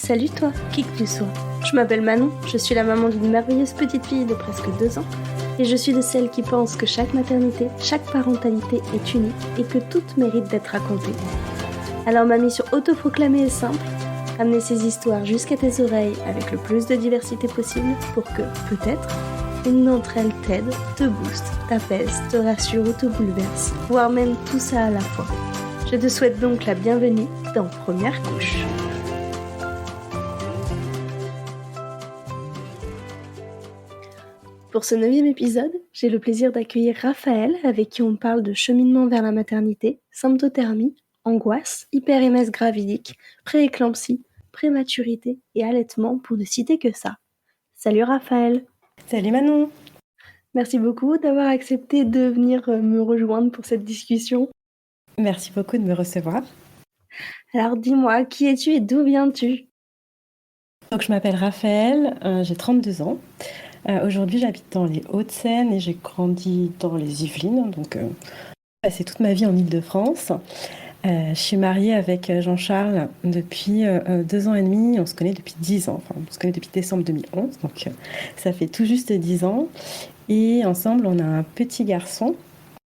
Salut toi, qui que tu sois. Je m'appelle Manon, je suis la maman d'une merveilleuse petite fille de presque 2 ans, et je suis de celles qui pensent que chaque maternité, chaque parentalité est unique et que toutes méritent d'être racontées. Alors ma mission autoproclamée est simple, amener ces histoires jusqu'à tes oreilles avec le plus de diversité possible pour que, peut-être, une d'entre elles t'aide, te booste, t'apaise, te rassure ou te bouleverse, voire même tout ça à la fois. Je te souhaite donc la bienvenue dans Première Couche. Pour ce 9e épisode, j'ai le plaisir d'accueillir Raphaël, avec qui on parle de cheminement vers la maternité, symptothermie, angoisse, hyper-MS gravidique, pré-éclampsie, prématurité et allaitement, pour ne citer que ça. Salut Raphaël. Salut Manon. Merci beaucoup d'avoir accepté de venir me rejoindre pour cette discussion. Merci beaucoup de me recevoir. Alors dis-moi, qui es-tu et d'où viens-tu ? Donc je m'appelle Raphaël, j'ai 32 ans. Aujourd'hui j'habite dans les Hauts-de-Seine et j'ai grandi dans les Yvelines, donc j'ai passé toute ma vie en Île-de-France. Je suis mariée avec Jean-Charles depuis 2 ans et demi, on se connaît depuis 10 ans, enfin on se connaît depuis décembre 2011, donc ça fait tout juste 10 ans. Et ensemble on a un petit garçon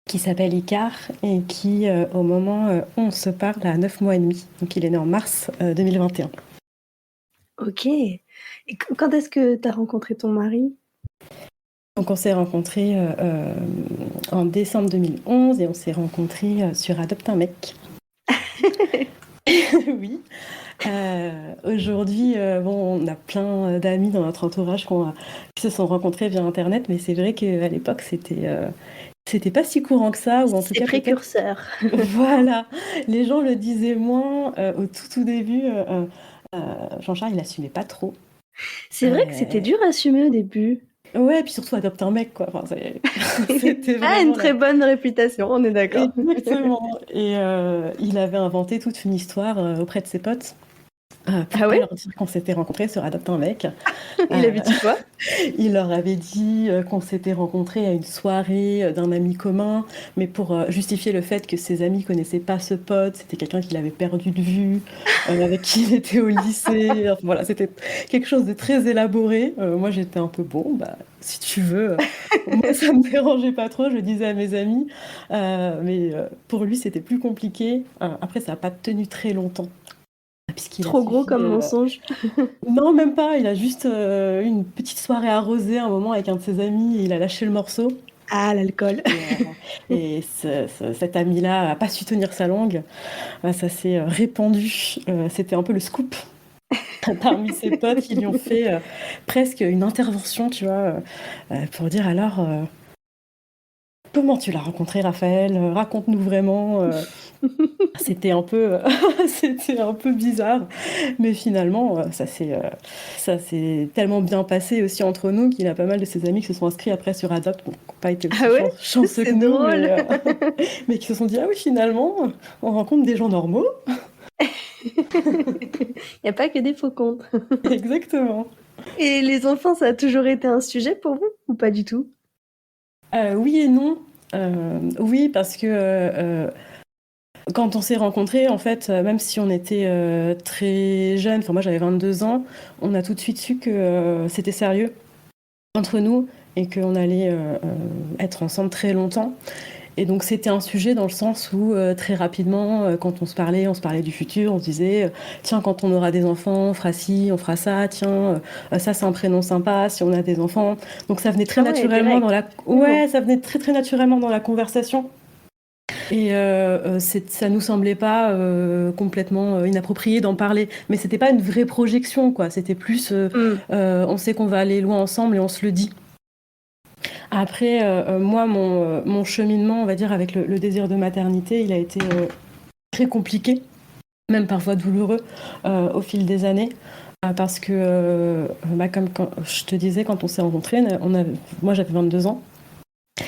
qui s'appelle Icar et qui au moment où on se parle a 9 mois et demi, donc il est né en mars 2021. Ok. Et quand est-ce que tu as rencontré ton mari ? Donc on s'est rencontrés en décembre 2011 et on s'est rencontrés sur Adopte un mec. Oui. Aujourd'hui, on a plein d'amis dans notre entourage qui se sont rencontrés via Internet, mais c'est vrai qu'à l'époque, c'était pas si courant que ça, ou en tout cas précurseur. Voilà, les gens le disaient moins au tout début. Jean-Charles, il assumait pas trop. C'est vrai que c'était dur à assumer au début. Ouais, puis surtout adopte un mec, quoi. Enfin, c'était vraiment une très bonne réputation, on est d'accord. Exactement. Et il avait inventé toute une histoire auprès de ses potes. Pour leur dire qu'on s'était rencontrés sur Adopte un mec. Il avait dit quoi ? Il leur avait dit qu'on s'était rencontrés à une soirée d'un ami commun, mais pour justifier le fait que ses amis connaissaient pas ce pote, c'était quelqu'un qu'il avait perdu de vue, avec qui il était au lycée. Enfin, voilà, c'était quelque chose de très élaboré. Moi, j'étais un peu si tu veux. Moi, ça me dérangeait pas trop, je disais à mes amis, mais pour lui, c'était plus compliqué. Après, ça n'a pas tenu très longtemps. Trop gros comme mensonge. Non, même pas. Il a juste eu une petite soirée arrosée un moment avec un de ses amis et il a lâché le morceau. Ah, l'alcool. Et cet ami-là n'a pas su tenir sa langue. Ça s'est répandu. C'était un peu le scoop parmi ses potes qui lui ont fait presque une intervention, tu vois, pour dire alors... Comment tu l'as rencontré, Raphaël ? Raconte-nous vraiment. C'était un peu bizarre, mais finalement, ça s'est tellement bien passé aussi entre nous qu'il a pas mal de ses amis qui se sont inscrits après sur Adopt, qui n'ont pas été aussi chanceux que nous, mais qui se sont dit ah oui, finalement, on rencontre des gens normaux. Il n'y a pas que des faux comptes. Exactement. Et les enfants, ça a toujours été un sujet pour vous ou pas du tout ? Oui et non. Oui, parce que quand on s'est rencontrés, en fait, même si on était très jeunes, moi j'avais 22 ans, on a tout de suite su que c'était sérieux entre nous et qu'on allait être ensemble très longtemps. Et donc c'était un sujet dans le sens où très rapidement, quand on se parlait du futur, on se disait tiens, quand on aura des enfants, on fera ci, on fera ça, tiens, ça c'est un prénom sympa si on a des enfants. Donc ça venait très naturellement ça venait très très naturellement dans la conversation. Et ça nous semblait pas complètement inapproprié d'en parler, mais c'était pas une vraie projection, quoi. C'était plus on sait qu'on va aller loin ensemble et on se le dit. Après, moi, mon cheminement, on va dire, avec le désir de maternité, il a été très compliqué, même parfois douloureux, au fil des années. Parce que, comme quand je te disais, quand on s'est rencontrés, moi j'avais 22 ans.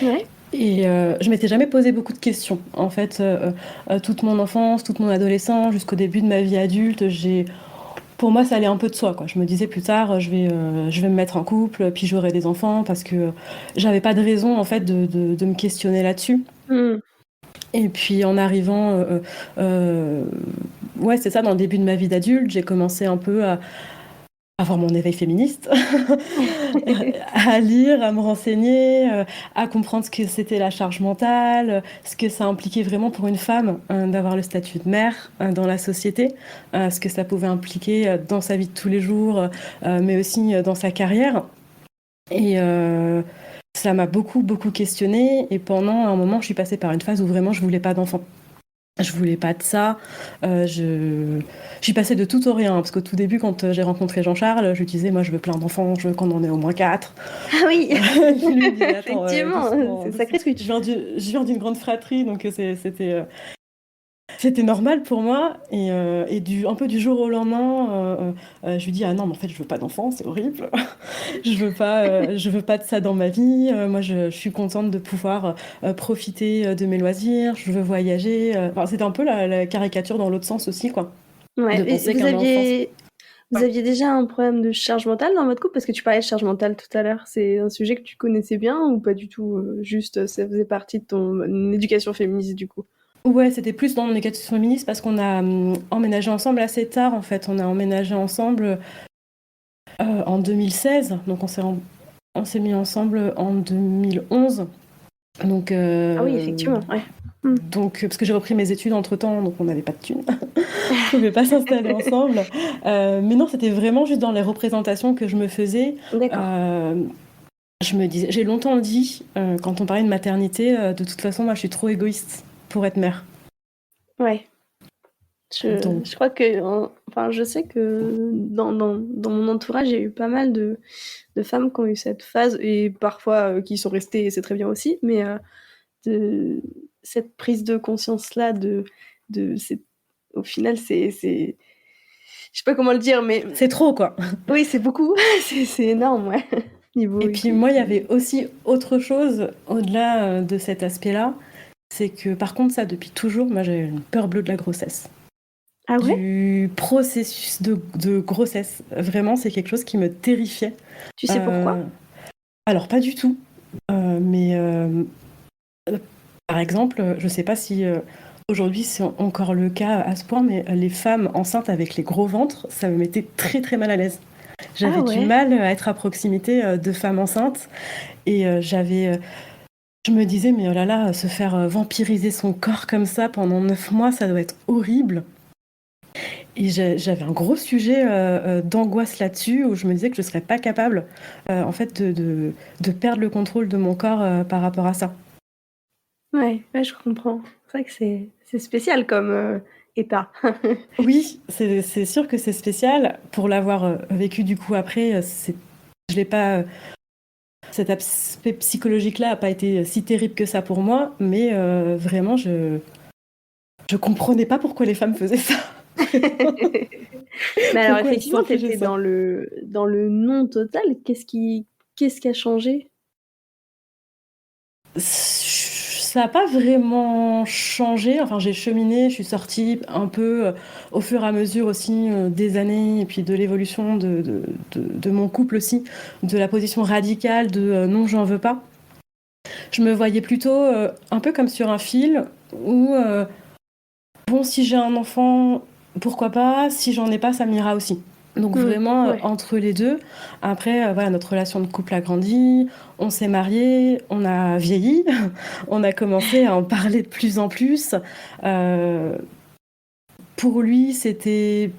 Ouais. Et je m'étais jamais posé beaucoup de questions. En fait, toute mon enfance, toute mon adolescence, jusqu'au début de ma vie adulte, pour moi, ça allait un peu de soi, quoi. Je me disais plus tard, je vais me mettre en couple, puis j'aurai des enfants, parce que j'avais pas de raison, en fait, de me questionner là-dessus. Et puis, en arrivant ouais, c'est ça, dans le début de ma vie d'adulte, j'ai commencé un peu à avoir mon éveil féministe, à lire, à me renseigner, à comprendre ce que c'était la charge mentale, ce que ça impliquait vraiment pour une femme d'avoir le statut de mère dans la société, ce que ça pouvait impliquer dans sa vie de tous les jours, mais aussi dans sa carrière. Et ça m'a beaucoup, beaucoup questionnée. Et pendant un moment, je suis passée par une phase où vraiment je voulais pas d'enfant. Je voulais pas de ça. Je suis passée de tout au rien. Parce qu'au tout début, quand j'ai rencontré Jean-Charles, je lui disais, moi, je veux plein d'enfants, je veux qu'on en ait au moins 4. Ah oui, Je lui disais, attends, effectivement, doucement, c'est un doucement. sacré switch. Je viens d'une grande fratrie, donc c'était normal pour moi. Et un peu du jour au lendemain, je lui dis, ah non, mais en fait, je veux pas d'enfant, c'est horrible. Je veux pas de ça dans ma vie. Moi, je suis contente de pouvoir profiter de mes loisirs. Je veux voyager. Enfin, c'était un peu la caricature dans l'autre sens aussi, quoi. Ouais, De et penser qu'un enfant. vous aviez déjà un problème de charge mentale dans votre couple? Parce que tu parlais de charge mentale tout à l'heure. C'est un sujet que tu connaissais bien ou pas du tout? Juste, ça faisait partie de ton éducation féministe du coup. Ouais, c'était plus dans mon éducation féministe parce qu'on a emménagé ensemble assez tard, en fait. On a emménagé ensemble en 2016. Donc, on s'est mis ensemble en 2011. Donc, Ah oui, effectivement, ouais. Mm. donc parce que j'ai repris mes études entre-temps, donc on n'avait pas de thunes. On ne pouvait pas s'installer ensemble. Mais non, c'était vraiment juste dans les représentations que je me faisais. D'accord. Je me disais, j'ai longtemps dit, quand on parlait de maternité, de toute façon, moi, je suis trop égoïste pour être mère. Ouais. Donc, Je crois que, enfin, je sais que dans mon entourage, il y a eu pas mal de femmes qui ont eu cette phase et parfois qui sont restées, et c'est très bien aussi, mais de cette prise de conscience-là, au final, je sais pas comment le dire, mais c'est trop, quoi. oui, c'est beaucoup, c'est énorme, ouais. Niveau Et puis moi, il y avait aussi autre chose au-delà de cet aspect-là. C'est que par contre, ça, depuis toujours, moi, j'ai une peur bleue de la grossesse. Ah ouais? Du processus de grossesse. Vraiment, c'est quelque chose qui me terrifiait. Tu sais pourquoi? Alors, pas du tout. Mais par exemple, je sais pas si aujourd'hui c'est encore le cas à ce point, mais les femmes enceintes avec les gros ventres, ça me mettait très très mal à l'aise. J'avais Ah du ouais? mal à être à proximité de femmes enceintes et je me disais, mais oh là là, se faire vampiriser son corps comme ça pendant 9 mois, ça doit être horrible. Et j'avais un gros sujet d'angoisse là-dessus, où je me disais que je ne serais pas capable, en fait, de perdre le contrôle de mon corps par rapport à ça. Ouais, ouais, je comprends. C'est vrai que c'est spécial comme état. Oui, c'est sûr que c'est spécial. Pour l'avoir vécu du coup après, je l'ai pas. Cet aspect psychologique-là n'a pas été si terrible que ça pour moi, mais vraiment, je comprenais pas pourquoi les femmes faisaient ça. Mais alors Pourquoi elles effectivement, tu s'infligeaient étais ça. dans le non total. Qu'est-ce qui a changé? Ça n'a pas vraiment changé. Enfin, j'ai cheminé, je suis sortie un peu au fur et à mesure aussi des années et puis de l'évolution de mon couple aussi, de la position radicale de non, j'en veux pas. Je me voyais plutôt un peu comme sur un fil où, bon, si j'ai un enfant, pourquoi pas, si j'en ai pas, ça m'ira aussi. Donc vraiment Ouais. entre les deux. Après, voilà, notre relation de couple a grandi, on s'est mariés, on a vieilli, on a commencé à en parler de plus en plus. Euh, pour lui, c'était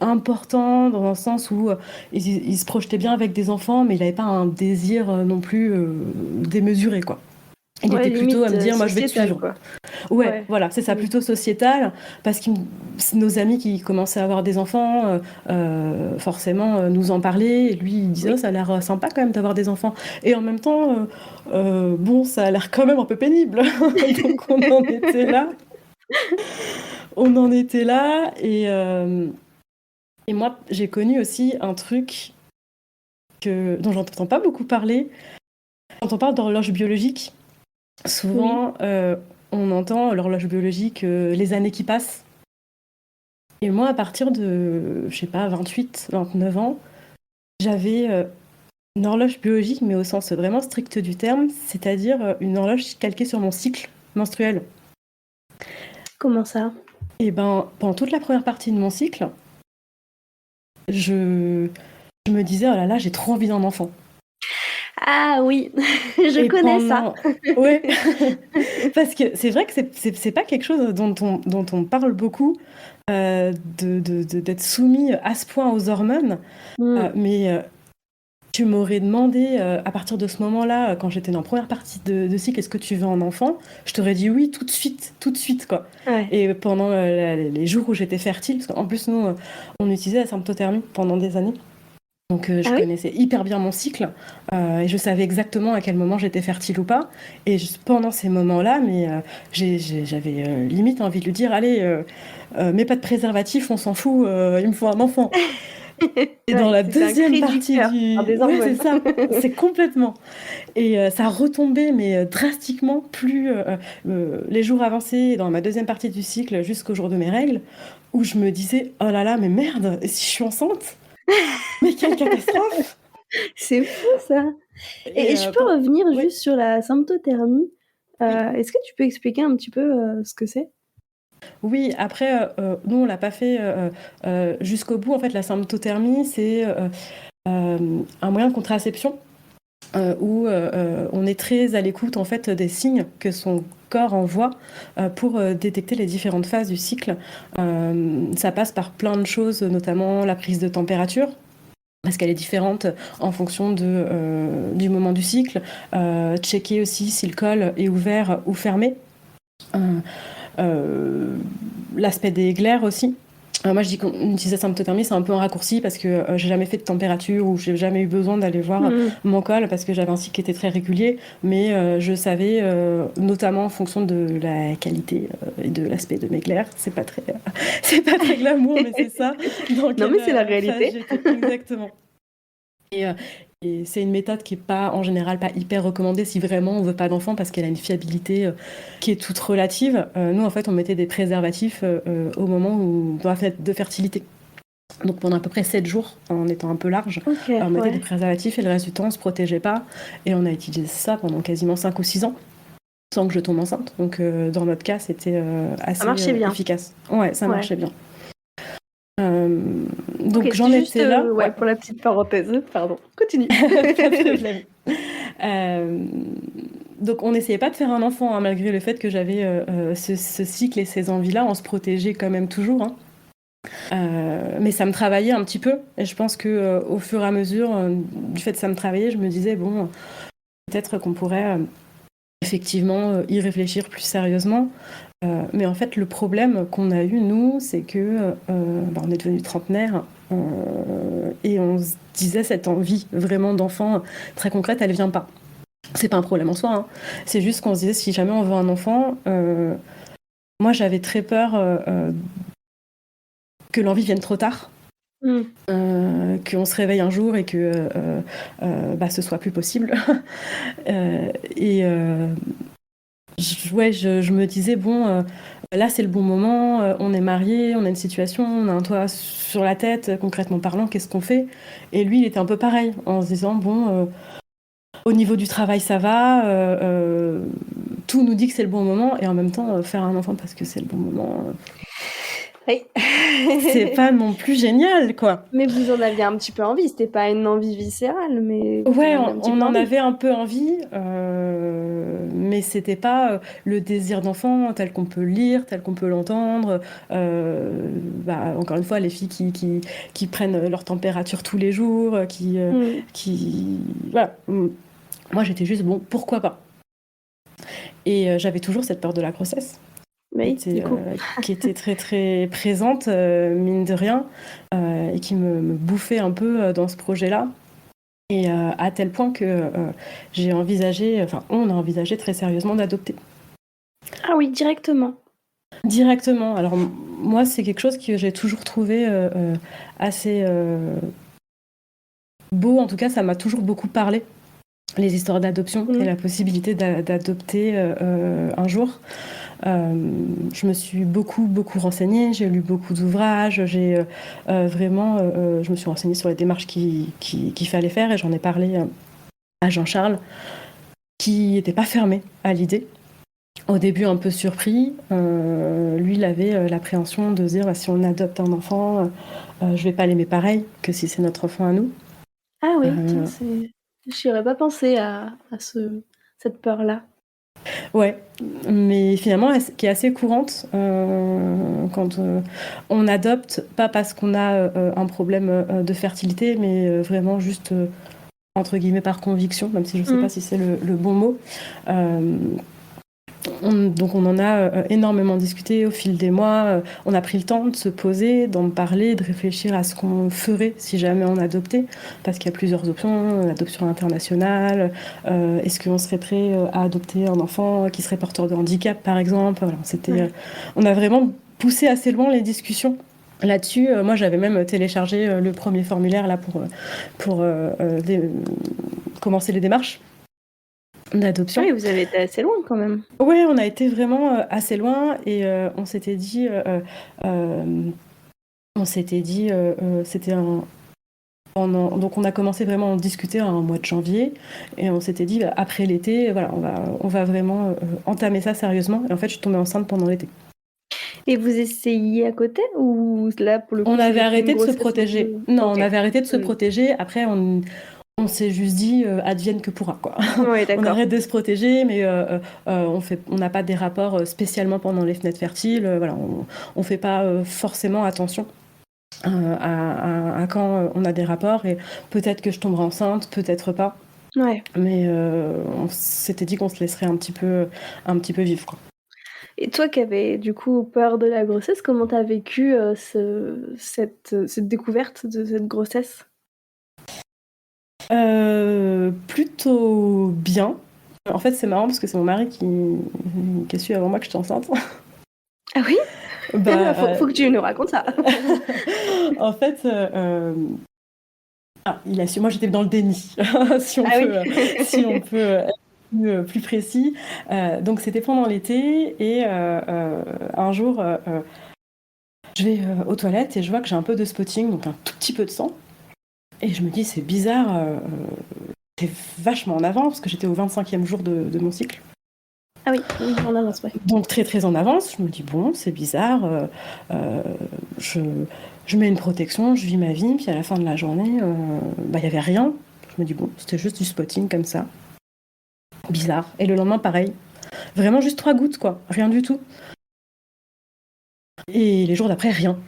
important dans un sens où il se projetait bien avec des enfants, mais il n'avait pas un désir non plus démesuré, quoi. Il Ouais, était plutôt à limite me dire, moi je vais te sociétal, suivre. quoi. Ouais, Ouais. voilà, c'est ça, plutôt sociétal, parce que nos amis qui commençaient à avoir des enfants, forcément, nous en parlaient, et lui, il disait, Oui. oh, ça a l'air sympa quand même d'avoir des enfants. Et en même temps, bon, ça a l'air quand même un peu pénible. Donc on en était là. On en était là, et moi, j'ai connu aussi un truc dont j'entends pas beaucoup parler. Quand on parle d'horloge biologique, Oui. souvent, on entend l'horloge biologique, les années qui passent. Et moi, à partir de, je sais pas, 28, 29 ans, j'avais une horloge biologique, mais au sens vraiment strict du terme, c'est-à-dire une horloge calquée sur mon cycle menstruel. Comment ça? Et ben, pendant toute la première partie de mon cycle, je me disais: «Oh là là, j'ai trop envie d'un enfant». Ah oui, je Et connais ça. ouais, parce que c'est vrai que c'est pas quelque chose dont on parle beaucoup, d'être soumis à ce point aux hormones. Mmh. Mais tu m'aurais demandé, à partir de ce moment-là, quand j'étais dans la première partie de cycle: «Est-ce que tu veux un enfant?» Je t'aurais dit: «Oui», tout de suite, quoi. Ouais. Et pendant, les jours où j'étais fertile, parce qu'en plus nous, on utilisait la symptothermie pendant des années. Donc je Ah oui? connaissais hyper bien mon cycle, et je savais exactement à quel moment j'étais fertile ou pas. Et pendant ces moments-là, mais j'avais limite envie de lui dire: «Allez, mets pas de préservatif, on s'en fout, il me faut un enfant». Et dans Ouais, la c'était un deuxième cri du partie cœur, enfin du des ouais, c'est hormones. ça, c'est complètement. Et ça retombait, mais drastiquement, plus les jours avançaient dans ma deuxième partie du cycle jusqu'au jour de mes règles, où je me disais: «Oh là là, mais merde, et si je suis enceinte? Mais quelle catastrophe!» C'est fou ça! Et Et je peux revenir oui, juste sur la symptothermie? oui. Est-ce que tu peux expliquer un petit peu, ce que c'est? Oui, après, nous, on l'a pas fait, jusqu'au bout. En fait, la symptothermie, c'est, un moyen de contraception, où, on est très à l'écoute, en fait, des signes que son corps envoie, pour, détecter les différentes phases du cycle. Ça passe par plein de choses, notamment la prise de température, parce qu'elle est différente en fonction du moment du cycle. Checker aussi si le col est ouvert ou fermé. Heu heu, L'aspect des glaires aussi. Moi, je dis qu'on utilise la symptothermie, c'est un peu un raccourci parce que j'ai jamais fait de température ou j'ai jamais eu besoin d'aller voir Mmh. mon col parce que j'avais un cycle qui était très régulier. Mais je savais, notamment en fonction de la qualité et de l'aspect de mes glaires, c'est pas très, c'est pas très glamour, mais c'est ça, dans Non, quelle mais c'est la phase réalité. j'étais. Exactement. Et, et c'est une méthode qui est pas, en général, pas hyper recommandée si vraiment on veut pas d'enfant parce qu'elle a une fiabilité qui est toute relative. Nous, en fait, on mettait des préservatifs au moment où, dans la fête de fertilité. Donc pendant à peu près 7 jours, en étant un peu large, OK, on mettait des ouais. préservatifs et le reste du temps, on se protégeait pas. Et on a utilisé ça pendant quasiment 5 ou 6 ans sans que je tombe enceinte. Donc dans notre cas, c'était Ça assez marchait bien. efficace. Ouais, ça Ouais. marchait bien. Euh, OK, donc c'était j'en juste, étais là, ouais, ouais. pour la petite parenthèse. Pardon, continue. Pas de problème. Euh, donc on n'essayait pas de faire un enfant, hein, malgré le fait que j'avais ce cycle et ces envies-là. On se protégeait quand même toujours, hein. Mais ça me travaillait un petit peu. Et je pense que au fur et à mesure du fait que ça me travaillait, je me disais, bon, peut-être qu'on pourrait effectivement y réfléchir plus sérieusement. Mais en fait, le problème qu'on a eu, nous, c'est que on est devenu trentenaire, et on se disait, cette envie vraiment d'enfant très concrète, elle vient pas. C'est pas un problème en soi, hein. C'est juste qu'on se disait, si jamais on veut un enfant, moi j'avais très peur que l'envie vienne trop tard, Mmh. qu'on se réveille un jour et que ce soit plus possible. Et ouais, je me disais, bon, là c'est le bon moment, on est mariés, on a une situation, on a un toit sur la tête, concrètement parlant, qu'est-ce qu'on fait? Et lui, il était un peu pareil, en se disant, bon, au niveau du travail, ça va, tout nous dit que c'est le bon moment, et en même temps, faire un enfant parce que c'est le bon moment, Oui. c'est pas non plus génial, quoi. Mais vous en aviez un petit peu envie, c'était pas une envie viscérale, mais vous en Ouais, aviez un petit on peu en envie? avait un peu envie, mais c'était pas le désir d'enfant tel qu'on peut le lire, tel qu'on peut l'entendre. Encore une fois, les filles qui prennent leur température tous les jours, Mmh. voilà. Moi, j'étais juste, bon, pourquoi pas? Et j'avais toujours cette peur de la grossesse Bah oui, du coup. qui était très très présente, mine de rien, et qui me bouffait un peu dans ce projet-là. Et à tel point que on a envisagé très sérieusement d'adopter. Ah oui, directement. Directement. Alors moi, c'est quelque chose que j'ai toujours trouvé assez beau. En tout cas, ça m'a toujours beaucoup parlé, les histoires d'adoption et Mmh. la possibilité d'adopter un jour. Je me suis beaucoup renseignée, j'ai lu beaucoup d'ouvrages, j'ai vraiment, je me suis renseignée sur les démarches qu'il fallait faire, et j'en ai parlé à Jean-Charles, qui n'était pas fermé à l'idée. au début un peu surpris. Lui, il avait l'appréhension de se dire, bah, si on adopte un enfant, je vais pas l'aimer pareil que si c'est notre enfant à nous. Ah oui, tiens, Euh, j'y aurais pas pensé à cette peur-là. ouais, mais finalement, qui est assez courante quand on adopte, pas parce qu'on a un problème de fertilité, mais vraiment juste, entre guillemets, par conviction, même si je sais pas si c'est le bon mot. Donc on en a énormément discuté au fil des mois. On a pris le temps de se poser, d'en parler, de réfléchir à ce qu'on ferait si jamais on adoptait, parce qu'il y a plusieurs options, l'adoption internationale, est-ce qu'on serait prêt à adopter un enfant qui serait porteur de handicap par exemple. Voilà, on a vraiment poussé assez loin les discussions là-dessus. Moi j'avais même téléchargé le premier formulaire là pour commencer les démarches d'adoption. Oui, vous avez été assez loin quand même. Oui, on a été vraiment assez loin et on s'était dit, c'était donc on a commencé vraiment à en discuter en mois de janvier et on s'était dit, après l'été, voilà, on va vraiment entamer ça sérieusement. Et en fait, je suis tombée enceinte pendant l'été. Et vous essayez à côté ou là, pour le coup, On avait c'était arrêté une de se grossesse protéger. un peu... Non, Ok. on avait arrêté de se protéger. Après, on s'est juste dit advienne que pourra, quoi. Oui, On d'accord. arrête de se protéger, mais on n'a pas des rapports spécialement pendant les fenêtres fertiles. Voilà, on fait pas forcément attention à quand on a des rapports, et peut-être que je tomberai enceinte, peut-être pas. Ouais. Mais on s'était dit qu'on se laisserait un petit peu vivre, quoi. Et toi qui avais du coup peur de la grossesse, comment t'as vécu cette découverte de cette grossesse? Plutôt bien. En fait, c'est marrant parce que c'est mon mari qui a su avant moi que j'étais enceinte. Ah oui? Bah, Faut que tu nous racontes ça. en fait, il a su. Moi, j'étais dans le déni, si on Ah oui. peut, si on peut être plus précis. Donc, c'était pendant l'été et un jour, je vais aux toilettes et je vois que j'ai un peu de spotting, donc un tout petit peu de sang. Et je me dis, c'est bizarre, c'est vachement en avance parce que j'étais au 25e jour de mon cycle. Ah oui, oui, en avance, ouais. Donc très très en avance, je me dis bon, c'est bizarre, je mets une protection, je vis ma vie, puis à la fin de la journée, il y avait rien. Je me dis bon, c'était juste du spotting comme ça. Bizarre. Et le lendemain, pareil. Vraiment juste 3 gouttes, quoi. Rien du tout. Et les jours d'après, rien.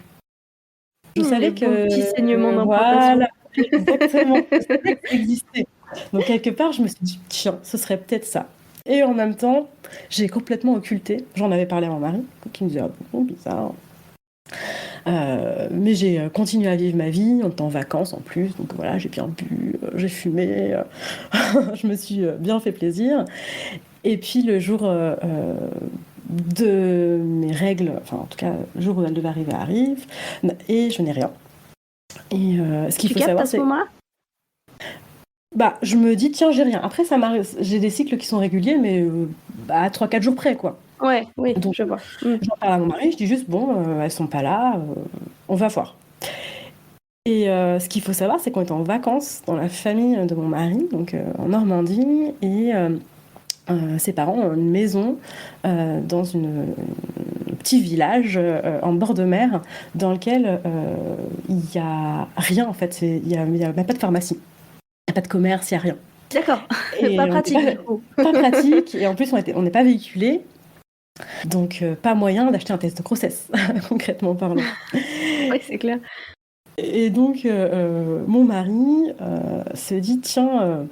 Je savais Les bons que... petits saignements d'implantation. Voilà, exactement. Je savais que ça existait. Donc quelque part, je me suis dit, tiens, ce serait peut-être ça. Et en même temps, j'ai complètement occulté. J'en avais parlé à mon mari, qui me disait, ah bon, bizarre. Mais j'ai continué à vivre ma vie, on était en vacances en plus, donc voilà, j'ai bien bu, j'ai fumé, je me suis bien fait plaisir. Et puis le jour de mes règles, enfin en tout cas le jour où elles devaient arriver arrive, et je n'ai rien. Et ce qu'il Tu faut captes savoir, à ce c'est... moment-là? je me dis, tiens, j'ai rien. Après, ça m'arrive, j'ai des cycles qui sont réguliers, mais à 3-4 jours près, quoi. Ouais, oui, Donc, je vois. j'en parle à mon mari, je dis juste, bon, elles sont pas là, on va voir. Et ce qu'il faut savoir, c'est qu'on était en vacances dans la famille de mon mari, donc en Normandie, et ses parents ont une maison dans un petit village en bord de mer, dans lequel il n'y a rien, en fait. Il n'y a même pas de pharmacie, il n'y a pas de commerce, il n'y a rien. D'accord. Et Pas pratique, du coup. pas pratique, et en plus on n'est pas véhiculé, donc pas moyen d'acheter un test de grossesse, concrètement parlant. Oui, c'est clair. Et donc mon mari se dit, tiens,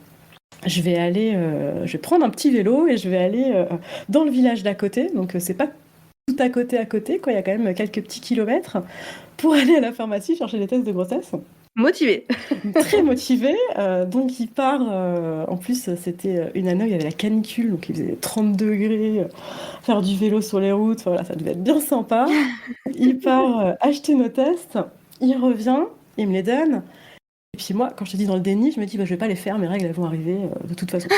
je vais prendre un petit vélo et je vais aller dans le village d'à côté, donc c'est pas tout à côté, quoi, il y a quand même quelques petits kilomètres, pour aller à la pharmacie chercher des tests de grossesse. Motivé. Très motivé, donc il part, en plus c'était une année où il y avait la canicule, donc il faisait 30 degrés, faire du vélo sur les routes, voilà, ça devait être bien sympa. Il part acheter nos tests, il revient, il me les donne, et puis moi, quand je te dis dans le déni, je me dis, je vais pas les faire, mes règles elles vont arriver de toute façon.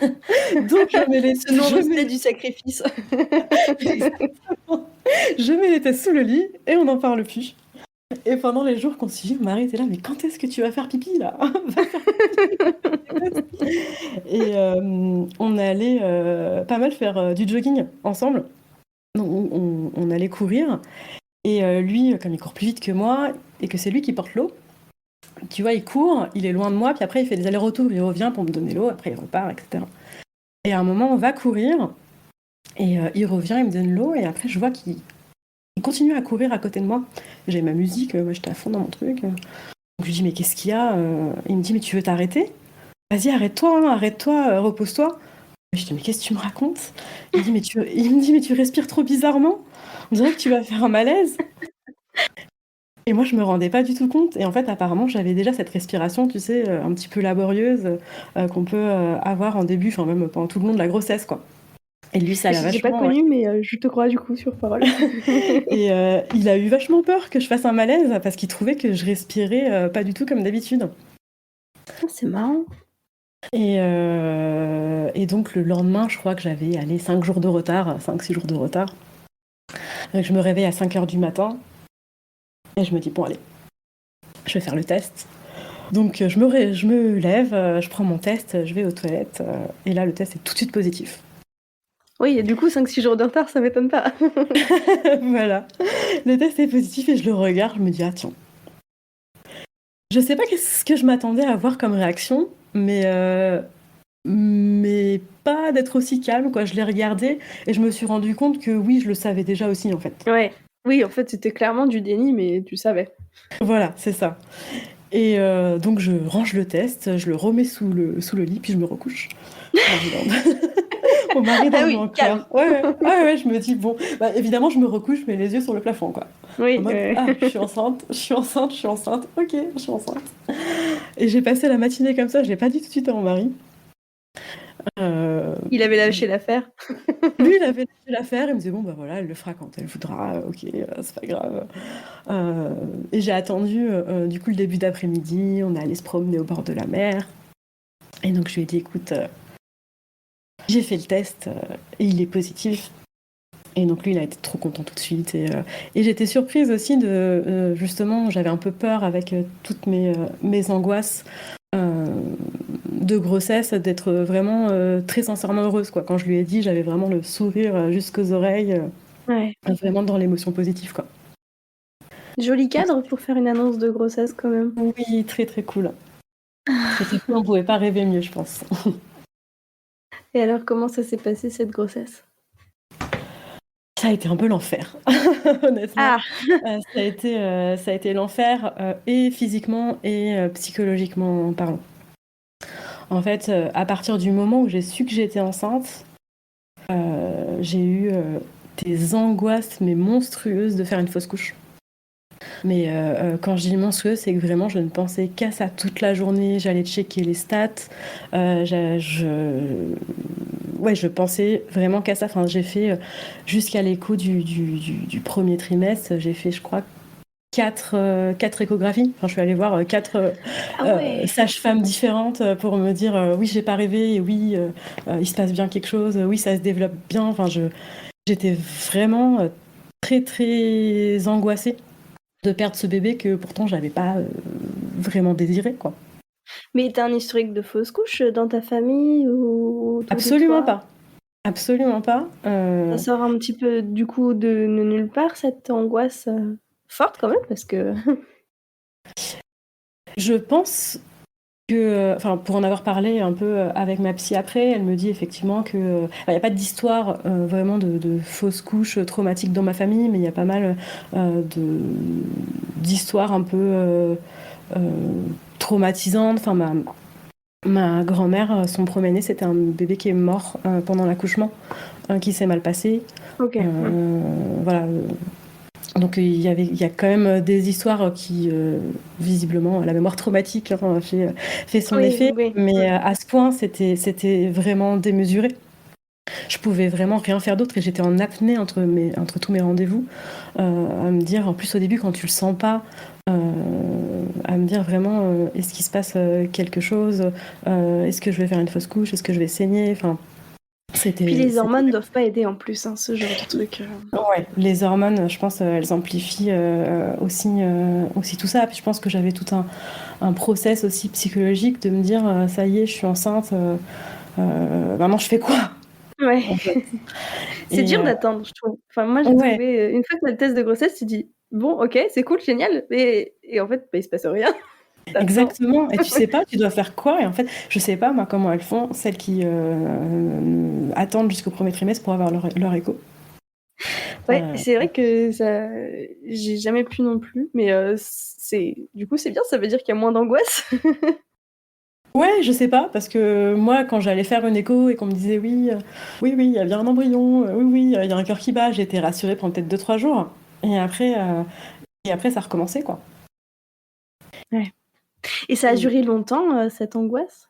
Donc je mets les Ce non-respect du sacrifice. Exactement. Je mets les tests sous le lit et on n'en parle plus. Et pendant les jours qu'on suivit, mon mari était là, mais quand est-ce que tu vas faire pipi là? Va faire pipi. Et on allait pas mal faire du jogging ensemble. Donc on allait courir. Et lui, comme il court plus vite que moi et que c'est lui qui porte l'eau, tu vois, il court, il est loin de moi, puis après il fait des allers-retours, il revient pour me donner l'eau, après il repart, etc. Et à un moment, on va courir, et il revient, il me donne l'eau, et après je vois qu'il continue à courir à côté de moi. J'ai ma musique, moi j'étais à fond dans mon truc. Donc je lui dis, mais qu'est-ce qu'il y a? Il me dit, mais tu veux t'arrêter? Vas-y, arrête-toi, hein, arrête-toi, repose-toi. Je dis, mais qu'est-ce que tu me racontes? Il me dit, mais tu respires trop bizarrement. On dirait que tu vas faire un malaise. Et moi, je me rendais pas du tout compte. Et en fait, apparemment, j'avais déjà cette respiration, tu sais, un petit peu laborieuse, qu'on peut avoir en début, enfin même pendant tout le long de la grossesse, quoi. Et lui, ça l'a J'ai pas vachement. connu, mais je te crois du coup sur parole. Et il a eu vachement peur que je fasse un malaise parce qu'il trouvait que je respirais pas du tout comme d'habitude. Ah, c'est marrant. Et donc, le lendemain, je crois que j'avais 5 jours de retard, 5-6 jours de retard. Donc, je me réveille à 5 heures du matin et je me dis, bon, allez, je vais faire le test. Donc je me lève, je prends mon test, je vais aux toilettes, et là le test est tout de suite positif. Oui, et du coup, 5-6 jours de retard, ça m'étonne pas. Voilà, le test est positif et je le regarde, je me dis, ah tiens. Je sais pas qu'est-ce que je m'attendais à avoir comme réaction, mais pas d'être aussi calme, quoi. Je l'ai regardé et je me suis rendu compte que oui, je le savais déjà aussi, en fait. Ouais. Oui, en fait, c'était clairement du déni, mais tu savais. Voilà, c'est ça. Et donc je range le test, je le remets sous le lit, puis je me recouche. Mon mari dormait encore. Ouais, je me dis, bon, bah, évidemment, je me recouche, mais les yeux sur le plafond, quoi. Oui. En mode, ah, je suis enceinte, ok, je suis enceinte. Et j'ai passé la matinée comme ça, je l'ai pas dit tout de suite à mon mari. Il avait lâché l'affaire. Lui, il avait lâché l'affaire, il me disait, bon, bah voilà, elle le fera quand elle voudra, ok, c'est pas grave. Et j'ai attendu, du coup, le début d'après-midi, on est allé se promener au bord de la mer. Et donc, je lui ai dit, écoute, j'ai fait le test et il est positif. Et donc lui, il a été trop content tout de suite. Et j'étais surprise aussi de, justement, j'avais un peu peur avec toutes mes angoisses de grossesse, d'être vraiment très sincèrement heureuse, quoi. Quand je lui ai dit, j'avais vraiment le sourire jusqu'aux oreilles, Ouais. vraiment dans l'émotion positive, quoi. Joli cadre pour faire une annonce de grossesse quand même. Oui, très très cool. Très, très cool, on pouvait pas rêver mieux, je pense. Et alors, comment ça s'est passé cette grossesse? Ça a été un peu l'enfer, honnêtement. Ah. Ça a été l'enfer, et physiquement et psychologiquement parlant. En fait, à partir du moment où j'ai su que j'étais enceinte, j'ai eu des angoisses mais monstrueuses de faire une fausse couche. Mais quand je dis monstrueuse, c'est que vraiment je ne pensais qu'à ça toute la journée. J'allais checker les stats. Je pensais vraiment qu'à ça. Enfin, j'ai fait jusqu'à l'écho du premier trimestre, j'ai fait, je crois, 4 échographies. Enfin, je suis allée voir 4 sages-femmes différentes pour me dire oui, j'ai pas rêvé, et oui, il se passe bien quelque chose, oui, ça se développe bien. Enfin, j'étais vraiment très très angoissée de perdre ce bébé que pourtant j'avais pas vraiment désiré, quoi. Mais t'as un historique de fausse couche dans ta famille ou autour Absolument de toi? pas. Absolument pas. Ça sort un petit peu du coup de nulle part, cette angoisse forte quand même, parce que Je pense que, enfin, pour en avoir parlé un peu avec ma psy après, elle me dit effectivement que il n'y a pas d'histoire vraiment de fausses couches traumatiques dans ma famille, mais il y a pas mal d'histoires un peu traumatisantes. Enfin, ma grand-mère, son premier-né, c'était un bébé qui est mort pendant l'accouchement, qui s'est mal passé. ok. Voilà. Donc il y a quand même des histoires qui, visiblement, la mémoire traumatique fait son effet. Oui. Mais à ce point, c'était vraiment démesuré. Je pouvais vraiment rien faire d'autre et j'étais en apnée entre tous mes rendez-vous, à me dire, en plus au début quand tu le sens pas, à me dire vraiment est-ce qu'il se passe quelque chose, est-ce que je vais faire une fausse couche, est-ce que je vais saigner, enfin Puis les C'était hormones doivent pas aider en plus, hein, ce genre de truc. Ouais, les hormones, je pense, elles amplifient aussi tout ça. Puis je pense que j'avais tout un process aussi psychologique de me dire, ça y est, je suis enceinte, maintenant je fais quoi, Ouais. en fait. C'est Et dur d'attendre, je trouve. Enfin, moi, j'ai ouais, trouvé, une fois que tu as le test de grossesse, tu dis: «Bon, OK, c'est cool, génial» et en fait, bah, il se passe rien. Tu attends. exactement. Et tu sais pas, tu dois faire quoi. Et en fait, je sais pas moi comment elles font, celles qui attendent jusqu'au premier trimestre pour avoir leur écho. Ouais, Euh, c'est vrai que ça j'ai jamais pu non plus, mais c'est du coup, c'est bien, ça veut dire qu'il y a moins d'angoisse. Ouais, je sais pas, parce que moi, quand j'allais faire une écho et qu'on me disait oui, oui, oui, il y a bien un embryon, oui, oui, il y a un cœur qui bat, j'étais rassurée pendant peut-être 2-3 jours. Et après, ça recommençait, quoi. Ouais et ça a Et duré longtemps, cette angoisse?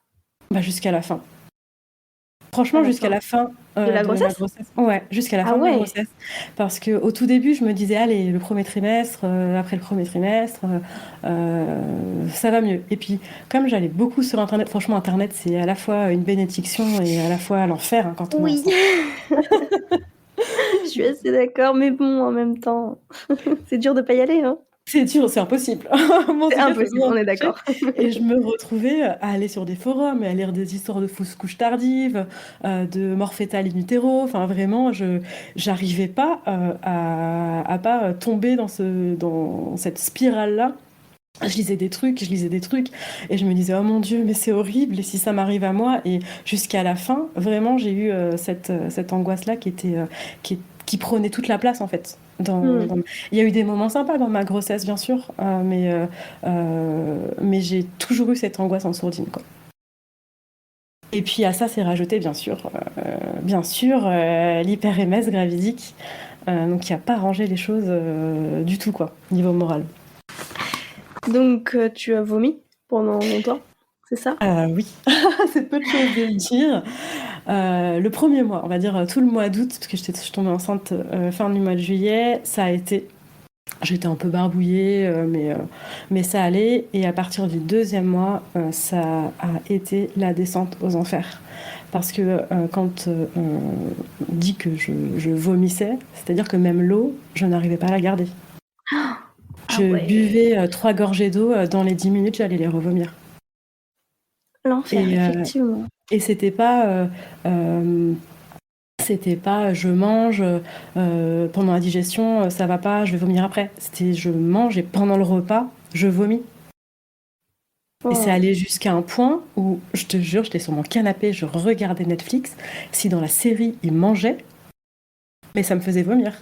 bah, jusqu'à la fin. À Franchement, la jusqu'à fin la fin de la de ma grossesse? grossesse. Ouais, jusqu'à la Ah fin de ma ouais! grossesse. Parce qu'au tout début, je me disais, allez, le premier trimestre, après le premier trimestre, ça va mieux. Et puis, comme j'allais beaucoup sur Internet, franchement, Internet, c'est à la fois une bénédiction et à la fois l'enfer, hein, quand on est Oui, enceinte. je suis assez d'accord, mais bon, en même temps, c'est dur de pas y aller, hein. C'est dur, c'est impossible. Moi, en C'est tout cas, ça impossible, m'a on est empêchée d'accord. et je me retrouvais, à aller sur des forums et à lire des histoires de fausses couches tardives, de mort fœtale in utero. Enfin, vraiment, j'arrivais pas, à pas, tomber dans cette spirale-là. Je lisais des trucs et je me disais: «Oh mon Dieu, mais c'est horrible et si ça m'arrive à moi?» Et jusqu'à la fin, vraiment, j'ai eu, cette angoisse-là qui prenait toute la place, en fait. Mmh. Il y a eu des moments sympas dans ma grossesse, bien sûr, mais j'ai toujours eu cette angoisse en sourdine, quoi. Et puis à ça s'est rajouté, l'hyper-MS gravidique, donc qui a pas arrangé les choses, du tout, quoi, niveau moral. Donc tu as vomi pendant longtemps, c'est ça? Oui, c'est peu de choses de le dire. Le premier mois, on va dire, tout le mois d'août, parce que je suis tombée enceinte, fin du mois de juillet, ça a été j'étais un peu barbouillée, mais ça allait et à partir du deuxième mois, ça a été la descente aux enfers. Parce que, quand, on dit que je vomissais, c'est-à-dire que même l'eau, je n'arrivais pas à la garder. Ah Je ouais, buvais, 3 gorgées d'eau, dans les 10 minutes, j'allais les revomir. l'enfer, Et effectivement. et c'était pas je mange, pendant la digestion, ça va pas, je vais vomir après. C'était je mange et pendant le repas, je vomis. Et c'est Oh. allé jusqu'à un point où, je te jure, j'étais sur mon canapé, je regardais Netflix. Si dans la série, ils mangeaient, mais ça me faisait vomir.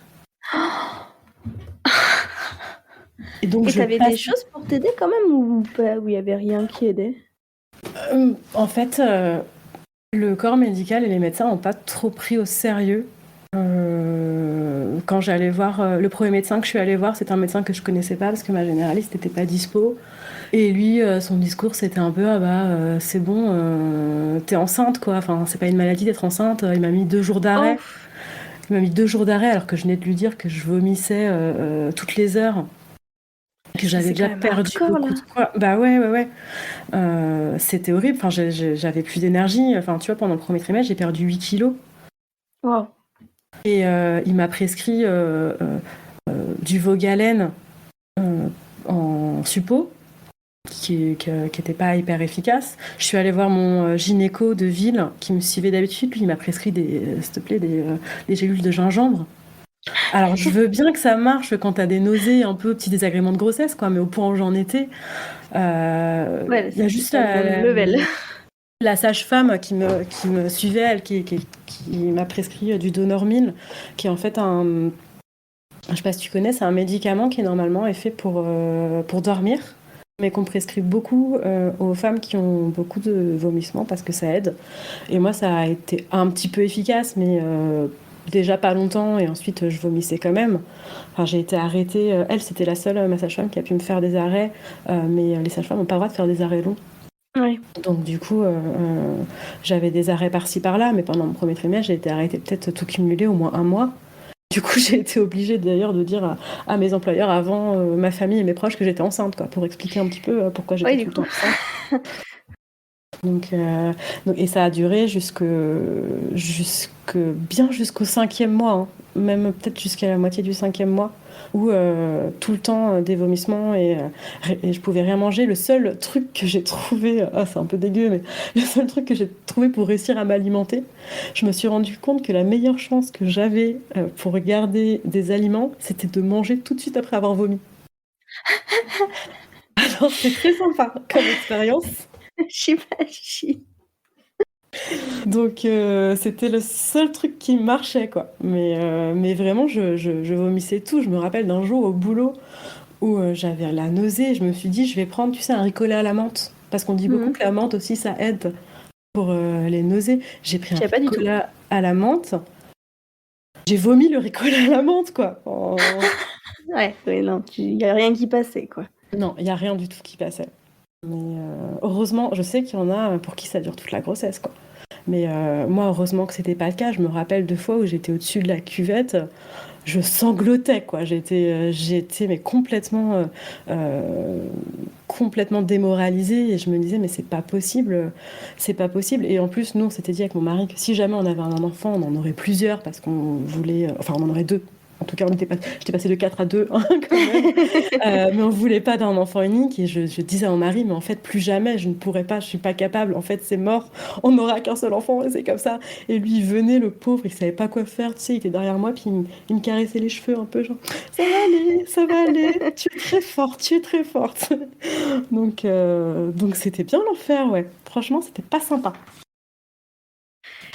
Et donc Et je t'avais des passe. choses pour t'aider quand même ou pas? Ou il y avait rien qui aidait? En fait, le corps médical et les médecins n'ont pas trop pris au sérieux. Quand j'allais voir, le premier médecin que je suis allée voir, c'était un médecin que je connaissais pas parce que ma généraliste n'était pas dispo. Et lui, son discours, c'était un peu: «Ah bah, c'est bon, tu enceinte, quoi. Enfin, c'est pas une maladie d'être enceinte». Il m'a mis 2 jours Oh! d'arrêt. Il m'a mis 2 jours d'arrêt alors que je venais de lui dire que je vomissais, toutes les heures, que Ça, j'avais c'est quand déjà même perdu hardcore, beaucoup là. de poids. Bah ouais, ouais, ouais. C'était horrible. Enfin, j'avais plus d'énergie. Enfin, tu vois, pendant le premier trimestre, j'ai perdu 8 kilos. Waouh! Et il m'a prescrit, du Vogalène, en suppo, qui était pas hyper efficace. Je suis allée voir mon, gynéco de ville qui me suivait d'habitude. Lui, il m'a prescrit s'il te plaît, des gélules de gingembre. Alors, je veux bien que ça marche quand t'as des nausées, un peu petits désagréments de grossesse, quoi, mais au point où j'en étais, Ouais, il y a c'était juste pas le même level. la sage-femme qui me suivait, elle, qui m'a prescrit, du Donormil, qui est en fait je sais pas si tu connais, c'est un médicament qui normalement est fait pour dormir, mais qu'on prescrit beaucoup, aux femmes qui ont beaucoup de vomissements parce que ça aide. Et moi, ça a été un petit peu efficace, mais déjà pas longtemps, et ensuite je vomissais quand même. Enfin, j'ai été arrêtée. Elle, c'était la seule, ma sage-femme, qui a pu me faire des arrêts, mais les sages-femmes n'ont pas le droit de faire des arrêts longs. Ouais. Donc du coup, j'avais des arrêts par-ci par-là, mais pendant mon premier trimestre, j'ai été arrêtée peut-être tout cumulé au moins un mois. Du coup, j'ai été obligée d'ailleurs de dire à mes employeurs avant, ma famille et mes proches que j'étais enceinte, quoi, pour expliquer un petit peu, pourquoi Ouais, j'étais du tout le coup. temps enceinte. Et ça a duré bien jusqu'au 5e mois, hein. Même peut-être jusqu'à la moitié du 5e mois, où tout le temps des vomissements et je pouvais rien manger. Le seul truc que j'ai trouvé, c'est un peu dégueu, mais le seul truc que j'ai trouvé pour réussir à m'alimenter, je me suis rendu compte que la meilleure chance que j'avais pour garder des aliments, c'était de manger tout de suite après avoir vomi. Alors c'est très sympa comme expérience. J'imagine. Donc c'était le seul truc qui marchait, quoi. Mais vraiment, je vomissais tout. Je me rappelle d'un jour au boulot où j'avais la nausée. Je me suis dit, je vais prendre, tu sais, un Ricola à la menthe. Parce qu'on dit beaucoup que la menthe aussi, ça aide pour les nausées. J'ai pris un Je savais pas du tout. Ricola à la menthe. J'ai vomi le Ricola à la menthe, quoi. Ouais, non, il n'y a rien qui passait, quoi. Non, il n'y a rien du tout qui passait. Mais heureusement, je sais qu'il y en a pour qui ça dure toute la grossesse, quoi. Mais moi, heureusement que c'était pas le cas. Je me rappelle 2 fois où j'étais au-dessus de la cuvette, je sanglotais, quoi. J'étais mais complètement démoralisée et je me disais mais c'est pas possible, c'est pas possible. Et en plus, nous, on s'était dit avec mon mari que si jamais on avait un enfant, on en aurait plusieurs parce qu'on voulait, enfin, on en aurait 2. En tout cas, j'étais passée de 4 à 2, hein, quand même. Mais on voulait pas d'un enfant unique et je disais à mon mari, mais en fait, plus jamais, je ne pourrais pas, je suis pas capable. En fait, c'est mort. On n'aura qu'un seul enfant et c'est comme ça. Et lui, il venait, le pauvre, il savait pas quoi faire. Tu sais, il était derrière moi, puis il me caressait les cheveux un peu, genre, ça va aller. Tu es très forte, tu es très forte. Donc c'était bien l'enfer, ouais. Franchement, c'était pas sympa.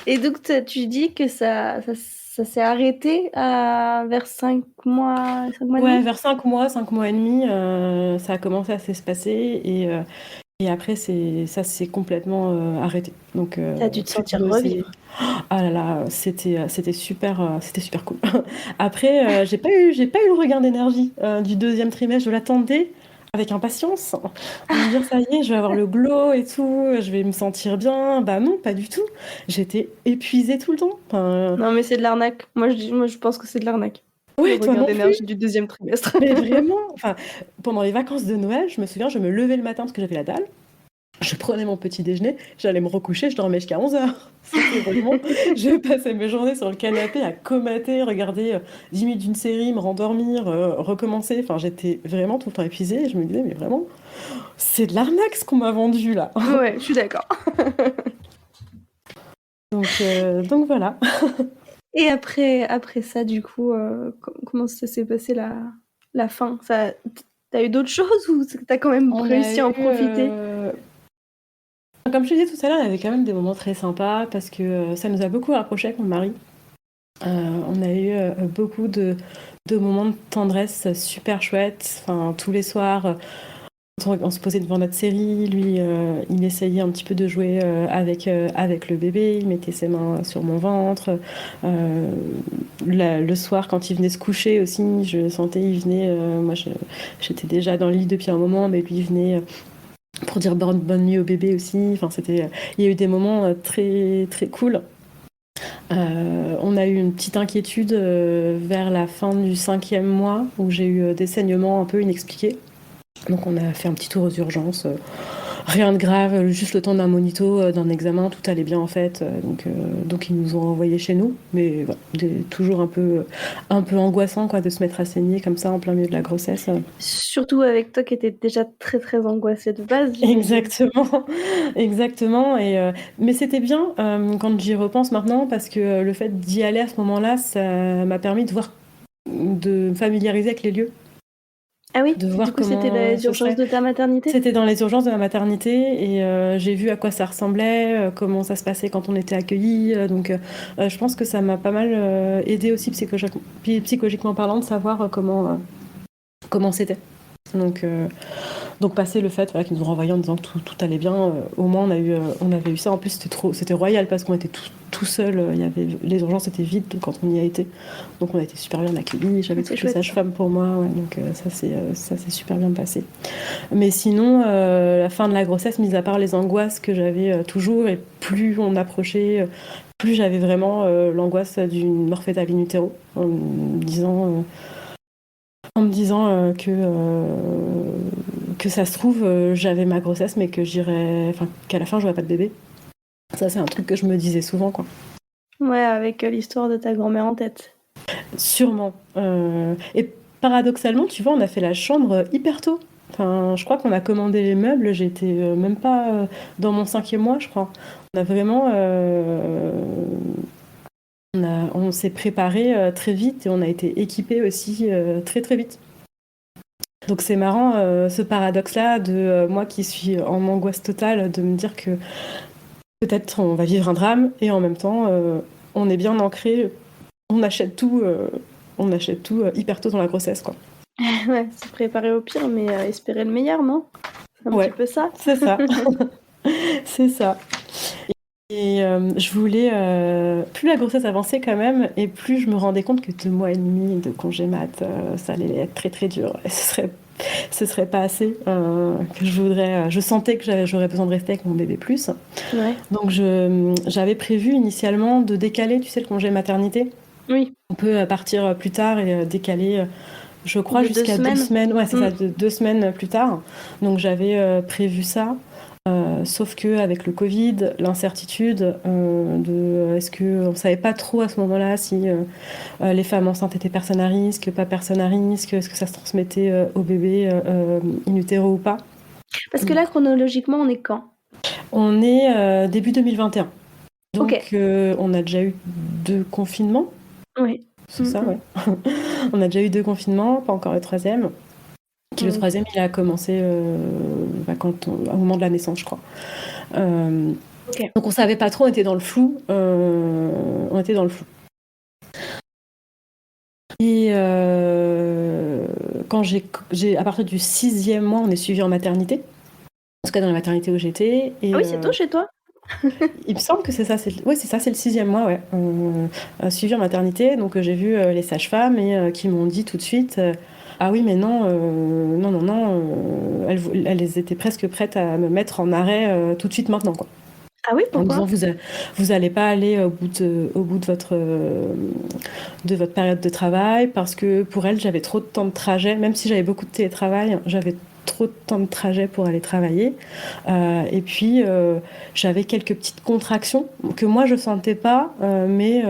Et donc, tu dis que ça s'est arrêté vers 5 mois, 5 mois et Ouais, demi. vers 5 mois et demi, ça a commencé à s'espacer et après ça s'est complètement arrêté. Donc T'as dû te plus de sentir nausées. revivre. Ah là là, c'était super cool. Après, j'ai pas eu le regain d'énergie du 2e trimestre. Je l'attendais avec impatience. De me dire ça y est, je vais avoir le glow et tout, je vais me sentir bien. Bah non, pas du tout. J'étais épuisée tout le temps. Enfin, Non, mais c'est de l'arnaque. Moi, je pense que c'est de l'arnaque. Le ouais, toi regain non plus. d'énergie du 2e trimestre. Mais vraiment, enfin, pendant les vacances de Noël, je me souviens, je me levais le matin parce que j'avais la dalle. Je prenais mon petit déjeuner, j'allais me recoucher, je dormais jusqu'à 11h. C'était vraiment... Je passais mes journées sur le canapé à comater, regarder 10 minutes d'une série, me rendormir, recommencer. Enfin, j'étais vraiment tout le temps épuisée et je me disais, mais vraiment, c'est de l'arnaque ce qu'on m'a vendu là. Ouais, je suis d'accord. Donc voilà. Et après ça, du coup, comment ça s'est passé la fin? T'as eu d'autres choses ou t'as quand même On a réussi à en eu, profiter? comme je te disais tout à l'heure, il y avait quand même des moments très sympas parce que ça nous a beaucoup rapprochés avec mon mari. On a eu beaucoup de moments de tendresse super chouettes. Enfin, tous les soirs, on se posait devant notre série. Lui, il essayait un petit peu de jouer avec le bébé. Il mettait ses mains sur mon ventre. Le soir, quand il venait se coucher aussi, je sentais, il venait. Moi, j'étais déjà dans le lit depuis un moment, mais lui, il venait pour dire bonne nuit au bébé aussi. Enfin, il y a eu des moments très, très cool. On a eu une petite inquiétude vers la fin du 5e mois où j'ai eu des saignements un peu inexpliqués. Donc on a fait un petit tour aux urgences. Rien de grave, juste le temps d'un monito, d'un examen, tout allait bien en fait. Donc ils nous ont envoyés chez nous. Mais voilà, toujours un peu angoissant quoi, de se mettre à saigner comme ça en plein milieu de la grossesse. Surtout avec toi qui étais déjà très très angoissée de base. Exactement, exactement. Mais c'était bien quand j'y repense maintenant parce que le fait d'y aller à ce moment-là, ça m'a permis de me familiariser avec les lieux. Ah oui, De voir du coup c'était dans comment les ce urgences serait. de ta maternité? C'était dans les urgences de la maternité et j'ai vu à quoi ça ressemblait, comment ça se passait quand on était accueillis. Je pense que ça m'a pas mal aidé aussi psychologiquement parlant de savoir comment c'était. Donc passer le fait qu'ils nous renvoyaient en disant que tout allait bien, au moins on avait eu ça. En plus c'était royal parce qu'on était tout seul. Les urgences étaient vides quand on y a été. Donc on a été super bien accueillis. J'avais toutes les sages-femmes pour moi. Ouais, donc ça s'est super bien passé. Mais sinon, la fin de la grossesse, mis à part les angoisses que j'avais toujours, et plus on approchait, plus j'avais vraiment l'angoisse d'une mort fœtale in utero, en me disant que ça se trouve, j'avais ma grossesse, mais qu'à la fin, j'aurais pas de bébé. Ça, c'est un truc que je me disais souvent, quoi. Ouais, avec l'histoire de ta grand-mère en tête. Sûrement. Et paradoxalement, tu vois, on a fait la chambre hyper tôt. Enfin, je crois qu'on a commandé les meubles, j'étais même pas dans mon 5e mois, je crois. On a vraiment... on s'est préparé très vite et on a été équipé aussi très très vite. Donc c'est marrant ce paradoxe-là de moi qui suis en angoisse totale de me dire que peut-être on va vivre un drame et en même temps on est bien ancré, on achète tout hyper tôt dans la grossesse, quoi. Ouais, se préparer au pire, mais espérer le meilleur, non? C'est un Ouais, petit peu ça. c'est ça. C'est ça. Et je voulais... plus la grossesse avançait quand même, et plus je me rendais compte que 2 mois et demi de congé mat, ça allait être très très dur. Et ce serait pas assez. Que je sentais que j'aurais besoin de rester avec mon bébé plus. Ouais. Donc j'avais prévu initialement de décaler, tu sais, le congé maternité. Oui. On peut partir plus tard et décaler... je crois De 2 jusqu'à 2 semaines. semaines. Ouais, c'est ça, 2 semaines plus tard. Donc j'avais prévu ça. Sauf que avec le Covid, l'incertitude est-ce que on savait pas trop à ce moment-là si les femmes enceintes étaient personnes à risque, pas personnes à risque, est-ce que ça se transmettait au bébé in utero ou pas. Parce que là, chronologiquement, on est quand? On est début 2021. Donc Ok. on a déjà eu 2 confinements. Oui. C'est ça, ouais. On a déjà eu 2 confinements, pas encore le 3e. Le 3e, il a commencé au moment de la naissance, je crois. Ok. Donc on savait pas trop, on était dans le flou. Et quand à partir du 6e mois, on est suivi en maternité. En tout cas dans la maternité où j'étais. Et, Ah oui, c'est tôt chez toi? il me semble que c'est ça. Oui, c'est ça, c'est le 6e mois, ouais. Suivi en maternité. Donc j'ai vu les sages-femmes et qui m'ont dit tout de suite... ah oui, mais non, elles étaient presque prêtes à me mettre en arrêt tout de suite maintenant, quoi. Ah oui, En me pourquoi? disant, vous allez pas aller au bout de votre période de travail, parce que pour elles, j'avais trop de temps de trajet, même si j'avais beaucoup de télétravail, j'avais trop de temps de trajet pour aller travailler. Et puis, j'avais quelques petites contractions que moi, je sentais pas, mais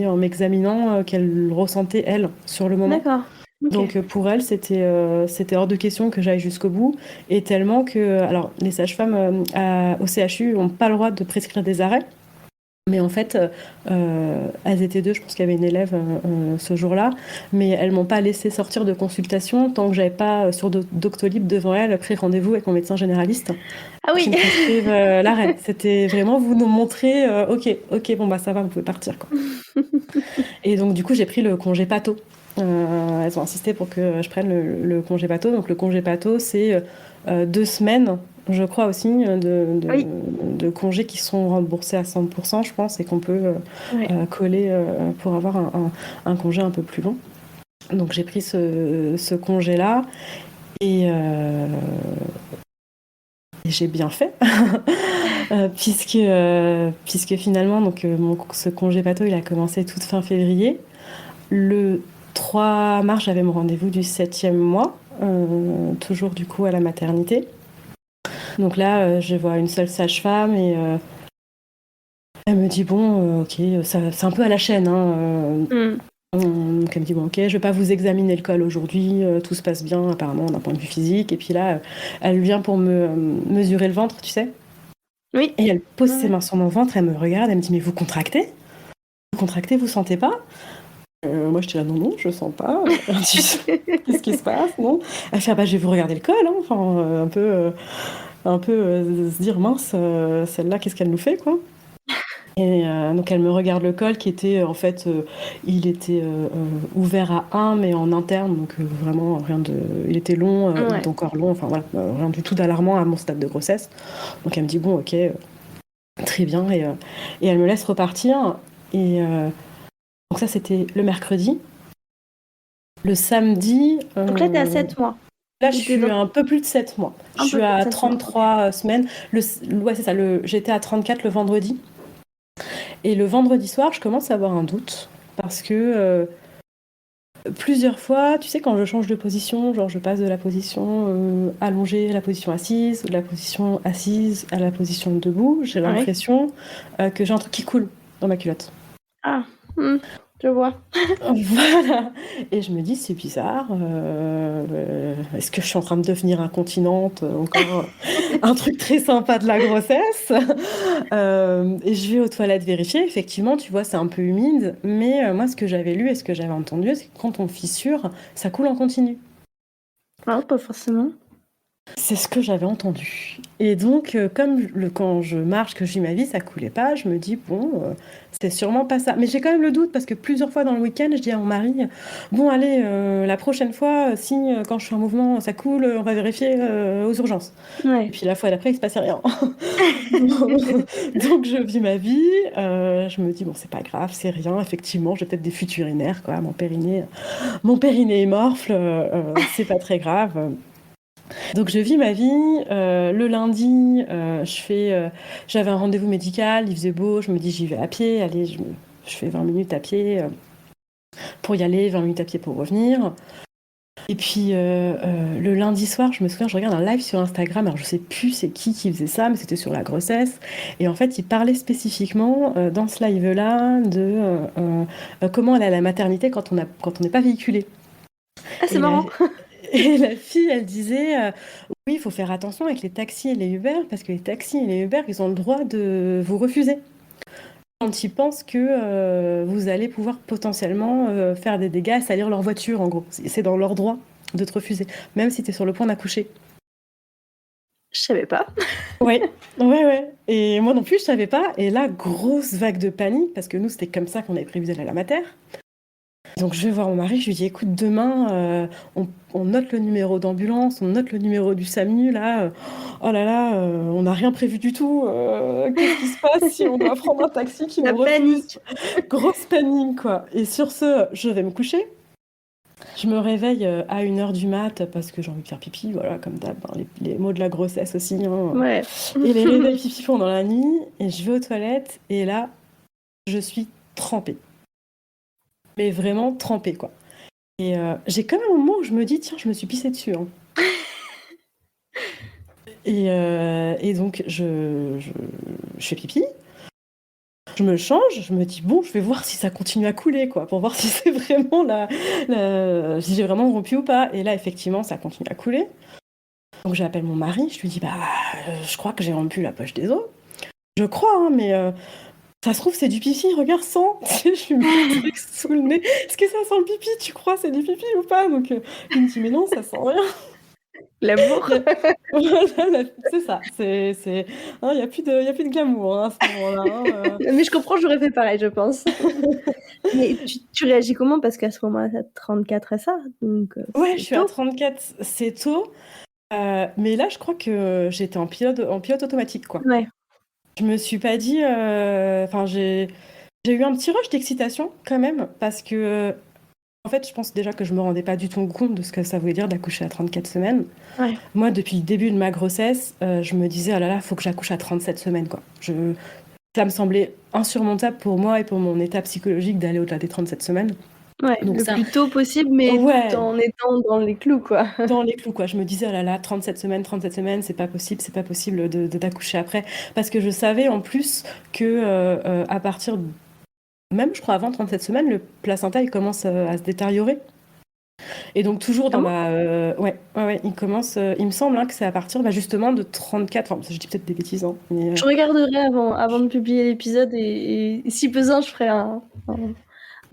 en m'examinant, qu'elles ressentaient, elles, sur le moment. D'accord. Ok. Donc pour elle, c'était hors de question que j'aille jusqu'au bout. Et tellement que... Alors, les sages-femmes au CHU n'ont pas le droit de prescrire des arrêts. Mais en fait, elles étaient 2, je pense qu'il y avait une élève ce jour-là, mais elles m'ont pas laissé sortir de consultation tant que j'avais pas sur Doctolib devant elles pris rendez-vous avec mon médecin généraliste. Ah oui. Qui me prescrive l'arrêt. C'était vraiment vous nous montrez, ok, bon bah ça va, vous pouvez partir, quoi. Et donc du coup j'ai pris le congé pato. Elles ont insisté pour que je prenne le congé pato. Donc le congé pato, c'est 2 semaines, je crois aussi, de congés qui sont remboursés à 100%, je pense, et qu'on peut coller pour avoir un congé un peu plus long. Donc j'ai pris ce congé-là et j'ai bien fait. Puisque finalement donc, ce congé pato, il a commencé toute fin février. Le 3 mars, j'avais mon rendez-vous du 7e mois, toujours du coup à la maternité. Donc là, je vois une seule sage-femme et elle me dit bon, ok, c'est un peu à la chaîne. Donc elle me dit bon, ok, je vais pas vous examiner le col aujourd'hui, tout se passe bien apparemment d'un point de vue physique. Et puis là, elle vient pour me mesurer le ventre, tu sais. Oui. Et elle pose ses mains sur mon ventre, elle me regarde, elle me dit mais vous contractez? Vous contractez, vous sentez pas? Moi j'étais là non, je sens pas. Qu'est-ce qui se passe, non? Elle fait bah je vais vous regarder le col, hein. Enfin un peu se dire mince, celle-là qu'est-ce qu'elle nous fait, quoi. Et donc elle me regarde le col qui était en fait il était ouvert à 1 mais en interne, donc vraiment rien de... Il était long, il était encore long, enfin voilà, rien du tout d'alarmant à mon stade de grossesse. Donc elle me dit bon ok, très bien, et elle me laisse repartir. Et donc ça c'était le mercredi. Le samedi... Donc là t'es à 7 mois. Là je suis à un peu plus de 7 mois. Je suis à 33 semaines. Ouais c'est ça, j'étais à 34 le vendredi. Et le vendredi soir, je commence à avoir un doute parce que Plusieurs fois, tu sais, quand je change de position, genre je passe de la position allongée à la position assise, ou de la position assise à la position debout, j'ai Ouais. l'impression que j'ai un truc qui coule dans ma culotte. Ah, je vois. Voilà. Et je me dis, c'est bizarre. Est-ce que je suis en train de devenir incontinente? Encore un truc très sympa de la grossesse. Et je vais aux toilettes vérifier. Effectivement, tu vois, c'est un peu humide. Mais moi, ce que j'avais lu et ce que j'avais entendu, c'est que quand on fissure, ça coule en continu. Ah, pas forcément. C'est ce que j'avais entendu. Et donc, quand je marche, que je vis ma vie, ça coulait pas, je me dis, bon, c'est sûrement pas ça. Mais j'ai quand même le doute parce que plusieurs fois dans le week-end, je dis à mon mari, bon, allez, la prochaine fois, si quand je suis en mouvement, ça coule, on va vérifier aux urgences. Ouais. Et puis la fois d'après, il se passait rien. Donc, je vis ma vie, je me dis, bon, c'est pas grave, c'est rien. Effectivement, j'ai peut-être des fuites urinaires, quoi. Mon périnée est morfle, c'est pas très grave. Donc je vis ma vie. Le lundi, j'avais un rendez-vous médical, il faisait beau, je me dis j'y vais à pied, allez, je fais 20 minutes à pied pour y aller, 20 minutes à pied pour revenir. Et puis le lundi soir, je me souviens, je regarde un live sur Instagram, alors je sais plus c'est qui faisait ça, mais c'était sur la grossesse. Et en fait, il parlait spécifiquement dans ce live-là de comment aller à la maternité quand on n'est pas véhiculé. Ah, c'est Et marrant. et la fille, elle disait, oui, il faut faire attention avec les taxis et les Uber, parce que les taxis et les Uber, ils ont le droit de vous refuser quand ils pensent que vous allez pouvoir potentiellement faire des dégâts, salir leur voiture, en gros. C'est dans leur droit de te refuser, même si tu es sur le point d'accoucher. Je savais pas. Ouais, ouais. Et moi non plus, je savais pas. Et là, grosse vague de panique, parce que nous, c'était comme ça qu'on avait prévu d'aller à la mater. Donc je vais voir mon mari, je lui dis écoute, demain, on note le numéro d'ambulance, on note le numéro du SAMU, là. Oh là là, on n'a rien prévu du tout. Qu'est-ce qui se passe si on doit prendre un taxi qui La nous refuse? panique. Grosse panique, quoi. Et sur ce, je vais me coucher. Je me réveille à 1h du mat parce que j'ai envie de faire pipi, voilà, comme d'hab, hein, les mots de la grossesse aussi. Hein. Ouais. Et les réveils pipi pendant la nuit, et je vais aux toilettes, et là, je suis trempée. Mais vraiment trempée, quoi. Et j'ai quand même un moment où je me dis, tiens, je me suis pissée dessus. Hein. Et donc, je fais pipi, je me change, je me dis, bon, je vais voir si ça continue à couler, quoi, pour voir si c'est vraiment si j'ai vraiment rompu ou pas. Et là, effectivement, ça continue à couler. Donc, j'appelle mon mari, je lui dis, je crois que j'ai rompu la poche des os. Je crois, hein, mais ça se trouve, c'est du pipi, regarde, sans. Je lui mets un truc sous le nez. Est-ce que ça sent le pipi? Tu crois c'est du pipi ou pas? Donc, il me dit, mais non, ça sent rien. L'amour. Voilà, c'est ça. Il n'y a plus de glamour hein, à ce moment-là. Mais je comprends, j'aurais fait pareil, je pense. Mais tu réagis comment? Parce qu'à ce moment-là, t'as 34 et ça, donc Ouais, c'est je suis à tôt. 34, c'est tôt. Mais là, je crois que j'étais en pilote automatique, quoi. Ouais. Je me suis pas dit. Enfin, j'ai eu un petit rush d'excitation quand même, parce que en fait, je pense déjà que je me rendais pas du tout compte de ce que ça voulait dire d'accoucher à 34 semaines. Ouais. Moi, depuis le début de ma grossesse, je me disais, oh là là, faut que j'accouche à 37 semaines, quoi. Ça me semblait insurmontable pour moi et pour mon état psychologique d'aller au-delà des 37 semaines. Ouais, Donc le ça, plus tôt possible, mais tout ouais, en étant dans les clous, quoi. dans les clous, quoi. Je me disais, oh là là, 37 semaines, c'est pas possible d'accoucher après. Parce que je savais en plus que à partir, même je crois avant 37 semaines, le placenta il commence à se détériorer. Et donc toujours Ah dans bon? ouais, il commence, il me semble hein, que c'est à partir justement de 34, enfin je dis peut-être des bêtises, hein, mais Je regarderai avant de publier l'épisode et si besoin, je ferai une,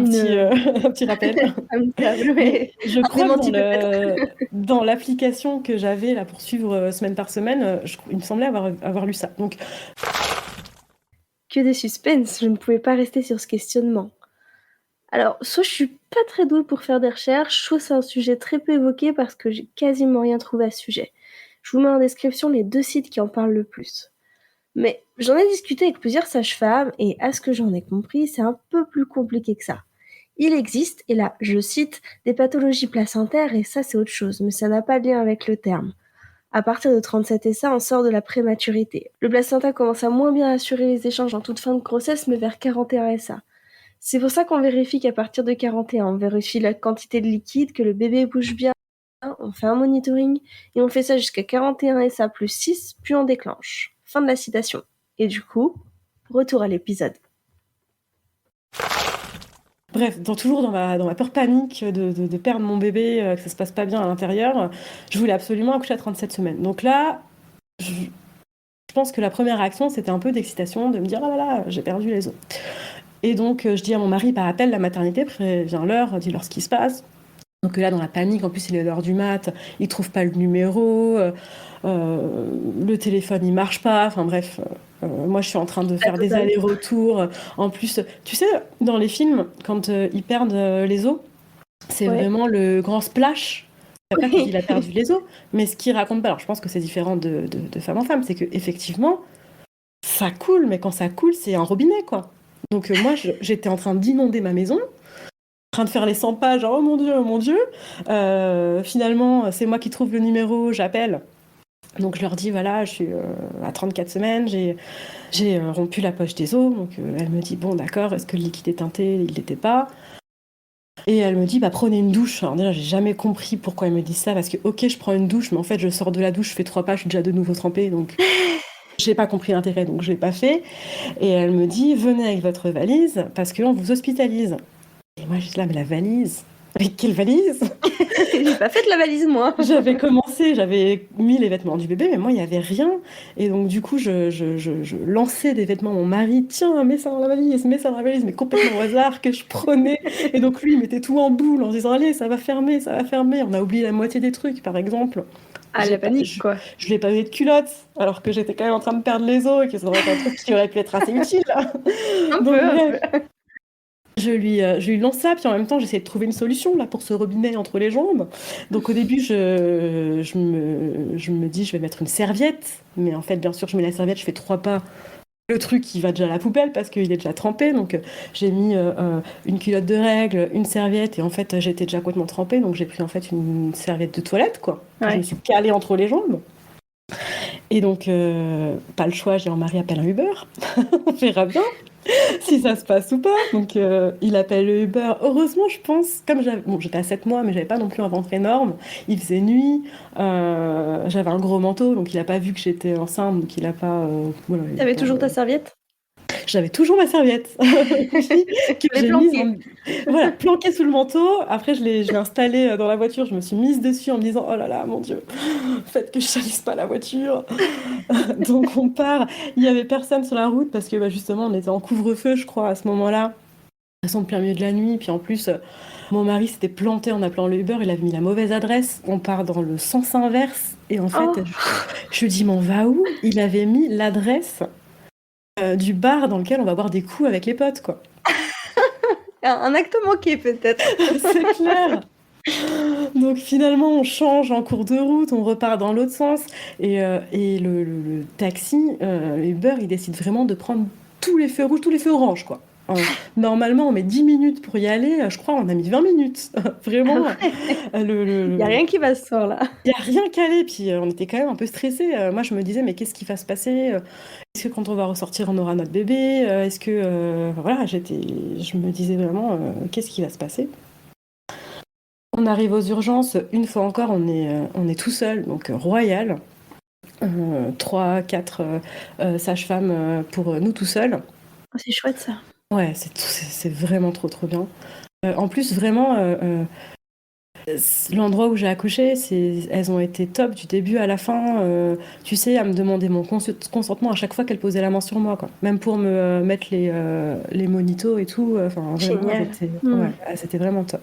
un petit rappel. un petit rappel, Mais ouais. je Un crois que démenti peut-être. dans l'application que j'avais là pour suivre semaine par semaine, il me semblait avoir lu ça. Donc Que des suspens, je ne pouvais pas rester sur ce questionnement. Alors, soit je suis pas très douée pour faire des recherches, soit c'est un sujet très peu évoqué parce que j'ai quasiment rien trouvé à ce sujet. Je vous mets en description les 2 sites qui en parlent le plus. Mais j'en ai discuté avec plusieurs sages-femmes et à ce que j'en ai compris, c'est un peu plus compliqué que ça. Il existe, et là je cite, des pathologies placentaires et ça c'est autre chose, mais ça n'a pas de lien avec le terme. À partir de 37 et ça, on sort de la prématurité. Le placenta commence à moins bien assurer les échanges en toute fin de grossesse, mais vers 41 et ça. C'est pour ça qu'on vérifie qu'à partir de 41, on vérifie la quantité de liquide, que le bébé bouge bien, on fait un monitoring, et on fait ça jusqu'à 41 SA plus 6, puis on déclenche. Fin de la citation. Et du coup, retour à l'épisode. Bref, toujours dans ma peur panique de perdre mon bébé, que ça se passe pas bien à l'intérieur, je voulais absolument accoucher à 37 semaines. Donc là, je pense que la première réaction, c'était un peu d'excitation, de me dire « Ah là là, j'ai perdu les os ». Et donc, je dis à mon mari, bah, appelle la maternité, préviens-leur, dis-leur ce qui se passe. Donc là, dans la panique, en plus, il est l'heure du mat, il trouve pas le numéro, le téléphone, il marche pas, enfin bref. Moi, je suis en train de faire des allers-retours. En plus, tu sais, dans les films, quand ils perdent les os, c'est vraiment le grand splash. Pas qu'il a perdu les os, mais ce qu'il raconte pas. Alors, je pense que c'est différent de femme en femme, c'est que effectivement, ça coule, mais quand ça coule, c'est un robinet, quoi. Donc moi, j'étais en train d'inonder ma maison, en train de faire les 100 pages, oh mon Dieu, oh mon Dieu. Finalement, c'est moi qui trouve le numéro, j'appelle. Donc je leur dis, voilà, je suis à 34 semaines, j'ai rompu la poche des os. Donc elle me dit, bon d'accord, est-ce que le liquide est teinté? Il l'était pas. Et elle me dit, bah prenez une douche. Alors déjà, j'ai jamais compris pourquoi elle me dit ça, parce que ok, je prends une douche, mais en fait, je sors de la douche, je fais 3 pas, je suis déjà de nouveau trempée, donc j'ai pas compris l'intérêt, donc je l'ai pas fait. Et elle me dit, venez avec votre valise, parce qu'on vous hospitalise. Et moi, j'étais là, mais la valise? Avec quelle valise? J'ai pas fait de la valise, moi. J'avais mis les vêtements du bébé, mais moi, il n'y avait rien. Et donc, du coup, je lançais des vêtements à mon mari. Tiens, mets ça dans la valise, mais complètement au hasard que je prenais. Et donc, lui, il mettait tout en boule en se disant, allez, ça va fermer, ça va fermer. On a oublié la moitié des trucs, par exemple. Ah, la panique, quoi. Je l'ai pas mis de culotte, alors que j'étais quand même en train de perdre les os et que ça aurait été un truc qui aurait pu être assez utile. Un peu. Je lui lance ça, puis en même temps, j'essaie de trouver une solution là, pour ce robinet entre les jambes. Donc au début, je me dis, je vais mettre une serviette. Mais en fait, bien sûr, je mets la serviette, je fais 3 pas. Le truc, il va déjà à la poubelle parce qu'il est déjà trempé. Donc j'ai mis une culotte de règle, une serviette. Et en fait, j'étais déjà complètement trempée. Donc j'ai pris en fait une serviette de toilette, quoi. Je me suis calée entre les jambes. Et donc, pas le choix, j'ai un mari appelle un Uber. On verra bien si ça se passe ou pas. Donc, il appelle le Uber. Heureusement, je pense, comme j'étais à 7 mois, mais j'avais pas non plus un ventre énorme. Il faisait nuit. J'avais un gros manteau, donc il a pas vu que j'étais enceinte. Donc, il a pas. Voilà, T'avais toujours ta serviette? J'avais toujours ma serviette que j'ai mise voilà, planquée sous le manteau. Après, je l'ai installée dans la voiture. Je me suis mise dessus en me disant, oh là là, mon Dieu, faites que je salisse pas la voiture. Donc on part. Il y avait personne sur la route parce que justement, on était en couvre-feu, je crois, à ce moment-là. De toute façon, plein milieu de la nuit. Puis en plus, mon mari s'était planté en appelant le Uber. Il avait mis la mauvaise adresse. On part dans le sens inverse. Et en fait, je lui dis, mais on va où? Il avait mis l'adresse du bar dans lequel on va boire des coups avec les potes, quoi. Un acte manqué, peut-être. C'est clair. Donc finalement, on change en cours de route, on repart dans l'autre sens. Et le taxi, Uber, il décide vraiment de prendre tous les feux rouges, tous les feux oranges, quoi. Normalement, on met 10 minutes pour y aller. Je crois on a mis 20 minutes. Vraiment. Il n'y a rien qui va se faire, là. Il n'y a rien calé. Puis on était quand même un peu stressés. Moi, je me disais, mais qu'est-ce qui va se passer? Est-ce que quand on va ressortir, on aura notre bébé? Est-ce que... voilà, je me disais vraiment, qu'est-ce qui va se passer? On arrive aux urgences, une fois encore, on est tout seul, donc royal. 3, 4 sages-femmes pour nous tout seuls. Oh, c'est chouette, ça. Ouais, c'est vraiment trop bien. En plus, vraiment, l'endroit où j'ai accouché, elles ont été top du début à la fin. Tu sais, à me demander mon consentement à chaque fois qu'elles posaient la main sur moi, quoi. Même pour me mettre les monitos et tout. Génial. C'était vraiment top.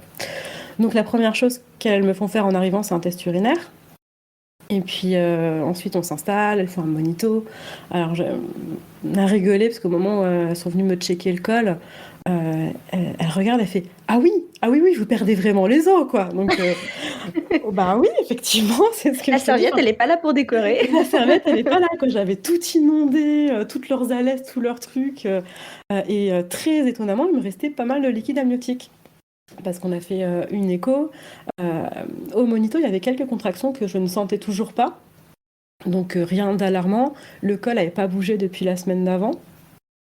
Donc la première chose qu'elles me font faire en arrivant, c'est un test urinaire. Et puis ensuite, on s'installe, elles font un monito. Alors, on a rigolé parce qu'au moment où elles sont venues me checker le col, elle regarde, elle fait « Ah oui, vous perdez vraiment les os, quoi !» Donc, bah oui, effectivement, c'est ce que la serviette, elle n'est pas là pour décorer. La serviette, elle n'est pas là, quoi. J'avais tout inondé, toutes leurs alaises, tous leurs trucs. Et très étonnamment, il me restait pas mal de liquide amniotique. Parce qu'on a fait une écho. Au monito, il y avait quelques contractions que je ne sentais toujours pas. Donc rien d'alarmant. Le col n'avait pas bougé depuis la semaine d'avant.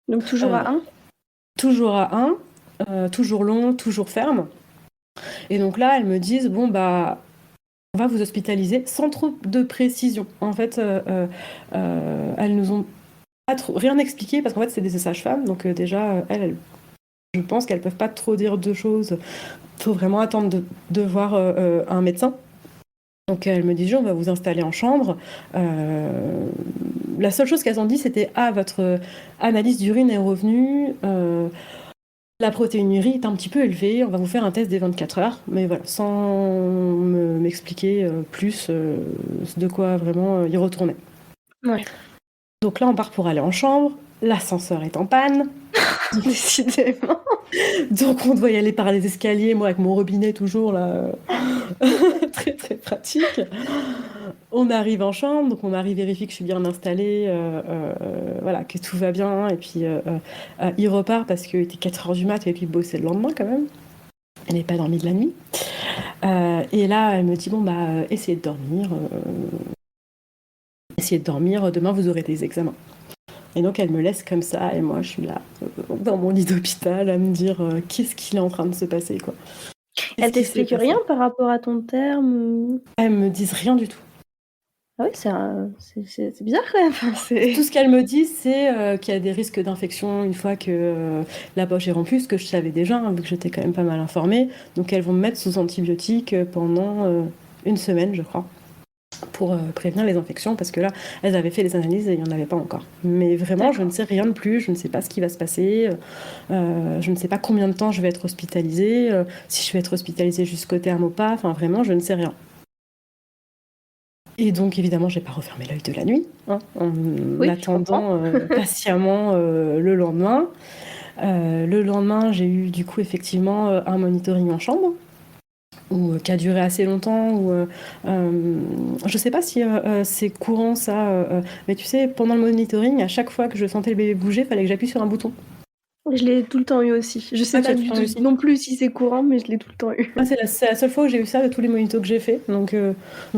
Donc toujours à 1? Toujours à 1. toujours long, toujours ferme. Et donc là, elles me disent, bon, bah, on va vous hospitaliser sans trop de précision. En fait, elles nous ont pas trop, rien expliqué parce qu'en fait, c'est des sages-femmes. Donc déjà, je pense qu'elles peuvent pas trop dire deux choses. Il faut vraiment attendre de voir un médecin. Donc elles me disent, on va vous installer en chambre. La seule chose qu'elles ont dit, c'était, votre analyse d'urine est revenue. La protéinurie est un petit peu élevée, on va vous faire un test des 24 heures, mais voilà, sans m'expliquer plus de quoi vraiment y retourner. Ouais. Donc là, on part pour aller en chambre, l'ascenseur est en panne. Décidément. Donc on doit y aller par les escaliers, moi avec mon robinet toujours là, très très pratique. On arrive en chambre, donc mon mari vérifie que je suis bien installée, voilà, que tout va bien, et puis il repart parce qu'il était 4h du mat et puis il bossait le lendemain quand même. Elle n'est pas dormi de la nuit. Et là, elle me dit, bon, bah, essayez de dormir. Demain vous aurez des examens. Et donc elle me laisse comme ça, et moi je suis là, dans mon lit d'hôpital, à me dire qu'est-ce qu'il est en train de se passer, quoi. Elle t'explique rien par rapport à ton terme ou... Elles me disent rien du tout. Ah oui, c'est bizarre quand même. Tout ce qu'elles me disent, c'est qu'il y a des risques d'infection une fois que la poche est remplie, ce que je savais déjà, hein, vu que j'étais quand même pas mal informée. Donc elles vont me mettre sous antibiotiques pendant une semaine, je crois, pour prévenir les infections, parce que là, elles avaient fait les analyses et il n'y en avait pas encore. Mais vraiment, je ne sais rien de plus, je ne sais pas ce qui va se passer, je ne sais pas combien de temps je vais être hospitalisée, si je vais être hospitalisée jusqu'au terme ou pas, enfin vraiment, je ne sais rien. Et donc, évidemment, j'ai pas refermé l'œil de la nuit, hein, en attendant patiemment le lendemain. Le lendemain, j'ai eu du coup effectivement un monitoring en chambre, qui a duré assez longtemps. Je sais pas si c'est courant ça, mais tu sais, pendant le monitoring, à chaque fois que je sentais le bébé bouger, il fallait que j'appuie sur un bouton. Je l'ai tout le temps eu aussi. Je sais pas du tout non plus si c'est courant, mais je l'ai tout le temps eu. Ah, c'est la seule fois où j'ai eu ça de tous les monitos que j'ai fait. Donc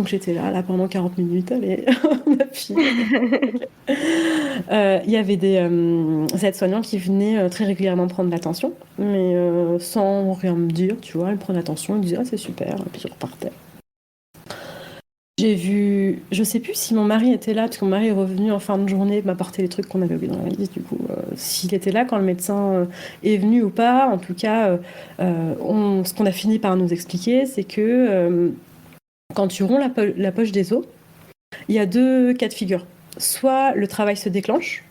j'étais là pendant 40 minutes. Allez, ma fille. Il y avait des aides-soignants qui venaient très régulièrement prendre l'attention, mais sans rien me dire, tu vois. Elles prenaient l'attention, ils disaient, ah, c'est super, et puis ils repartaient. J'ai vu, je sais plus si mon mari était là, parce que mon mari est revenu en fin de journée m'apporter les trucs qu'on avait oubliés dans la liste, du coup, s'il était là quand le médecin est venu ou pas. En tout cas, ce qu'on a fini par nous expliquer, c'est que quand tu romps la poche des os, il y a 2 cas de figure. Soit le travail se déclenche,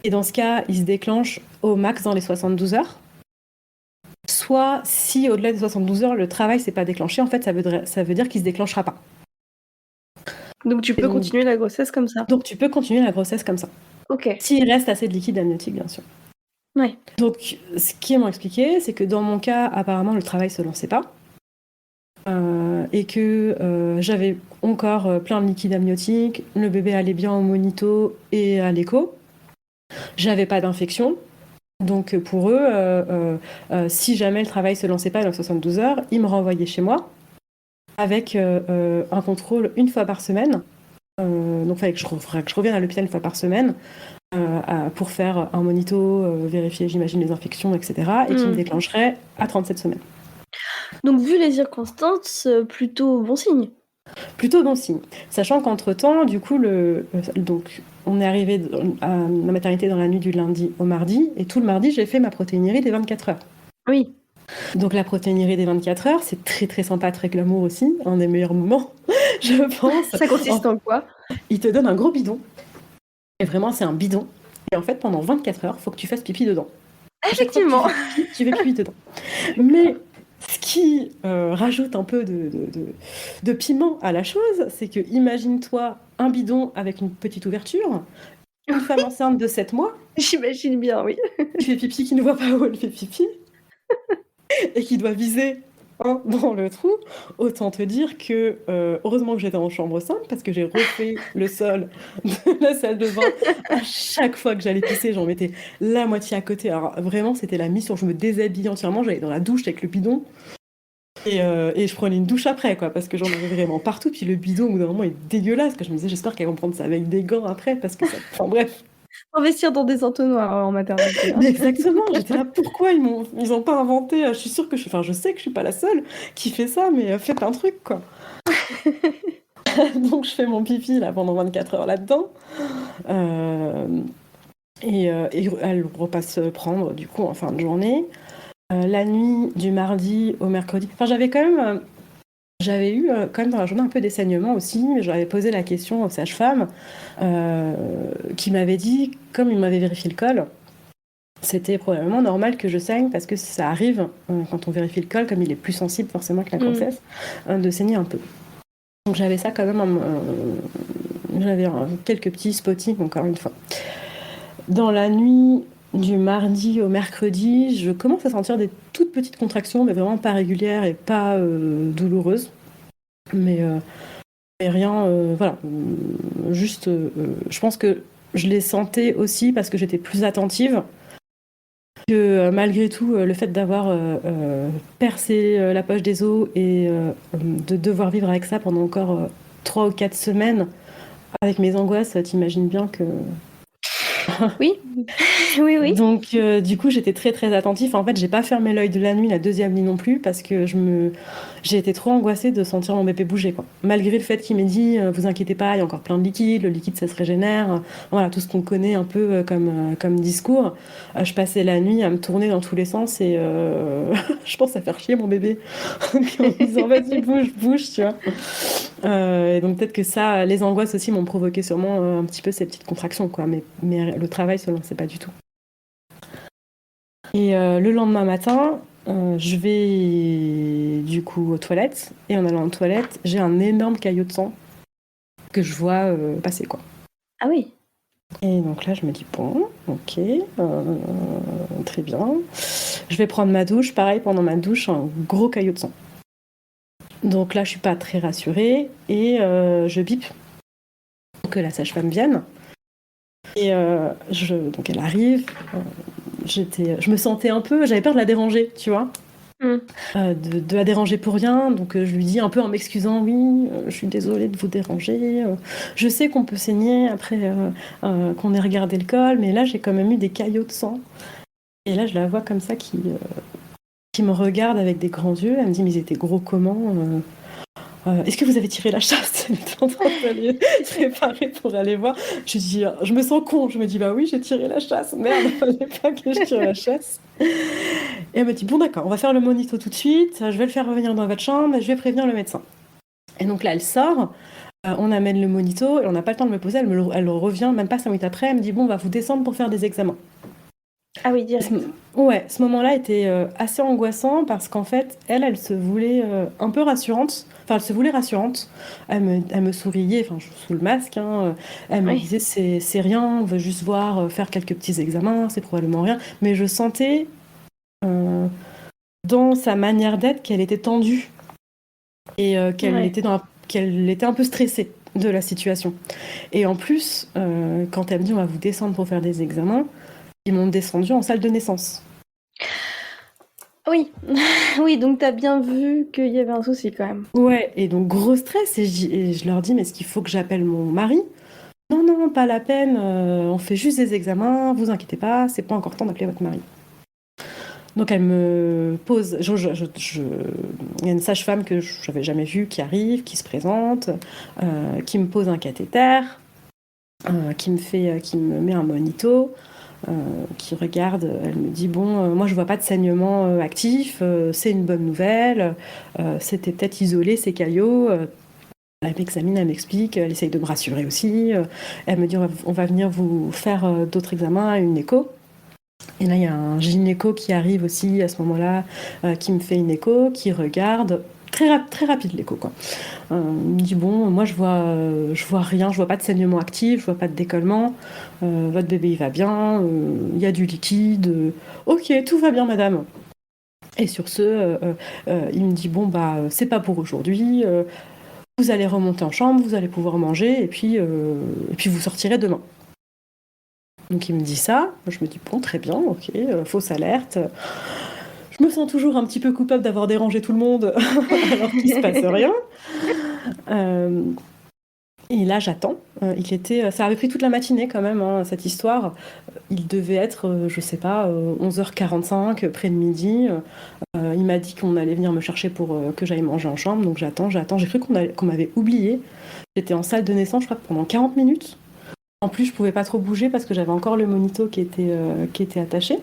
et dans ce cas, il se déclenche au max dans les 72 heures. Soit, si au-delà des 72 heures, le travail s'est pas déclenché, en fait, ça veut dire qu'il se déclenchera pas. Donc tu peux continuer la grossesse comme ça. Donc tu peux continuer la grossesse comme ça. Ok. S'il reste assez de liquide amniotique, bien sûr. Ouais. Donc, ce qu'ils m'ont expliqué, c'est que dans mon cas, apparemment, le travail se lançait pas. Et que j'avais encore plein de liquide amniotique, le bébé allait bien au monito et à l'écho. J'avais pas d'infection. Donc pour eux, si jamais le travail se lançait pas dans 72 heures, ils me renvoyaient chez moi avec un contrôle une fois par semaine. Donc il fallait que je revienne à l'hôpital une fois par semaine pour faire un monito, vérifier, j'imagine, les infections, etc. Et qui me déclencherait à 37 semaines. Donc vu les circonstances, plutôt bon signe. Plutôt bon signe. Sachant qu'entre-temps, du coup, donc, on est arrivé à la maternité dans la nuit du lundi au mardi, et tout le mardi, j'ai fait ma protéinurie des 24 heures. Oui. Donc la protéinurie des 24 heures, c'est très très sympa, très glamour aussi, un des meilleurs moments, je pense. Ça consiste en quoi ? Il te donne un gros bidon, et vraiment c'est un bidon, et en fait pendant 24 heures, il faut que tu fasses pipi dedans. Effectivement. Tu fais pipi dedans. Mais ce qui rajoute un peu de piment à la chose, c'est que imagine-toi un bidon avec une petite ouverture, une femme enceinte de 7 mois. J'imagine bien, oui. Qui fait pipi, qui ne voit pas où elle fait pipi, et qui doit viser dans le trou. Autant te dire que heureusement que j'étais en chambre simple, parce que j'ai refait le sol de la salle de bain. À chaque fois que j'allais pisser, j'en mettais la moitié à côté. Alors vraiment, c'était la mission. Je me déshabillais entièrement, j'allais dans la douche avec le bidon. Et je prenais une douche après, quoi, parce que j'en avais vraiment partout. Puis le bidon, au bout d'un moment, est dégueulasse. Que je me disais, j'espère qu'elles vont prendre ça avec des gants après, parce que ça... Enfin bref. Investir dans des entonnoirs en maternité, hein. Mais exactement, j'étais là, pourquoi ils ont pas inventé, je suis sûre que je sais que je suis pas la seule qui fait ça, mais faites un truc, quoi. Donc je fais mon pipi là pendant 24 heures là-dedans. Et elle repasse prendre du coup en fin de journée. La nuit du mardi au mercredi. Enfin, j'avais eu quand même dans la journée un peu des saignements aussi, mais j'avais posé la question aux sages-femmes qui m'avaient dit, comme ils m'avaient vérifié le col, c'était probablement normal que je saigne parce que ça arrive quand on vérifie le col, comme il est plus sensible forcément que la grossesse, de saigner un peu. Donc j'avais ça quand même, j'avais quelques petits spottings encore une fois. Dans la nuit du mardi au mercredi, je commence à sentir des toutes petites contractions, mais vraiment pas régulières et pas douloureuses. Mais rien, voilà. Juste, je pense que je les sentais aussi parce que j'étais plus attentive. Que malgré tout, le fait d'avoir percé la poche des os et de devoir vivre avec ça pendant encore 3 ou 4 semaines, avec mes angoisses, t'imagines bien que... Oui, oui. Donc, du coup, j'étais très très attentive. En fait, j'ai pas fermé l'œil de la nuit, la deuxième nuit non plus, parce que j'ai été trop angoissée de sentir mon bébé bouger, quoi. Malgré le fait qu'il m'ait dit, vous inquiétez pas, il y a encore plein de liquide, le liquide ça se régénère. Voilà, tout ce qu'on connaît un peu comme discours. Je passais la nuit à me tourner dans tous les sens et je pense à faire chier mon bébé. En me disant, vas-y, bouge, tu vois. Et donc peut-être que ça, les angoisses aussi m'ont provoqué sûrement un petit peu ces petites contractions, quoi. Mais le travail se lançait pas du tout. Et le lendemain matin, je vais du coup aux toilettes. Et en allant aux toilettes, j'ai un énorme caillot de sang que je vois passer, quoi. Ah oui. Et donc là, je me dis, bon, ok, très bien. Je vais prendre ma douche. Pareil, pendant ma douche, un gros caillot de sang. Donc là, je suis pas très rassurée et je bip pour que la sage-femme vienne. Et donc elle arrive. Je me sentais un peu, j'avais peur de la déranger, tu vois. De la déranger pour rien, donc je lui dis un peu en m'excusant, oui, je suis désolée de vous déranger, je sais qu'on peut saigner après qu'on ait regardé le col, mais là j'ai quand même eu des caillots de sang. Et là je la vois comme ça qui me regarde avec des grands yeux, elle me dit mais ils étaient gros comment est-ce que vous avez tiré la chasse? Elle était en train d'aller se préparer pour aller voir. Je me sens con. Je me dis, bah oui, j'ai tiré la chasse. Merde, il fallait pas que je tire la chasse. Et elle me dit, bon d'accord, on va faire le monito tout de suite. Je vais le faire revenir dans votre chambre et je vais prévenir le médecin. Et donc là, elle sort. On amène le monito et on n'a pas le temps de me poser. Elle revient, même pas 5 minutes après. Elle me dit, bon, on va vous descendre pour faire des examens. Ah oui, direct. Ce moment-là était assez angoissant parce qu'en fait, elle se voulait un peu rassurante. Enfin, elle se voulait rassurante. Elle me souriait, enfin, sous le masque. Hein, elle me disait, c'est rien, on veut juste voir, faire quelques petits examens, c'est probablement rien. Mais je sentais dans sa manière d'être qu'elle était tendue et qu'elle était un peu stressée de la situation. Et en plus, quand elle me dit, on va vous descendre pour faire des examens, ils m'ont descendu en salle de naissance. Oui, oui, donc t'as bien vu qu'il y avait un souci quand même. Ouais, et donc gros stress, et je leur dis, mais est-ce qu'il faut que j'appelle mon mari? Non, pas la peine, on fait juste des examens, vous inquiétez pas, c'est pas encore temps d'appeler votre mari. Donc elle me pose, il y a une sage-femme que je n'avais jamais vue qui arrive, qui se présente, qui me pose un cathéter, qui me met un monito, qui regarde, elle me dit bon, moi je vois pas de saignement actif, c'est une bonne nouvelle, c'était peut-être isolé ces caillots. Elle m'examine, elle m'explique, elle essaye de me rassurer aussi. Elle me dit on va venir vous faire d'autres examens, une écho. Et là il y a un gynéco qui arrive aussi à ce moment-là, qui me fait une écho, qui regarde. Très rapide l'écho, quoi. Il me dit bon, moi je vois rien, je vois pas de saignement actif, je vois pas de décollement, votre bébé il va bien, il y a du liquide, ok, tout va bien madame. Et sur ce, il me dit bon bah c'est pas pour aujourd'hui, vous allez remonter en chambre, vous allez pouvoir manger et puis vous sortirez demain. Donc il me dit ça, je me dis bon très bien, ok, fausse alerte. Je me sens toujours un petit peu coupable d'avoir dérangé tout le monde alors qu'il se passe rien. Et là, j'attends. Ça avait pris toute la matinée quand même, hein, cette histoire. Il devait être, je sais pas, 11h45, près de midi. Il m'a dit qu'on allait venir me chercher pour que j'aille manger en chambre. Donc j'attends. J'ai cru qu'on m'avait oublié. J'étais en salle de naissance, je crois, pendant 40 minutes. En plus, je pouvais pas trop bouger parce que j'avais encore le monito qui était attaché.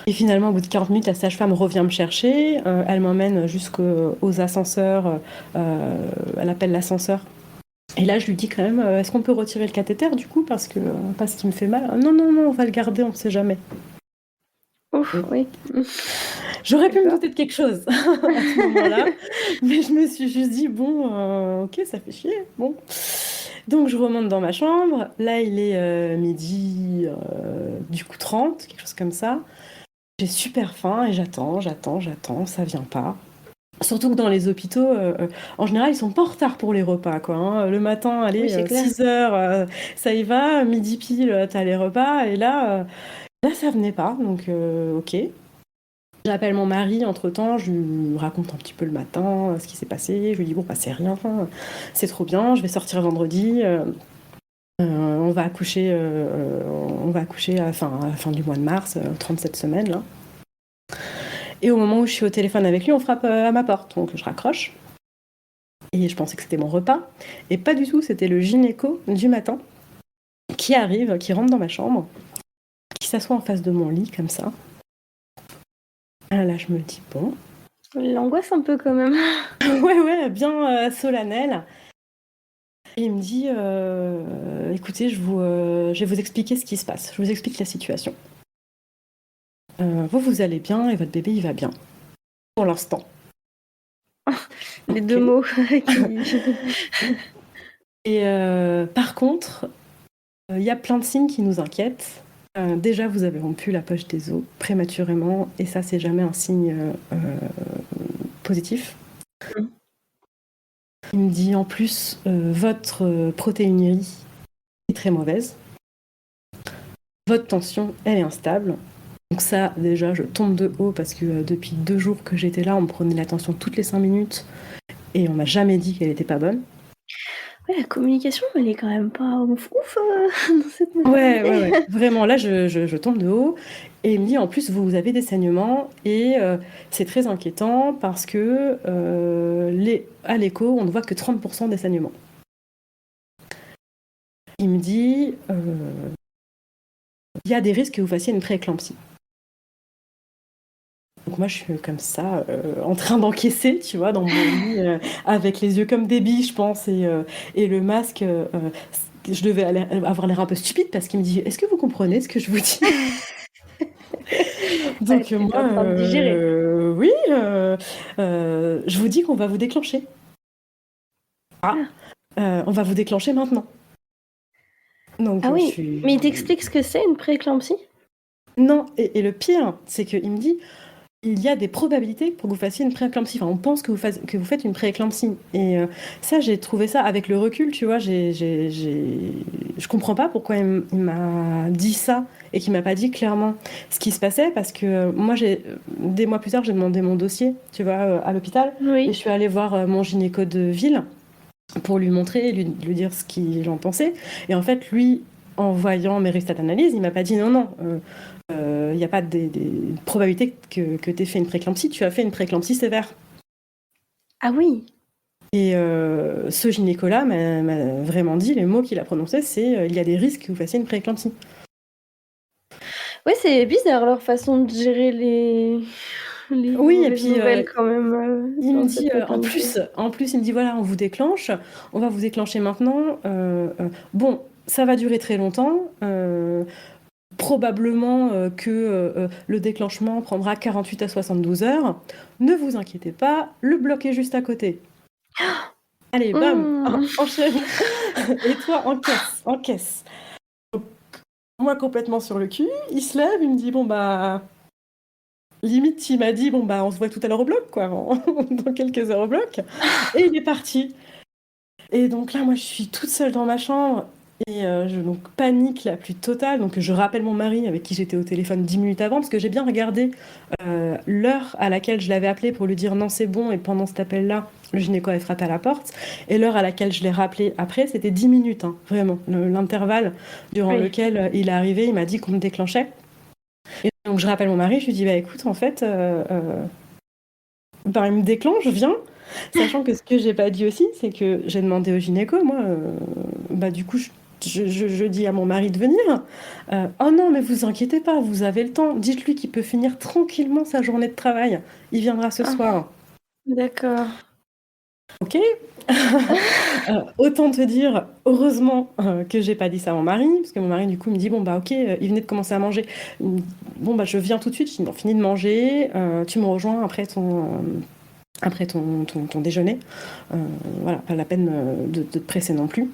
Et finalement, au bout de 40 minutes, la sage-femme revient me chercher. Elle m'emmène jusqu'aux ascenseurs. Elle appelle l'ascenseur. Et là, je lui dis quand même, est-ce qu'on peut retirer le cathéter du coup parce qu'il me fait mal. Non, on va le garder, on ne sait jamais. Ouf, oui. J'aurais pu me douter de quelque chose à ce moment-là, mais je me suis juste dit, bon, ok, ça fait chier, bon. Donc je remonte dans ma chambre, là il est midi, du coup 30, quelque chose comme ça. J'ai super faim et j'attends, ça vient pas. Surtout que dans les hôpitaux, en général, ils sont pas en retard pour les repas, quoi, hein. Le matin, allez, Oui, c'est clair. 6h, ça y va, midi pile, t'as les repas, et là ça venait pas, donc ok. J'appelle mon mari entre-temps, je lui raconte un petit peu le matin, ce qui s'est passé, je lui dis bon bah c'est rien, c'est trop bien, je vais sortir vendredi, on va accoucher à la fin du mois de mars, 37 semaines là. Et au moment où je suis au téléphone avec lui, on frappe à ma porte, donc je raccroche. Et je pensais que c'était mon repas, et pas du tout, c'était le gynéco du matin qui arrive, qui rentre dans ma chambre, qui s'assoit en face de mon lit comme ça. Ah, là je me dis bon. L'angoisse un peu quand même. Ouais, bien solennel. Et il me dit, écoutez, je vais vous expliquer ce qui se passe. Je vous explique la situation. Vous allez bien et votre bébé, il va bien. Pour l'instant. Les deux mots qui... Et par contre, il y a plein de signes qui nous inquiètent. Déjà, vous avez rompu la poche des os prématurément, et ça, c'est jamais un signe positif. Il me dit en plus, votre protéinurie est très mauvaise. Votre tension, elle est instable. Donc ça, déjà, je tombe de haut parce que depuis 2 jours que j'étais là, on me prenait la tension toutes les 5 minutes et on m'a jamais dit qu'elle était pas bonne. Ouais, la communication, elle est quand même pas ouf dans cette maternité. Ouais. Vraiment, là, je tombe de haut. Et il me dit, en plus, vous avez des saignements et c'est très inquiétant parce que à l'écho, on ne voit que 30% des saignements. Il me dit, il y a des risques que vous fassiez une prééclampsie. Donc moi, je suis comme ça, en train d'encaisser, tu vois, dans mon lit, avec les yeux comme des billes, je pense, et le masque. Je devais avoir l'air un peu stupide parce qu'il me dit, est-ce que vous comprenez ce que je vous dis? Donc moi, en train de digérer. oui, je vous dis qu'on va vous déclencher. On va vous déclencher maintenant. Donc, Ah oui, mais il t'explique ce que c'est une prééclampsie? Non, et le pire, c'est qu'il me dit, il y a des probabilités pour que vous fassiez une prééclampsie. Enfin, on pense que vous faites une prééclampsie. Et ça, j'ai trouvé ça avec le recul, tu vois. Je comprends pas pourquoi il m'a dit ça et qu'il m'a pas dit clairement ce qui se passait. Parce que moi, des mois plus tard, j'ai demandé mon dossier, tu vois, à l'hôpital. Oui. Et je suis allée voir mon gynéco de ville pour lui montrer, lui dire ce qu'il en pensait. Et en fait, lui, en voyant mes résultats d'analyse, il m'a pas dit non. Il n'y a pas de probabilité que tu aies fait une prééclampsie, tu as fait une prééclampsie sévère. Ah oui. Et ce gynéco-là m'a vraiment dit, les mots qu'il a prononcés, c'est il y a des risques que vous fassiez une prééclampsie. Ouais, c'est bizarre leur façon de gérer les oui, et puis nouvelles quand même. Il me dit, en plus, il me dit voilà, on vous déclenche, on va vous déclencher maintenant. Bon, ça va durer très longtemps. Probablement que le déclenchement prendra 48 à 72 heures. Ne vous inquiétez pas, le bloc est juste à côté. Allez, bam, enchaîne. Et toi, encaisse. Donc, moi, complètement sur le cul, il se lève, il me dit, bon, bah... Limite, il m'a dit, bon, bah, on se voit tout à l'heure au bloc, quoi, dans quelques heures au bloc. Et il est parti. Et donc là, moi, je suis toute seule dans ma chambre. Et donc panique la plus totale. Donc je rappelle mon mari avec qui j'étais au téléphone 10 minutes avant parce que j'ai bien regardé l'heure à laquelle je l'avais appelé pour lui dire non c'est bon et pendant cet appel-là Le gynéco avait frappé à la porte. Et l'heure à laquelle je l'ai rappelé après, c'était 10 minutes, hein, vraiment. L'intervalle durant lequel il est arrivé, il m'a dit qu'on me déclenchait. Et donc je rappelle mon mari, je lui dis, bah écoute, en fait, il me déclenche, je viens. Sachant que ce que j'ai pas dit aussi, c'est que j'ai demandé au gynéco, moi, du coup, je dis à mon mari de venir. Oh non, mais vous inquiétez pas, vous avez le temps. Dites-lui qu'il peut finir tranquillement sa journée de travail. Il viendra ce soir. D'accord. Ok. Autant te dire, heureusement que j'ai pas dit ça à mon mari, parce que mon mari du coup me dit bon bah ok, il venait de commencer à manger. Bon bah je viens tout de suite. Je dis non, finis de manger, tu me rejoins après ton déjeuner. Voilà, pas la peine de te presser non plus.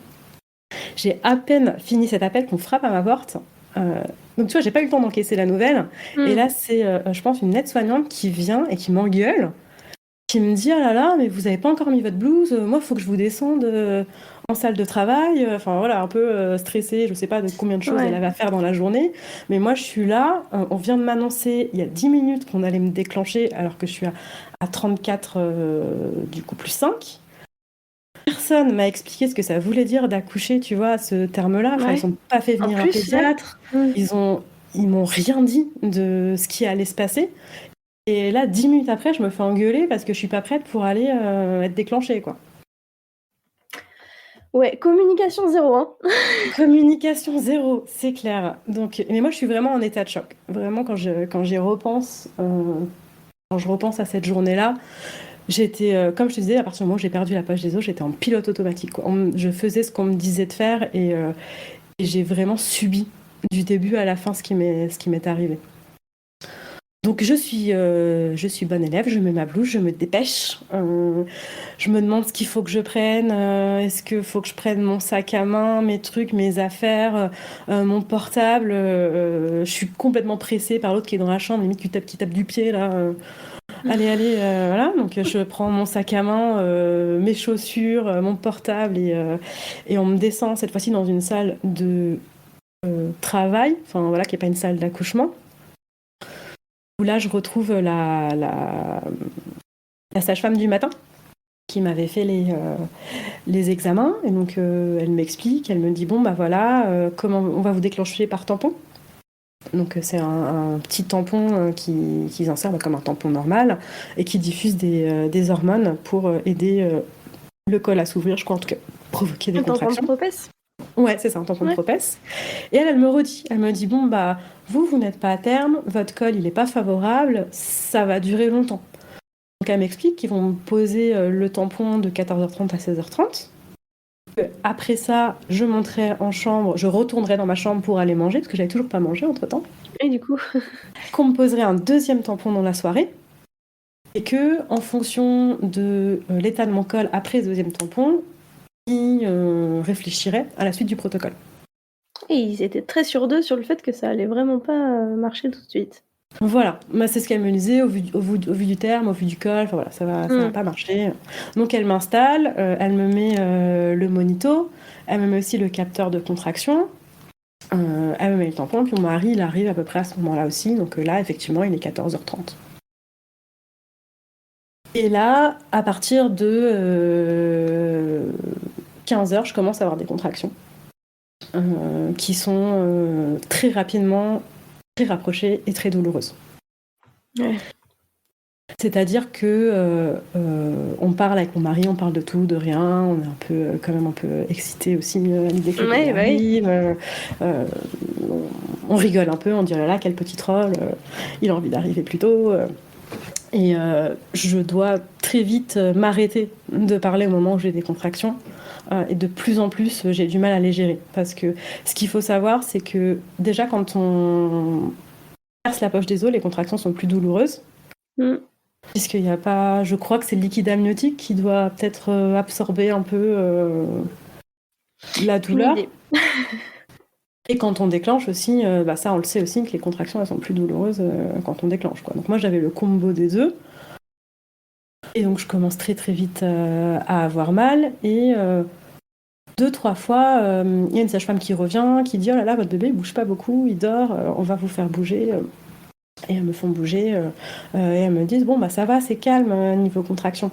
J'ai à peine fini cet appel qu'on frappe à ma porte. Donc tu vois, j'ai pas eu le temps d'encaisser la nouvelle. Et là, c'est, je pense, une aide-soignante qui vient et qui m'engueule, qui me dit ah là là, mais vous avez pas encore mis votre blouse. Moi, il faut que je vous descende en salle de travail. Enfin voilà, un peu stressée. Je sais pas de combien de choses elle avait à faire dans la journée. Mais moi, je suis là. On vient de m'annoncer il y a 10 minutes qu'on allait me déclencher, alors que je suis à 34, du coup, plus 5. Personne m'a expliqué ce que ça voulait dire d'accoucher, tu vois, ce terme-là. Enfin, ils n'ont pas fait venir un pédiatre. Ils m'ont rien dit de ce qui allait se passer. Et là, 10 minutes après, je me fais engueuler parce que je suis pas prête pour aller être déclenchée, quoi. Ouais, communication zéro, hein. Communication zéro, c'est clair. Donc, mais moi, je suis vraiment en état de choc. Vraiment, quand j'y repense, quand je repense à cette journée-là, j'étais, comme je te disais, à partir du moment où j'ai perdu la poche des os, j'étais en pilote automatique, quoi. Je faisais ce qu'on me disait de faire et j'ai vraiment subi du début à la fin ce qui m'est arrivé. Donc je suis bonne élève, je mets ma blouse, je me dépêche. Je me demande ce qu'il faut que je prenne. Est-ce qu'il faut que je prenne mon sac à main, mes trucs, mes affaires, mon portable. Je suis complètement pressée par l'autre qui est dans la chambre, limite qui tape du pied là. Allez, voilà. Donc je prends mon sac à main, mes chaussures, mon portable et on me descend cette fois-ci dans une salle de travail, enfin voilà, qui n'est pas une salle d'accouchement. Où là, je retrouve la sage-femme du matin qui m'avait fait les examens. Et donc, elle m'explique, elle me dit, bon, bah voilà, comment on va vous déclencher par tampon. Donc, c'est un petit tampon qu'ils insèrent comme un tampon normal et qui diffuse des hormones pour aider le col à s'ouvrir, je crois, en tout cas, provoquer des contractions. Un tampon de Propès ? Ouais, c'est ça, un tampon de Propès. Et elle me dit, bon, bah, vous n'êtes pas à terme, votre col, il n'est pas favorable, ça va durer longtemps. Donc, elle m'explique qu'ils vont me poser le tampon de 14h30 à 16h30. Après ça, je monterai en chambre, je retournerai dans ma chambre pour aller manger, parce que j'avais toujours pas mangé entre-temps. Et du coup qu'on me poserait un deuxième tampon dans la soirée, et que, en fonction de l'état de mon col après ce deuxième tampon, ils réfléchiraient à la suite du protocole. Et ils étaient très sûrs d'eux sur le fait que ça allait vraiment pas marcher tout de suite. Voilà, c'est ce qu'elle me disait, au vu du terme, au vu du col, enfin voilà, ça va pas marcher. Donc elle m'installe, elle me met le monito, elle me met aussi le capteur de contraction, elle me met le tampon, puis mon mari, il arrive à peu près à ce moment-là aussi, donc là, effectivement, il est 14h30. Et là, à partir de 15h, je commence à avoir des contractions qui sont très rapidement très rapprochées et très douloureuses. Ouais. C'est-à-dire que on parle avec mon mari, on parle de tout, de rien, on est quand même un peu excité aussi à l'idée que arrive. On rigole un peu, on dirait là quel petit troll, il a envie d'arriver plus tôt. Et je dois très vite m'arrêter de parler au moment où j'ai des contractions. Et de plus en plus, j'ai du mal à les gérer. Parce que ce qu'il faut savoir, c'est que déjà, quand on perce la poche des os, les contractions sont plus douloureuses. Puisqu'il n'y a pas... Je crois que c'est le liquide amniotique qui doit peut-être absorber un peu la douleur. Et quand on déclenche aussi, ça on le sait aussi, que les contractions elles sont plus douloureuses quand on déclenche, quoi. Donc moi j'avais le combo des deux. Et donc je commence très très vite à avoir mal. Et 2-3 fois, il y a une sage-femme qui revient, qui dit « Oh là là, votre bébé il bouge pas beaucoup, il dort, on va vous faire bouger. » Et elles me font bouger et elles me disent « Bon, bah ça va, c'est calme niveau contraction. »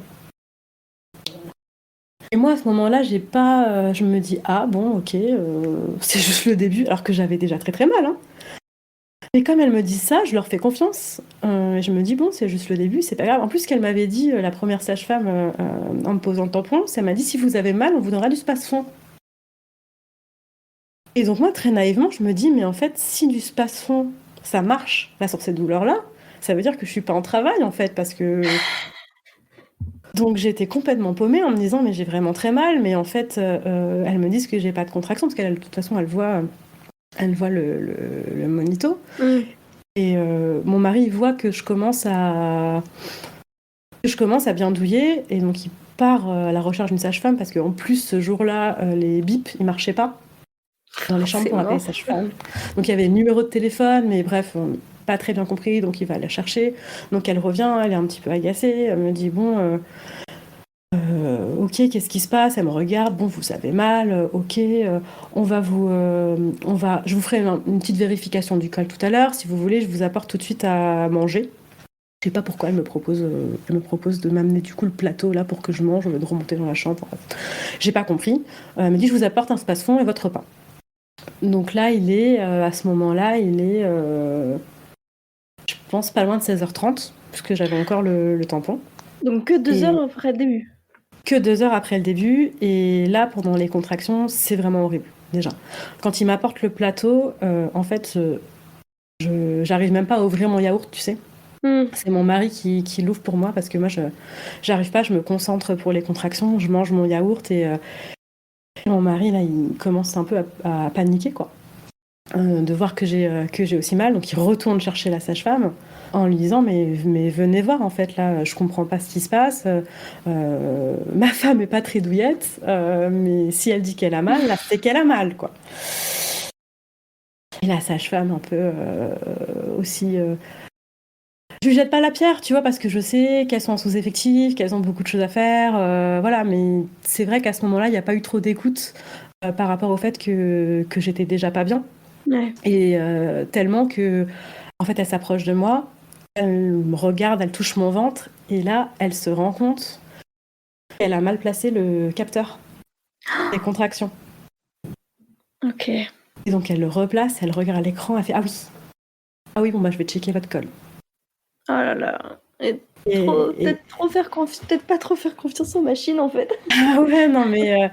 moi, à ce moment-là, j'ai pas, je me dis, ah bon, ok, c'est juste le début, alors que j'avais déjà très très mal. Hein. Et comme elles me disent ça, je leur fais confiance. Et je me dis, bon, c'est juste le début, c'est pas grave. En plus, ce qu'elle m'avait dit, la première sage-femme, en me posant le tampon, c'est elle m'a dit, si vous avez mal, on vous donnera du Spasfon. Et donc moi, très naïvement, je me dis, mais en fait, si du Spasfon, ça marche, là, sur cette douleur-là, ça veut dire que je suis pas en travail, en fait, parce que... Donc j'étais complètement paumée en me disant, mais j'ai vraiment très mal, mais en fait, elles me disent que j'ai pas de contraction, parce qu'elle, de toute façon, elle voit le monito. Et mon mari il voit que je commence à bien douiller, et donc il part à la recherche d'une sage-femme, parce qu'en plus, ce jour-là, les bips, ils marchaient pas dans les chambres pour appeler les sages-femmes. Donc il y avait le numéro de téléphone, mais bref, on n'a pas très bien compris, donc il va la chercher. Donc elle revient, elle est un petit peu agacée, elle me dit, bon... ok, qu'est-ce qui se passe? Elle me regarde, bon, vous avez mal, ok, je vous ferai une petite vérification du col tout à l'heure. Si vous voulez, je vous apporte tout de suite à manger. Je sais pas pourquoi elle me propose de m'amener du coup le plateau là pour que je mange, de remonter dans la chambre. J'ai pas compris. Elle me dit, je vous apporte un Spasfon et votre repas. Donc là, à ce moment-là, je pense pas loin de 16h30, puisque j'avais encore le tampon. Donc que 2 heures après le début. Que 2 heures après le début, et là, pendant les contractions, c'est vraiment horrible, déjà. Quand il m'apporte le plateau, en fait, j'arrive même pas à ouvrir mon yaourt, tu sais. C'est mon mari qui l'ouvre pour moi, parce que moi, j'arrive pas, je me concentre pour les contractions, je mange mon yaourt, et mon mari, là, il commence un peu à paniquer, quoi. De voir que j'ai aussi mal, donc il retourne chercher la sage-femme en lui disant, mais venez voir, en fait, là, je comprends pas ce qui se passe, ma femme est pas très douillette, mais si elle dit qu'elle a mal, là, c'est qu'elle a mal, quoi. Et la sage-femme, un peu aussi... Je lui jette pas la pierre, tu vois, parce que je sais qu'elles sont en sous-effectif, qu'elles ont beaucoup de choses à faire, voilà, mais c'est vrai qu'à ce moment-là, il n'y a pas eu trop d'écoute par rapport au fait que j'étais déjà pas bien. Ouais. Et tellement que, en fait, elle s'approche de moi, elle me regarde, elle touche mon ventre, et là, elle se rend compte qu'elle a mal placé le capteur des contractions. Ok. Et donc, elle le replace, elle regarde l'écran, elle fait, ah oui, bon, bah, je vais checker votre col. Oh là là. Peut-être pas trop faire confiance aux machines, en fait. Ah ouais, non, mais...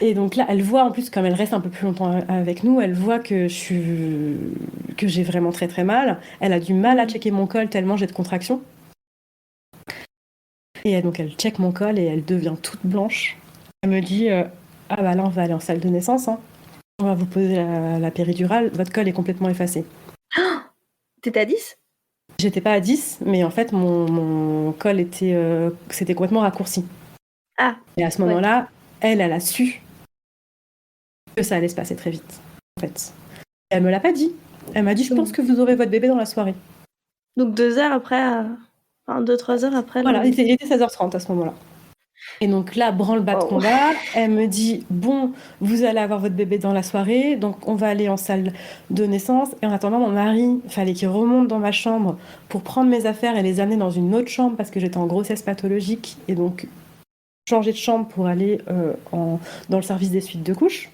Et donc là, elle voit, en plus, comme elle reste un peu plus longtemps avec nous, elle voit que j'ai vraiment très très mal. Elle a du mal à checker mon col tellement j'ai de contractions. Et donc elle check mon col et elle devient toute blanche. Elle me dit, ah bah là, on va aller en salle de naissance. Hein. On va vous poser la péridurale. Votre col est complètement effacé. T'étais à 10 ? J'étais pas à 10, mais en fait, mon col c'était complètement raccourci. Ah. Et à ce moment-là, elle a su que ça allait se passer très vite, en fait. Et elle me l'a pas dit. Elle m'a dit, je pense que vous aurez votre bébé dans la soirée. Donc 2 heures après, 2-3 heures après. Voilà, il était 16h30 à ce moment-là. Et donc là, branle-bas de combat, elle me dit, bon, vous allez avoir votre bébé dans la soirée, donc on va aller en salle de naissance. Et en attendant, mon mari, il fallait qu'il remonte dans ma chambre pour prendre mes affaires et les amener dans une autre chambre parce que j'étais en grossesse pathologique. Et donc, changer de chambre pour aller dans le service des suites de couches.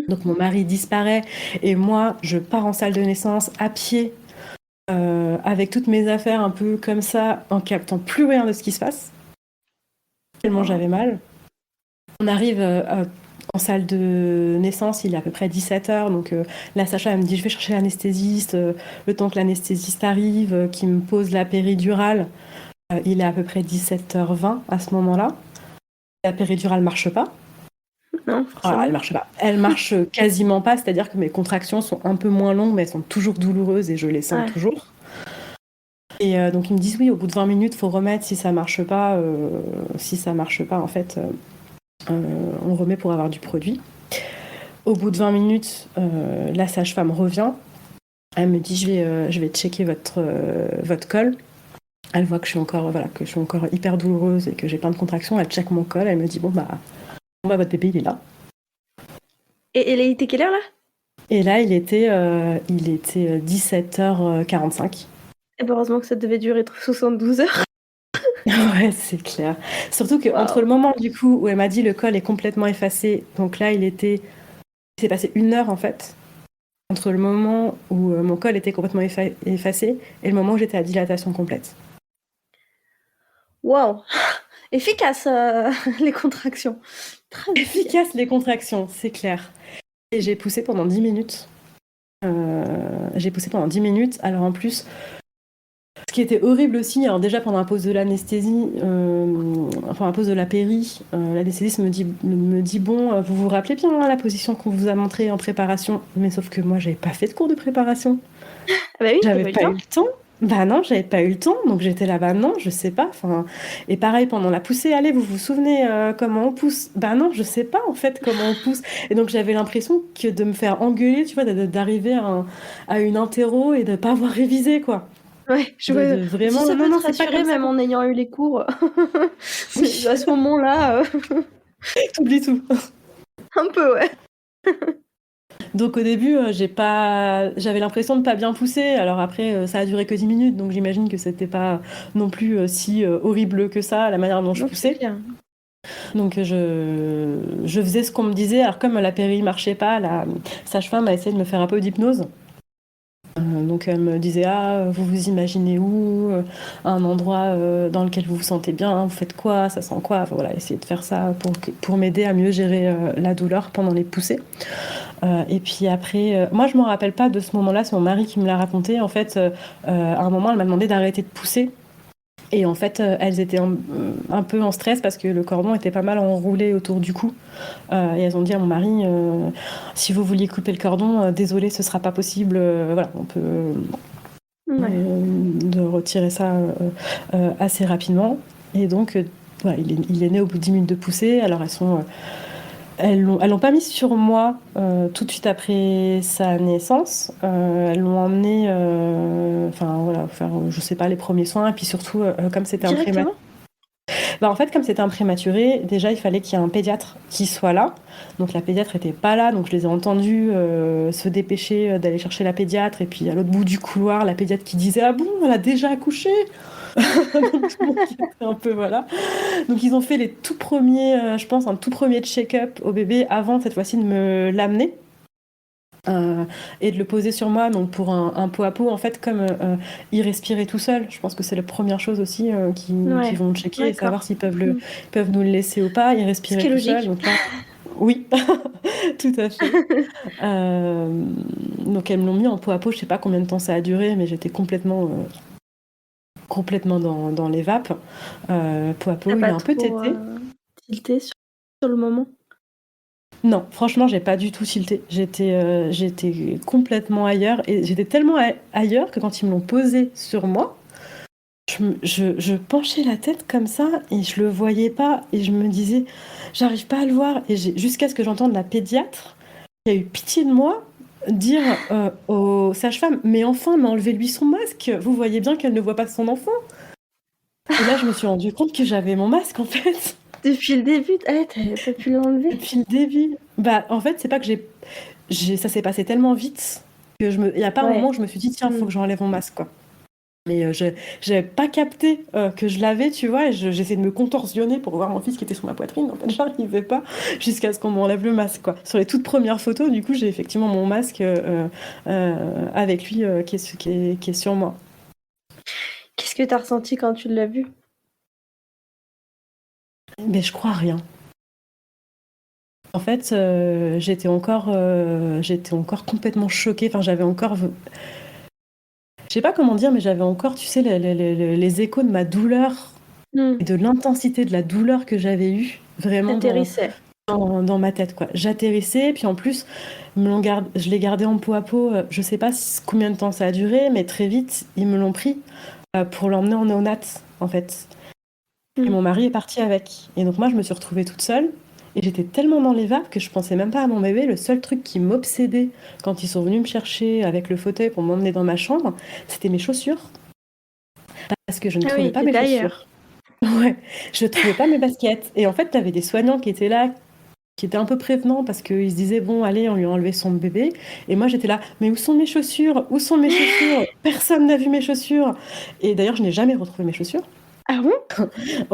Donc mon mari disparaît et moi, je pars en salle de naissance à pied avec toutes mes affaires un peu comme ça, en captant plus rien de ce qui se passe. Tellement j'avais mal. On arrive en salle de naissance, il est à peu près 17h, donc la sage-femme me dit, je vais chercher l'anesthésiste, le temps que l'anesthésiste arrive, qui me pose la péridurale, il est à peu près 17h20 à ce moment-là. La péridurale marche pas. Non, alors, elle marche pas. Elle marche quasiment pas, c'est-à-dire que mes contractions sont un peu moins longues, mais elles sont toujours douloureuses et je les sens toujours. Et donc ils me disent, oui, au bout de 20 minutes, il faut remettre. Si ça marche pas, en fait, on remet pour avoir du produit. Au bout de 20 minutes, la sage-femme revient. Elle me dit, je vais checker votre col. Elle voit que je suis encore hyper douloureuse et que j'ai plein de contractions. Elle check mon col. Elle me dit, bon bah votre bébé il est là. Et il était quelle heure là? Et là il était 17h45. Et heureusement que ça devait durer 72 heures. Ouais, c'est clair. Surtout qu'entre Waouh. le moment du coup où elle m'a dit le col est complètement effacé, donc là il s'est passé 1 heure en fait, entre le moment où mon col était complètement effacé et le moment où j'étais à dilatation complète. Waouh. Efficace, les contractions. Très efficace. Efficace les contractions, c'est clair. Et j'ai poussé pendant 10 minutes. Alors en plus, ce qui était horrible aussi, alors déjà pendant la pause de l'anesthésie, enfin la pause de la péri, l'anesthésiste me dit bon, vous vous rappelez bien la position qu'on vous a montrée en préparation, mais sauf que moi j'avais pas fait de cours de préparation, Ah bah oui, t'as j'avais pas eu le pas eu temps. le temps. Bah non, j'avais pas eu le temps, donc j'étais là, bah non, je sais pas. Enfin, et pareil pendant la poussée, allez, vous vous souvenez comment on pousse? Bah non, je sais pas en fait comment on pousse. Et donc j'avais l'impression que de me faire engueuler, tu vois, d'arriver à une interro et de pas avoir révisé quoi. Ouais, De si vraiment, ça non, peut te non, c'est pas comme rassurer, ça même qu'on en ayant eu les cours, c'est oui, à ce moment-là, t'oublies tout. un peu, ouais. Donc au début, j'avais l'impression de pas bien pousser. Alors après, ça a duré que 10 minutes, donc j'imagine que c'était pas non plus si horrible que ça, la manière dont je Non, c'est poussais. clair. Donc je faisais ce qu'on me disait. Alors comme la péri marchait pas, la sage-femme a essayé de me faire un peu d'hypnose. Donc elle me disait vous vous imaginez où, un endroit dans lequel vous vous sentez bien, vous faites quoi, ça sent quoi, enfin, voilà, essayer de faire ça pour m'aider à mieux gérer la douleur pendant les poussées. Et puis après, moi je me rappelle pas de ce moment-là, c'est mon mari qui me l'a raconté. En fait, à un moment, elle m'a demandé d'arrêter de pousser. Et en fait, elles étaient un peu en stress parce que le cordon était pas mal enroulé autour du cou. Et elles ont dit à mon mari, si vous vouliez couper le cordon, désolé, ce sera pas possible. Voilà, on peut Ouais. de retirer ça assez rapidement. Et donc, voilà, il est né au bout de 10 minutes de poussée. Alors elles l'ont pas mis sur moi tout de suite après sa naissance. Elles l'ont emmené, enfin voilà, faire, je sais pas, les premiers soins. Et puis surtout, comme c'était un prématuré. Directement? Bah, en fait, comme c'était un prématuré, déjà il fallait qu'il y ait un pédiatre qui soit là. Donc la pédiatre était pas là, donc je les ai entendus se dépêcher d'aller chercher la pédiatre. Et puis à l'autre bout du couloir, la pédiatre qui disait ah bon, elle a déjà accouché. Donc tout le monde qui était un peu voilà. Donc ils ont fait les tout premiers, je pense, un tout premier check-up au bébé avant cette fois-ci de me l'amener. Et de le poser sur moi, donc pour un pot à pot, en fait, comme il respirait tout seul, je pense que c'est la première chose aussi qui Ouais, vont checker et savoir d'accord. s'ils peuvent nous le laisser ou pas. Il Ce qui respirait est tout seul, logique. donc là, oui, tout à fait. Euh, donc elles me l'ont mis en pot à pot, je sais pas combien de temps ça a duré, mais j'étais complètement dans les vapes. Pot à T'as pot, il pas a un peu trop, tété. tilté sur le moment? Non, franchement, j'ai pas du tout tilté. J'étais complètement ailleurs et j'étais tellement ailleurs que quand ils me l'ont posé sur moi, je penchais la tête comme ça et je le voyais pas et je me disais, j'arrive pas à le voir. Et jusqu'à ce que j'entende la pédiatre qui a eu pitié de moi dire aux sages-femmes, mais enfin, mais enlevez-lui son masque. Vous voyez bien qu'elle ne voit pas son enfant. Et là, je me suis rendu compte que j'avais mon masque en fait. Depuis le début, tu pu l'enlever? Depuis le début. Bah, en fait, c'est pas que ça s'est passé tellement vite que il y a pas un moment Ouais. où je me suis dit, tiens, faut Mmh. que j'enlève mon masque, quoi. Mais j'avais pas capté que je l'avais, tu vois, et j'essayais de me contorsionner pour voir mon fils qui était sur ma poitrine. En fait, j'arrivais pas jusqu'à ce qu'on m'enlève le masque, quoi. Sur les toutes premières photos, du coup, j'ai effectivement mon masque avec lui qui est sur moi. Qu'est-ce que tu as ressenti quand tu l'as vu? Mais je crois rien. En fait, j'étais encore complètement choquée. Enfin, j'avais encore je sais pas comment dire, mais j'avais encore, tu sais, les échos de ma douleur Mmh. et de l'intensité de la douleur que j'avais eue vraiment Tu dans ma tête, quoi. J'atterrissais, puis en plus, je l'ai gardé en peau à peau. Je sais pas combien de temps ça a duré, mais très vite, ils me l'ont pris pour l'emmener en néonat, en fait. Et Mmh. mon mari est parti avec. Et donc moi, je me suis retrouvée toute seule. Et j'étais tellement dans les vapes que je pensais même pas à mon bébé. Le seul truc qui m'obsédait quand ils sont venus me chercher avec le fauteuil pour m'emmener dans ma chambre, c'était mes chaussures. Parce que je ne Ah trouvais oui, pas tu mes étais ailleurs. chaussures. Ouais, je trouvais pas mes baskets. Et en fait, t'avais des soignants qui étaient là, qui étaient un peu prévenants parce qu'ils se disaient, bon, allez, on lui a enlevé son bébé. Et moi, j'étais là, mais où sont mes chaussures? Où sont mes chaussures? Personne n'a vu mes chaussures. Et d'ailleurs, je n'ai jamais retrouvé mes chaussures. Ah bon?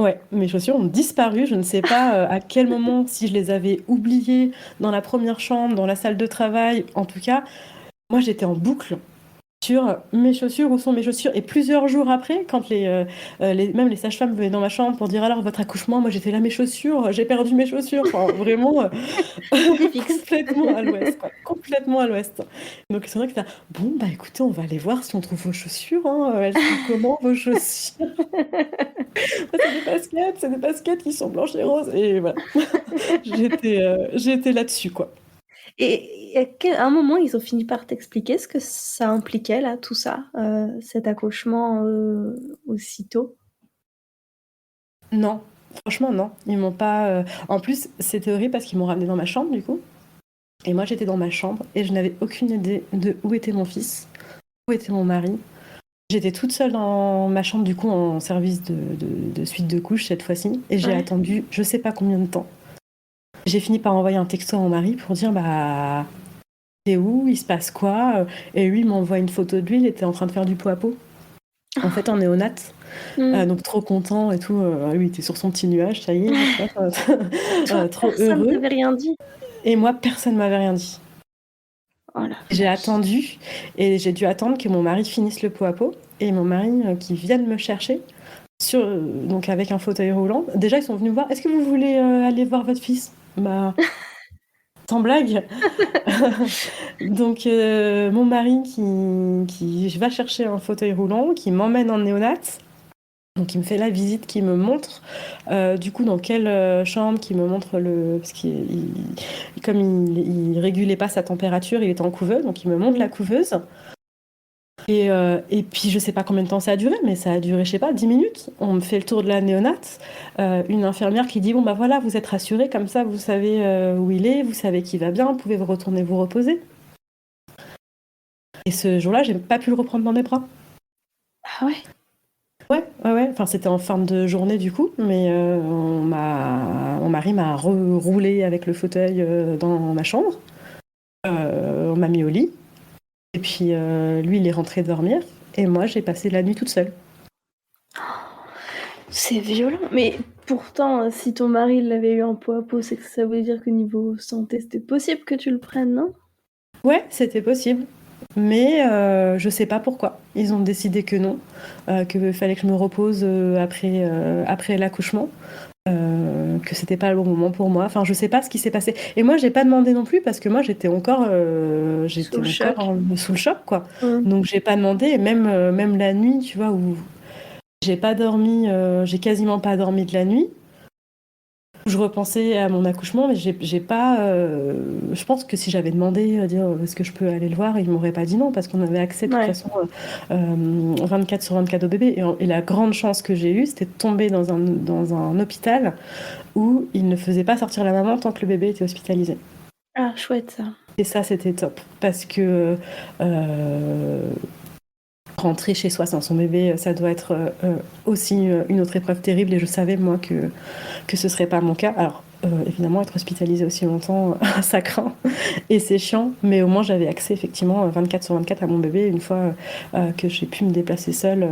Ouais, mes chaussures ont disparu. Je ne sais pas à quel moment, si je les avais oubliées dans la première chambre, dans la salle de travail. En tout cas, moi, j'étais en boucle sur mes chaussures, où sont mes chaussures. Et plusieurs jours après, quand même les sages-femmes venaient dans ma chambre pour dire alors votre accouchement, moi j'étais là, mes chaussures, j'ai perdu mes chaussures. Enfin, vraiment Idée fixe. complètement à l'ouest, quoi. Complètement à l'ouest. Donc c'est vrai que là, bon, bah écoutez, on va aller voir si on trouve vos chaussures. Hein. Elles sont comment vos chaussures? C'est des baskets qui sont blanches et roses. Et voilà, j'étais là-dessus, quoi. Et à un moment, ils ont fini par t'expliquer ce que ça impliquait, là, tout ça, cet accouchement aussitôt? Non, franchement, non. Ils m'ont pas. En plus, c'était horrible parce qu'ils m'ont ramené dans ma chambre, du coup. Et moi, j'étais dans ma chambre et je n'avais aucune idée de où était mon fils, où était mon mari. J'étais toute seule dans ma chambre, du coup, en service de suite de couche cette fois-ci. Et j'ai Ouais. attendu je sais pas combien de temps. J'ai fini par envoyer un texto à mon mari pour dire bah, t'es où? Il se passe quoi? Et lui, il m'envoie une photo de lui, il était en train de faire du pot à pot. En fait, en néonate. Mmh. Donc trop content et tout. Lui, il était sur son petit nuage, ça y est, tu Toi, vois, trop personne heureux. t'avait rien dit? Et moi, personne m'avait rien dit. Oh la J'ai vache. attendu et j'ai dû attendre que mon mari finisse le pot à pot et mon mari qui vienne me chercher donc avec un fauteuil roulant. Déjà, ils sont venus me voir. Est-ce que vous voulez aller voir votre fils? Bah, sans blague. Donc, mon mari qui va chercher un fauteuil roulant, qui m'emmène en néonate. Donc il me fait la visite, qui me montre du coup dans quelle chambre, qui me montre parce comme il régulait pas sa température, il était en couveuse, donc il me montre la couveuse. Et puis je sais pas combien de temps ça a duré, mais ça a duré, je sais pas, 10 minutes. On me fait le tour de la néonate. Une infirmière qui dit bon bah voilà, vous êtes rassurés, comme ça vous savez où il est, vous savez qu'il va bien, vous pouvez vous retourner vous reposer. Et ce jour-là, j'ai pas pu le reprendre dans mes bras. Ah ouais? Ouais. Enfin, c'était en fin de journée du coup, mais mon mari m'a roulé avec le fauteuil dans ma chambre. On m'a mis au lit. Et puis lui, il est rentré dormir. Et moi, j'ai passé la nuit toute seule. C'est violent. Mais pourtant, si ton mari l'avait eu en peau à peau, c'est que ça veut dire que niveau santé, c'était possible que tu le prennes, non? Ouais, c'était possible. Mais je sais pas pourquoi. Ils ont décidé que non, qu'il fallait que je me repose après l'accouchement. Que c'était pas le bon moment pour moi. Enfin, je sais pas ce qui s'est passé. Et moi, j'ai pas demandé non plus parce que moi, j'étais encore Sous le choc. sous le choc, quoi. Mmh. Donc, j'ai pas demandé. Et même la nuit, tu vois, où j'ai pas dormi, j'ai quasiment pas dormi de la nuit. Je repensais à mon accouchement, mais j'ai pas. Je pense que si j'avais demandé, dire est-ce que je peux aller le voir, il m'aurait pas dit non parce qu'on avait accès de toute Ouais. façon 24 sur 24 au bébé. Et la grande chance que j'ai eue, c'était de tomber dans un hôpital où il ne faisait pas sortir la maman tant que le bébé était hospitalisé. Ah, chouette ça. Et ça, c'était top parce que rentrer chez soi sans son bébé, ça doit être aussi une autre épreuve terrible. Et je savais moi que ce serait pas mon cas. Alors évidemment, être hospitalisé aussi longtemps, ça craint et c'est chiant. Mais au moins, j'avais accès effectivement 24 sur 24 à mon bébé une fois que j'ai pu me déplacer seule.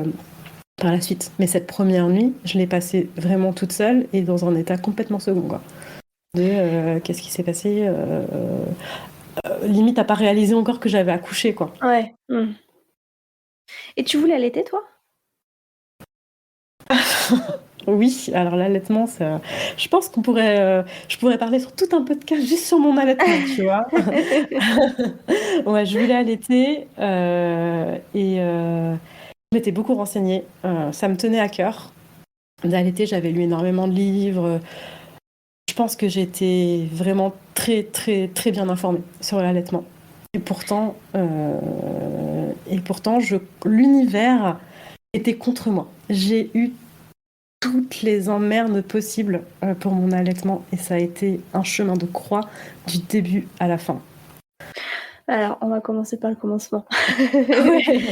Par la suite. Mais cette première nuit, je l'ai passée vraiment toute seule et dans un état complètement second, quoi. Qu'est-ce qui s'est passé limite à pas réaliser encore que j'avais accouché, quoi. Ouais. Mmh. Et tu voulais allaiter, toi? Oui, alors l'allaitement, je pense je pourrais parler sur tout un podcast juste sur mon allaitement, tu vois. Ouais, je voulais allaiter et je m'étais beaucoup renseignée. Ça me tenait à cœur d'allaiter. J'avais lu énormément de livres. Je pense que j'étais vraiment très, très, très bien informée sur l'allaitement. Et pourtant, l'univers était contre moi. J'ai eu toutes les emmerdes possibles pour mon allaitement et ça a été un chemin de croix du début à la fin. Alors, on va commencer par le commencement. Ouais.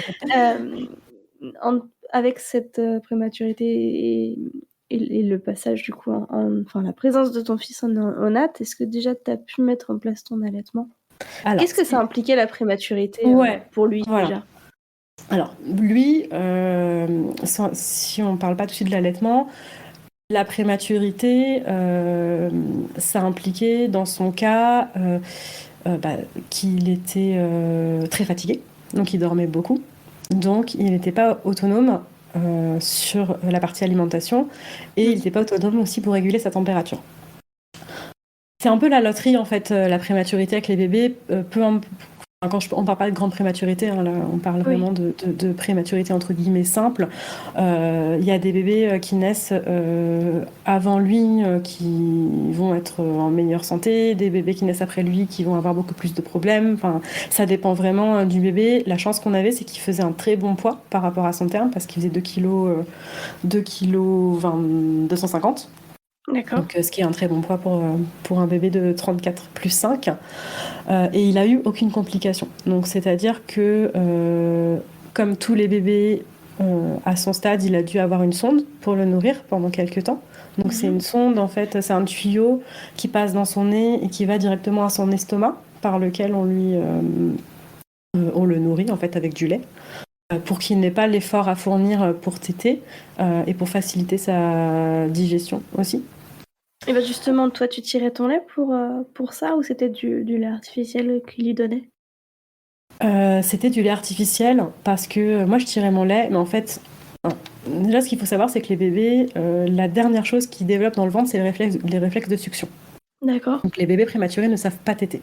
Avec cette prématurité et le passage du coup enfin la présence de ton fils en néonate, est-ce que déjà tu as pu mettre en place ton allaitement? Alors, Qu'est-ce que ça impliquait la prématurité ouais, pour lui voilà. déjà? Alors, lui, si on ne parle pas tout de suite de l'allaitement, la prématurité, ça impliquait dans son cas qu'il était très fatigué, donc il dormait beaucoup, donc il n'était pas autonome sur la partie alimentation et il n'était pas autonome aussi pour réguler sa température. C'est un peu la loterie en fait, la prématurité avec les bébés, on parle pas de grande prématurité, hein, là, on parle vraiment de prématurité entre guillemets simple. Il y a des bébés qui naissent avant lui qui vont être en meilleure santé, des bébés qui naissent après lui qui vont avoir beaucoup plus de problèmes. Enfin, ça dépend vraiment du bébé. La chance qu'on avait, c'est qu'il faisait un très bon poids par rapport à son terme, parce qu'il faisait 2 kg 250. D'accord. Donc, ce qui est un très bon poids pour un bébé de 34 plus 5. Et il a eu aucune complication. Donc, c'est-à-dire que, comme tous les bébés à son stade, il a dû avoir une sonde pour le nourrir pendant quelques temps. Donc, c'est une sonde, en fait, c'est un tuyau qui passe dans son nez et qui va directement à son estomac, par lequel on le nourrit, en fait, avec du lait, pour qu'il n'ait pas l'effort à fournir pour téter et pour faciliter sa digestion aussi. Et ben justement, toi, tu tirais ton lait pour ça, ou c'était du lait artificiel qu'il lui donnait? C'était du lait artificiel parce que moi je tirais mon lait, mais en fait, déjà ce qu'il faut savoir, c'est que les bébés, la dernière chose qu'ils développent dans le ventre, c'est les réflexes de succion. D'accord. Donc les bébés prématurés ne savent pas téter.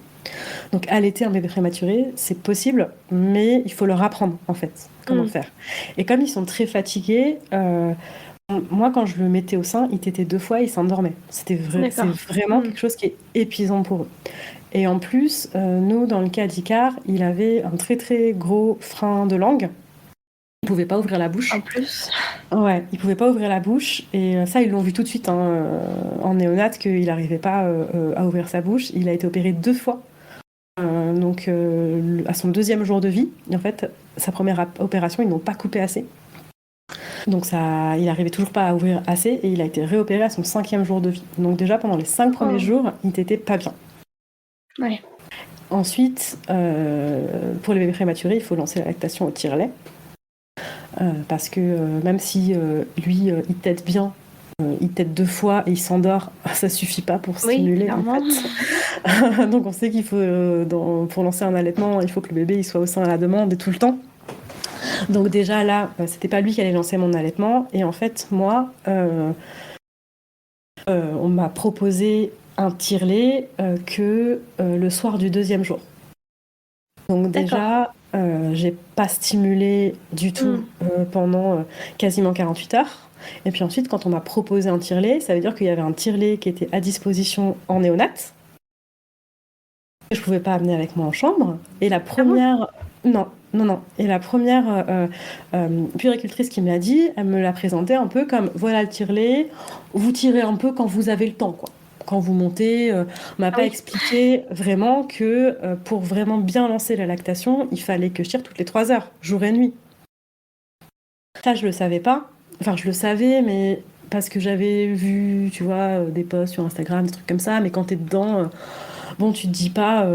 Donc allaiter un bébé prématuré, c'est possible, mais il faut leur apprendre en fait comment faire. Et comme ils sont très fatigués, moi quand je le mettais au sein, il tétait 2 fois et il s'endormait. C'est vraiment quelque chose qui est épuisant pour eux. Et en plus, nous, dans le cas d'Icar, il avait un très très gros frein de langue. Il pouvait pas ouvrir la bouche. En plus. Ouais, il pouvait pas ouvrir la bouche. Et ça, ils l'ont vu tout de suite en néonat, qu'il n'arrivait pas à ouvrir sa bouche. Il a été opéré 2 fois. Donc, à son 2e jour de vie. Et en fait, sa première opération, ils n'ont pas coupé assez. Donc, il n'arrivait toujours pas à ouvrir assez. Et il a été réopéré à son 5e jour de vie. Donc, déjà, pendant les 5 premiers jours, il n'était pas bien. Ouais. Ensuite, pour les bébés prématurés, il faut lancer la lactation au tire-lait. Parce que même si lui, il tète bien, il tète 2 fois et il s'endort, ça suffit pas pour stimuler en fait. Donc on sait qu'il faut, pour lancer un allaitement, il faut que le bébé il soit au sein à la demande et tout le temps. Donc déjà là, c'était pas lui qui allait lancer mon allaitement. Et en fait, moi, on m'a proposé un tire-lait que le soir du 2e jour. Donc déjà, j'ai pas stimulé du tout pendant quasiment 48 heures. Et puis ensuite, quand on m'a proposé un tire-lait, ça veut dire qu'il y avait un tire-lait qui était à disposition en néonat. Je pouvais pas amener avec moi en chambre. Et la première... Non. Et la première puéricultrice qui me l'a dit, elle me l'a présenté un peu comme, voilà le tire-lait, vous tirez un peu quand vous avez le temps, quoi. Quand vous montez, on m'a pas expliqué vraiment que pour vraiment bien lancer la lactation, il fallait que je tire toutes les 3 heures, jour et nuit. Ça, je le savais pas. Enfin, je le savais, mais parce que j'avais vu, tu vois, des posts sur Instagram, des trucs comme ça, mais quand t'es dedans, bon, tu te dis pas...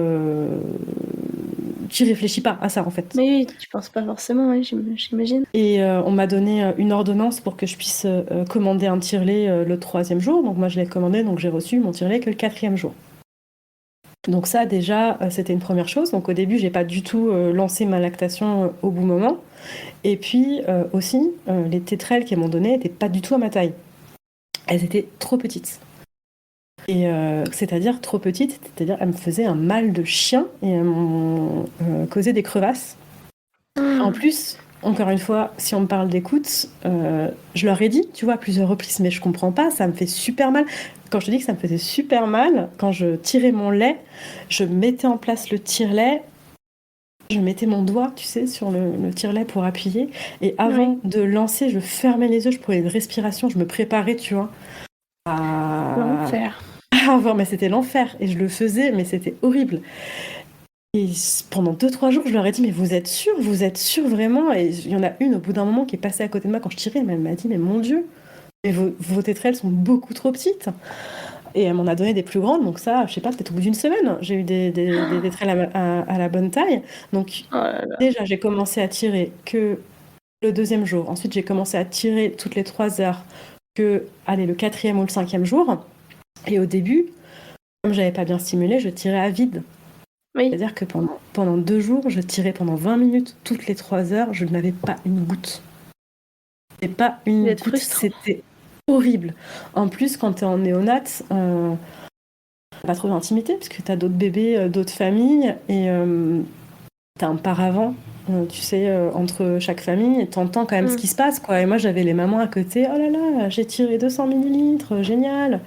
tu réfléchis pas à ça, en fait. Mais oui, tu penses pas forcément, oui, j'imagine. Et on m'a donné une ordonnance pour que je puisse commander un tire-lait le 3e jour. Donc moi, je l'ai commandé, donc j'ai reçu mon tire-lait que le 4e jour. Donc ça, déjà, c'était une première chose. Donc au début, j'ai pas du tout lancé ma lactation au bon moment. Et puis aussi, les tétrelles qu'elles m'ont données n'étaient pas du tout à ma taille. Elles étaient trop petites. Et c'est-à-dire trop petites, c'est-à-dire elles me faisaient un mal de chien et elles m'ont causé des crevasses. En plus, encore une fois, si on me parle d'écoute, je leur ai dit, tu vois, à plusieurs reprises, mais je comprends pas, ça me fait super mal. Quand je te dis que ça me faisait super mal, quand je tirais mon lait, je mettais en place le tire-lait, je mettais mon doigt, tu sais, sur le tire-lait pour appuyer, et avant de lancer, je fermais les yeux, je prenais une respiration, je me préparais, tu vois, L'enfer. Mais c'était l'enfer, et je le faisais, mais c'était horrible. Et pendant 2-3 jours, je leur ai dit, mais vous êtes sûrs vraiment? Et il y en a une au bout d'un moment qui est passée à côté de moi quand je tirais, mais elle m'a dit, mais mon Dieu, mais vos tétrelles sont beaucoup trop petites. Et elle m'en a donné des plus grandes, donc ça, je sais pas, peut-être au bout d'une semaine, j'ai eu des tételles à la bonne taille. Donc Oh là là. déjà, j'ai commencé à tirer que le 2e jour. Ensuite, j'ai commencé à tirer toutes les 3 heures que, allez, le 4e ou le 5e jour. Et au début, comme j'avais pas bien stimulé, je tirais à vide. Oui, C'est-à-dire que pendant 2 jours, je tirais pendant 20 minutes, toutes les 3 heures, je n'avais pas une goutte. Et pas ça une doit être goutte, frustrant. c'était horrible. En plus, quand t'es en néonate, t'as pas trop d'intimité, parce que t'as d'autres bébés, d'autres familles, et t'as un paravent, tu sais, entre chaque famille, et t'entends quand même ce qui se passe, quoi. Et moi, j'avais les mamans à côté, oh là là, j'ai tiré 200 millilitres, génial.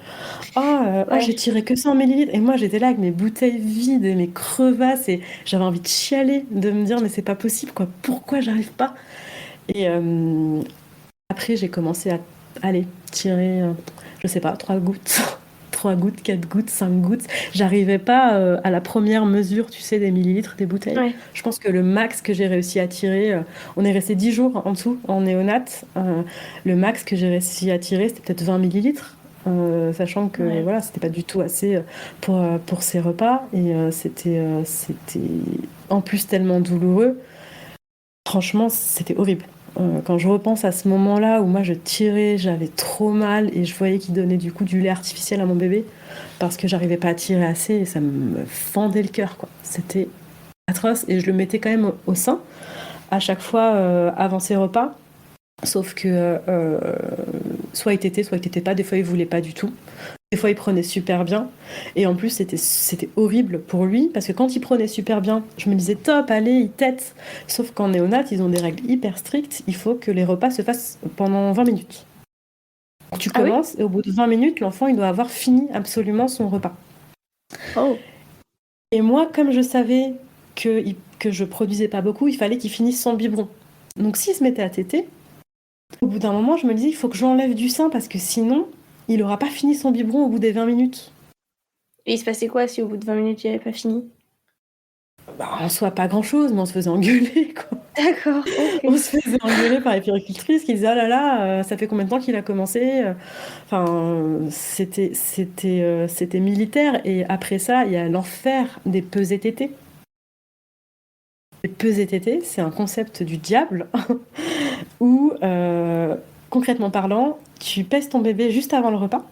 Ouais. J'ai tiré que 100 millilitres. Et moi, j'étais là avec mes bouteilles vides et mes crevasses, et j'avais envie de chialer, de me dire, mais c'est pas possible, quoi. Pourquoi j'arrive pas? Et après, j'ai commencé à aller tirer, je sais pas, 3 gouttes. 3 gouttes, 4 gouttes, 5 gouttes. J'arrivais pas à la première mesure, tu sais, des millilitres des bouteilles. Ouais. Je pense que le max que j'ai réussi à tirer, on est resté 10 jours en dessous, en néonate. Le max que j'ai réussi à tirer, c'était peut-être 20 millilitres. Sachant que Ouais. voilà, c'était pas du tout assez pour ces repas. Et c'était en plus tellement douloureux. Franchement, c'était horrible. Quand je repense à ce moment-là où moi je tirais, j'avais trop mal et je voyais qu'il donnait du coup du lait artificiel à mon bébé parce que j'arrivais pas à tirer assez et ça me fendait le cœur, quoi. C'était atroce et je le mettais quand même au sein à chaque fois avant ses repas. Sauf que soit il tétait, soit il tétait pas. Des fois il voulait pas du tout. Des fois, il prenait super bien. Et en plus, c'était horrible pour lui, parce que quand il prenait super bien, je me disais, top, allez, il tète. Sauf qu'en néonat, ils ont des règles hyper strictes. Il faut que les repas se fassent pendant 20 minutes. Donc, tu Ah oui? commences, et au bout de 20 minutes, l'enfant, il doit avoir fini absolument son repas. Oh. Et moi, comme je savais que je produisais pas beaucoup, il fallait qu'il finisse son biberon. Donc, s'il se mettait à téter, au bout d'un moment, je me disais, il faut que j'enlève du sein, parce que sinon, il aura pas fini son biberon au bout des 20 minutes. Et il se passait quoi si au bout de 20 minutes il avait pas fini? En soi, pas grand-chose, mais on se faisait engueuler, quoi. D'accord, On ok. se faisait engueuler par les puéricultrices qui disaient, oh là là, ça fait combien de temps qu'il a commencé? Enfin, c'était militaire. Et après ça, il y a l'enfer des pesées tétées. Les pesées tétées, c'est un concept du diable où, concrètement parlant, tu pèses ton bébé juste avant le repas,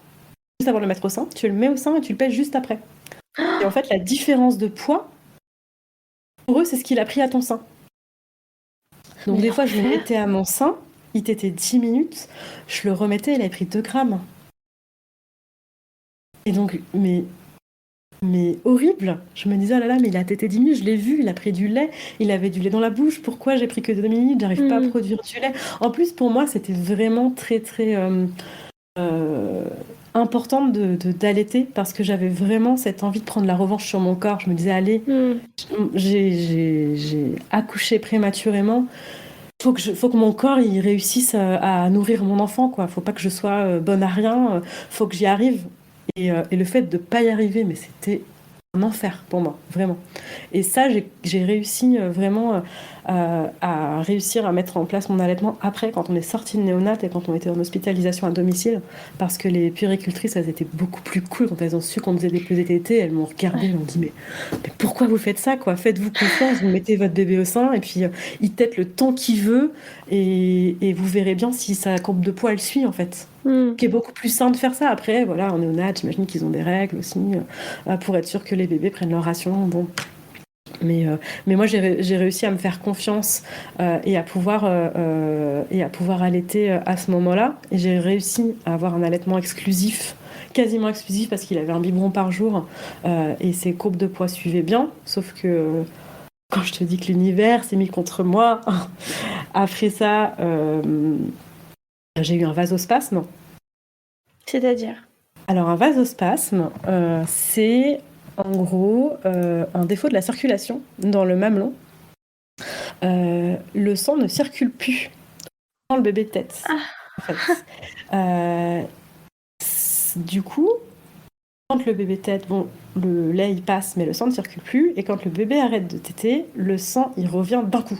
juste avant de le mettre au sein, tu le mets au sein et tu le pèses juste après. Et en fait, la différence de poids, pour eux, c'est ce qu'il a pris à ton sein. Donc Mais des fois, je le l'enfer. mettais à mon sein, il t'était 10 minutes, je le remettais, il avait pris 2 grammes. Et donc, mais horrible. Je me disais, oh là là, mais il a tété 10 minutes, je l'ai vu, il a pris du lait, il avait du lait dans la bouche, pourquoi j'ai pris que 2 minutes, j'arrive pas à produire du lait. En plus, pour moi, c'était vraiment très, très important d'allaiter parce que j'avais vraiment cette envie de prendre la revanche sur mon corps. Je me disais, allez, j'ai accouché prématurément. Faut que mon corps il réussisse à nourrir mon enfant, quoi. Faut pas que je sois bonne à rien. Faut que j'y arrive. Et le fait de pas y arriver, mais c'était un enfer pour moi, vraiment. Et ça, j'ai réussi vraiment à réussir à mettre en place mon allaitement après, quand on est sorti de néonat et quand on était en hospitalisation à domicile, parce que les puéricultrices, elles étaient beaucoup plus cool quand elles ont su qu'on faisait des pesées tétées. Elles m'ont regardé, elles m'ont dit, mais pourquoi vous faites ça, quoi? Faites-vous confiance, vous mettez votre bébé au sein et puis il tète le temps qu'il veut et vous verrez bien si sa courbe de poids elle suit en fait. Qui est beaucoup plus sain de faire ça. Après, voilà, en néonat, j'imagine qu'ils ont des règles aussi pour être sûr que les bébés prennent leur ration. Bon. Mais moi, j'ai réussi à me faire confiance et à pouvoir allaiter à ce moment-là. Et j'ai réussi à avoir un allaitement exclusif, quasiment exclusif, parce qu'il avait un biberon par jour et ses courbes de poids suivaient bien. Sauf que quand je te dis que l'univers s'est mis contre moi, après ça, j'ai eu un vasospasme. C'est-à-dire? Alors, un vasospasme, c'est en gros un défaut de la circulation dans le mamelon. Le sang ne circule plus quand le bébé tète. En fait. Du coup, quand le bébé tète, bon, le lait il passe, mais le sang ne circule plus. Et quand le bébé arrête de téter, le sang il revient d'un coup.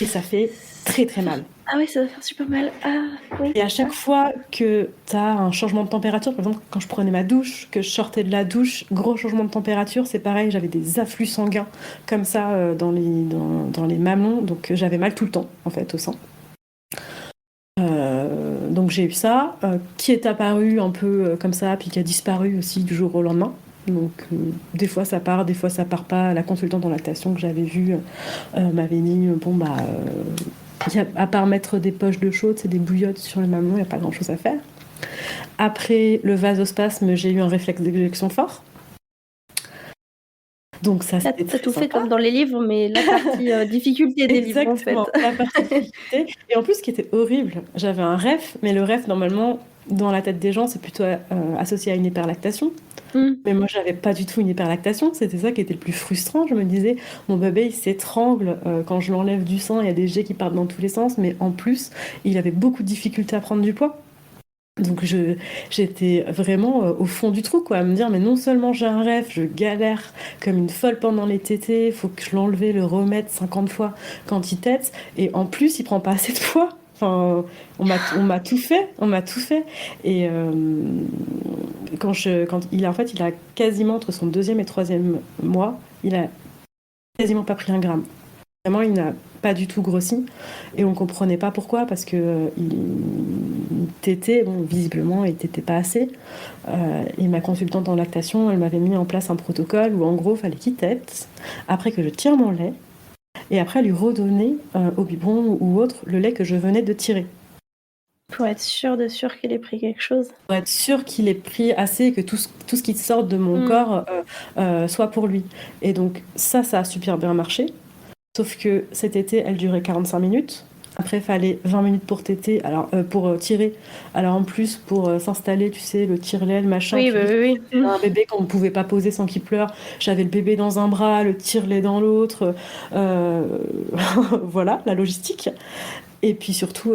et ça fait très très mal. Ah oui, ça va faire super mal. Ah oui. Et à chaque fois que tu as un changement de température, par exemple quand je prenais ma douche, que je sortais de la douche, gros changement de température, c'est pareil, j'avais des afflux sanguins comme ça dans les mamelons, donc j'avais mal tout le temps en fait au sein. Donc j'ai eu ça, qui est apparu un peu comme ça, puis qui a disparu aussi du jour au lendemain. Donc des fois ça part, des fois ça part pas. La consultante en lactation que j'avais vue m'avait dit à part mettre des poches de chaude, c'est des bouillottes sur le mamelon, il n'y a pas grand chose à faire. Après le vasospasme, j'ai eu un réflexe d'éjection fort. Donc ça, c'était tout fait comme dans les livres, mais la partie difficulté des livres en fait. Exactement, la partie difficulté. Et en plus, ce qui était horrible, j'avais un ref, mais le ref, normalement, dans la tête des gens, c'est plutôt associé à une hyperlactation. Mais moi, j'avais pas du tout une hyperlactation. C'était ça qui était le plus frustrant. Je me disais, mon bébé, il s'étrangle quand je l'enlève du sein. Il y a des jets qui partent dans tous les sens. Mais en plus, il avait beaucoup de difficultés à prendre du poids. Donc j'étais vraiment au fond du trou, quoi, à me dire, mais non seulement j'ai un rêve, je galère comme une folle pendant les tétés, faut que je l'enlève, le remette 50 fois quand il tète, et en plus il prend pas assez de poids. Enfin, on m'a tout fait. Et quand il a quasiment entre son 2e et 3e mois, il a quasiment pas pris 1 gramme. Vraiment, il n'a pas du tout grossi et on comprenait pas pourquoi, parce que il tétait, visiblement il tétait pas assez, et ma consultante en lactation, elle m'avait mis en place un protocole où en gros il fallait qu'il tète, après que je tire mon lait et après lui redonner au biberon ou autre le lait que je venais de tirer. Pour être sûr qu'il ait pris quelque chose. Pour être sûr qu'il ait pris assez et que tout ce qui sort de mon corps soit pour lui. Et donc ça a super bien marché. Sauf que cet été, elle durait 45 minutes. Après, il fallait 20 minutes pour téter, pour tirer. Alors en plus, pour s'installer, tu sais, le tire-lait, le machin. Oui. Un bébé qu'on ne pouvait pas poser sans qu'il pleure. J'avais le bébé dans un bras, le tire-lait dans l'autre. Voilà, la logistique. Et puis surtout,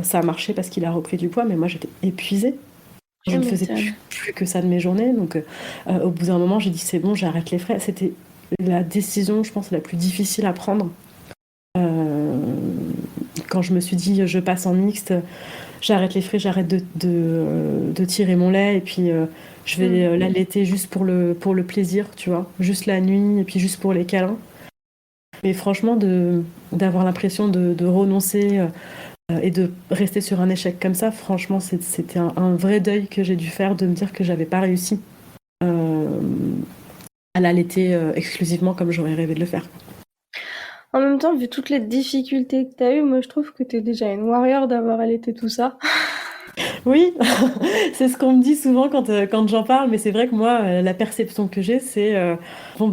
ça a marché parce qu'il a repris du poids, mais moi j'étais épuisée. Je ne faisais plus que ça de mes journées. Donc au bout d'un moment, j'ai dit c'est bon, j'arrête les frais. C'était la décision, je pense, la plus difficile à prendre. Quand je me suis dit je passe en mixte, j'arrête les frais, j'arrête de tirer mon lait, et puis je vais l'allaiter juste pour le plaisir, tu vois, juste la nuit et puis juste pour les câlins. Mais franchement, d'avoir l'impression de renoncer et de rester sur un échec comme ça, franchement, c'était un vrai deuil que j'ai dû faire, de me dire que j'avais pas réussi à l'allaiter exclusivement comme j'aurais rêvé de le faire. En même temps, vu toutes les difficultés que tu as eues, moi je trouve que tu es déjà une warrior d'avoir allaité tout ça. Oui, c'est ce qu'on me dit souvent quand j'en parle, mais c'est vrai que moi, la perception que j'ai, c'est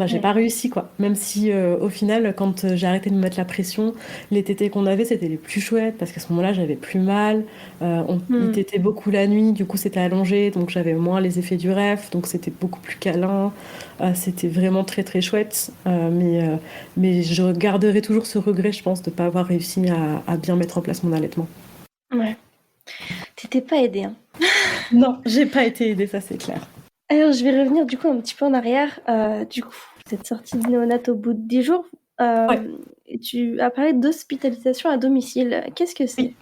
j'ai pas réussi, quoi. Même si au final, quand j'ai arrêté de me mettre la pression, les tétés qu'on avait, c'était les plus chouettes, parce qu'à ce moment-là, j'avais plus mal. Il tétait beaucoup la nuit, du coup c'était allongé, donc j'avais moins les effets du rêve, donc c'était beaucoup plus câlin. C'était vraiment très très chouette, mais je garderai toujours ce regret, je pense, de pas avoir réussi à bien mettre en place mon allaitement. Ouais. T'étais pas aidée, hein. Non, j'ai pas été aidée, ça c'est clair. Alors je vais revenir du coup un petit peu en arrière. Du coup, vous êtes sortie de néonat au bout de 10 jours. Ouais. Et tu as parlé d'hospitalisation à domicile. Qu'est-ce que c'est ?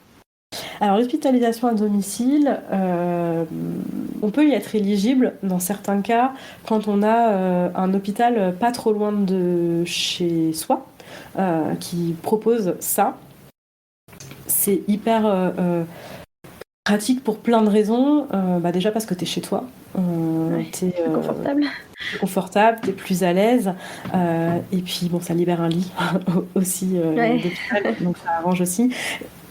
Alors l'hospitalisation à domicile, on peut y être éligible dans certains cas quand on a un hôpital pas trop loin de chez soi qui propose ça. C'est hyper pratique pour plein de raisons. Déjà parce que t'es chez toi. T'es confortable. T'es confortable, t'es plus à l'aise. Et puis bon, ça libère un lit aussi d'hôpital, donc ça arrange aussi.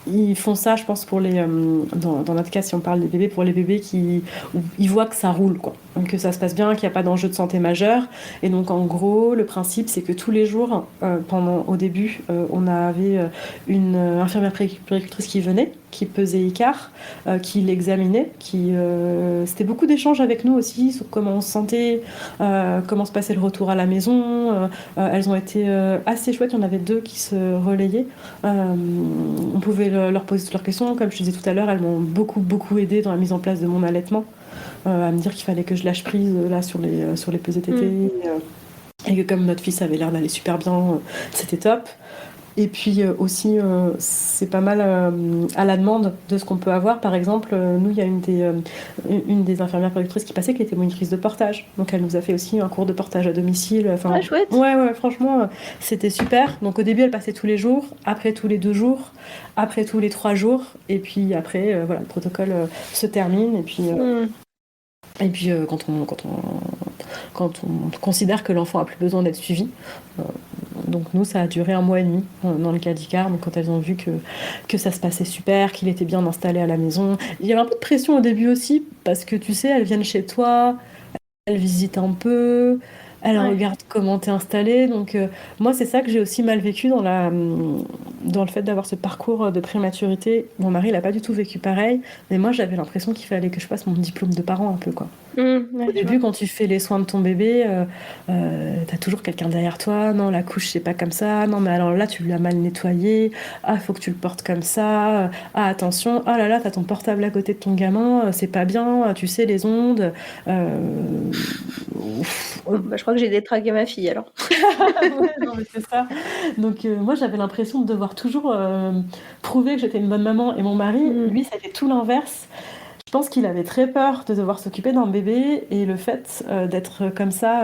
Ils font ça, je pense, pour dans notre cas, si on parle des bébés, pour les bébés où ils voient que ça roule, quoi. Donc, que ça se passe bien, qu'il n'y a pas d'enjeu de santé majeur. Et donc, en gros, le principe, c'est que tous les jours, au début, on avait une infirmière puéricultrice qui venait, qui pesait écart, qui l'examinait, c'était beaucoup d'échanges avec nous aussi sur comment on se sentait, comment se passait le retour à la maison. Elles ont été assez chouettes, il y en avait 2 qui se relayaient. On pouvait leur poser toutes leurs questions. Comme je te disais tout à l'heure, elles m'ont beaucoup aidé dans la mise en place de mon allaitement, à me dire qu'il fallait que je lâche prise là sur les pesées tétées, et que comme notre fils avait l'air d'aller super bien, c'était top. Et puis aussi, c'est pas mal à la demande de ce qu'on peut avoir. Par exemple, nous, il y a une des infirmières productrices qui passait qui était monitrice de portage. Donc elle nous a fait aussi un cours de portage à domicile. Enfin, Ah, chouette. ouais, franchement, c'était super. Donc au début, elle passait tous les jours, après tous les 2 jours, après tous les 3 jours. Et puis après, voilà, le protocole se termine. Et puis quand on considère que l'enfant a plus besoin d'être suivi. Donc nous, ça a duré 1 mois et demi dans le cas d'Icar. Donc quand elles ont vu que ça se passait super, qu'il était bien installé à la maison. Il y avait un peu de pression au début aussi, parce que tu sais, elles viennent chez toi, elles visitent un peu, elles Ouais. regardent comment t'es installé. Donc moi, c'est ça que j'ai aussi mal vécu dans le fait d'avoir ce parcours de prématurité. Mon mari, il a pas du tout vécu pareil, mais moi, j'avais l'impression qu'il fallait que je passe mon diplôme de parent un peu, quoi. Ouais, Au début, quand tu fais les soins de ton bébé, t'as toujours quelqu'un derrière toi. Non, la couche, c'est pas comme ça. Non, mais alors là, tu l'as mal nettoyé. Ah, faut que tu le portes comme ça. Ah, attention. Ah là là, t'as ton portable à côté de ton gamin. C'est pas bien. Tu sais, les ondes. Bah, je crois que j'ai détraqué ma fille alors. Ouais, non, mais c'est ça. Donc, moi, j'avais l'impression de devoir toujours prouver que j'étais une bonne maman. Et mon mari, lui, c'était tout l'inverse. Je pense qu'il avait très peur de devoir s'occuper d'un bébé et le fait d'être comme ça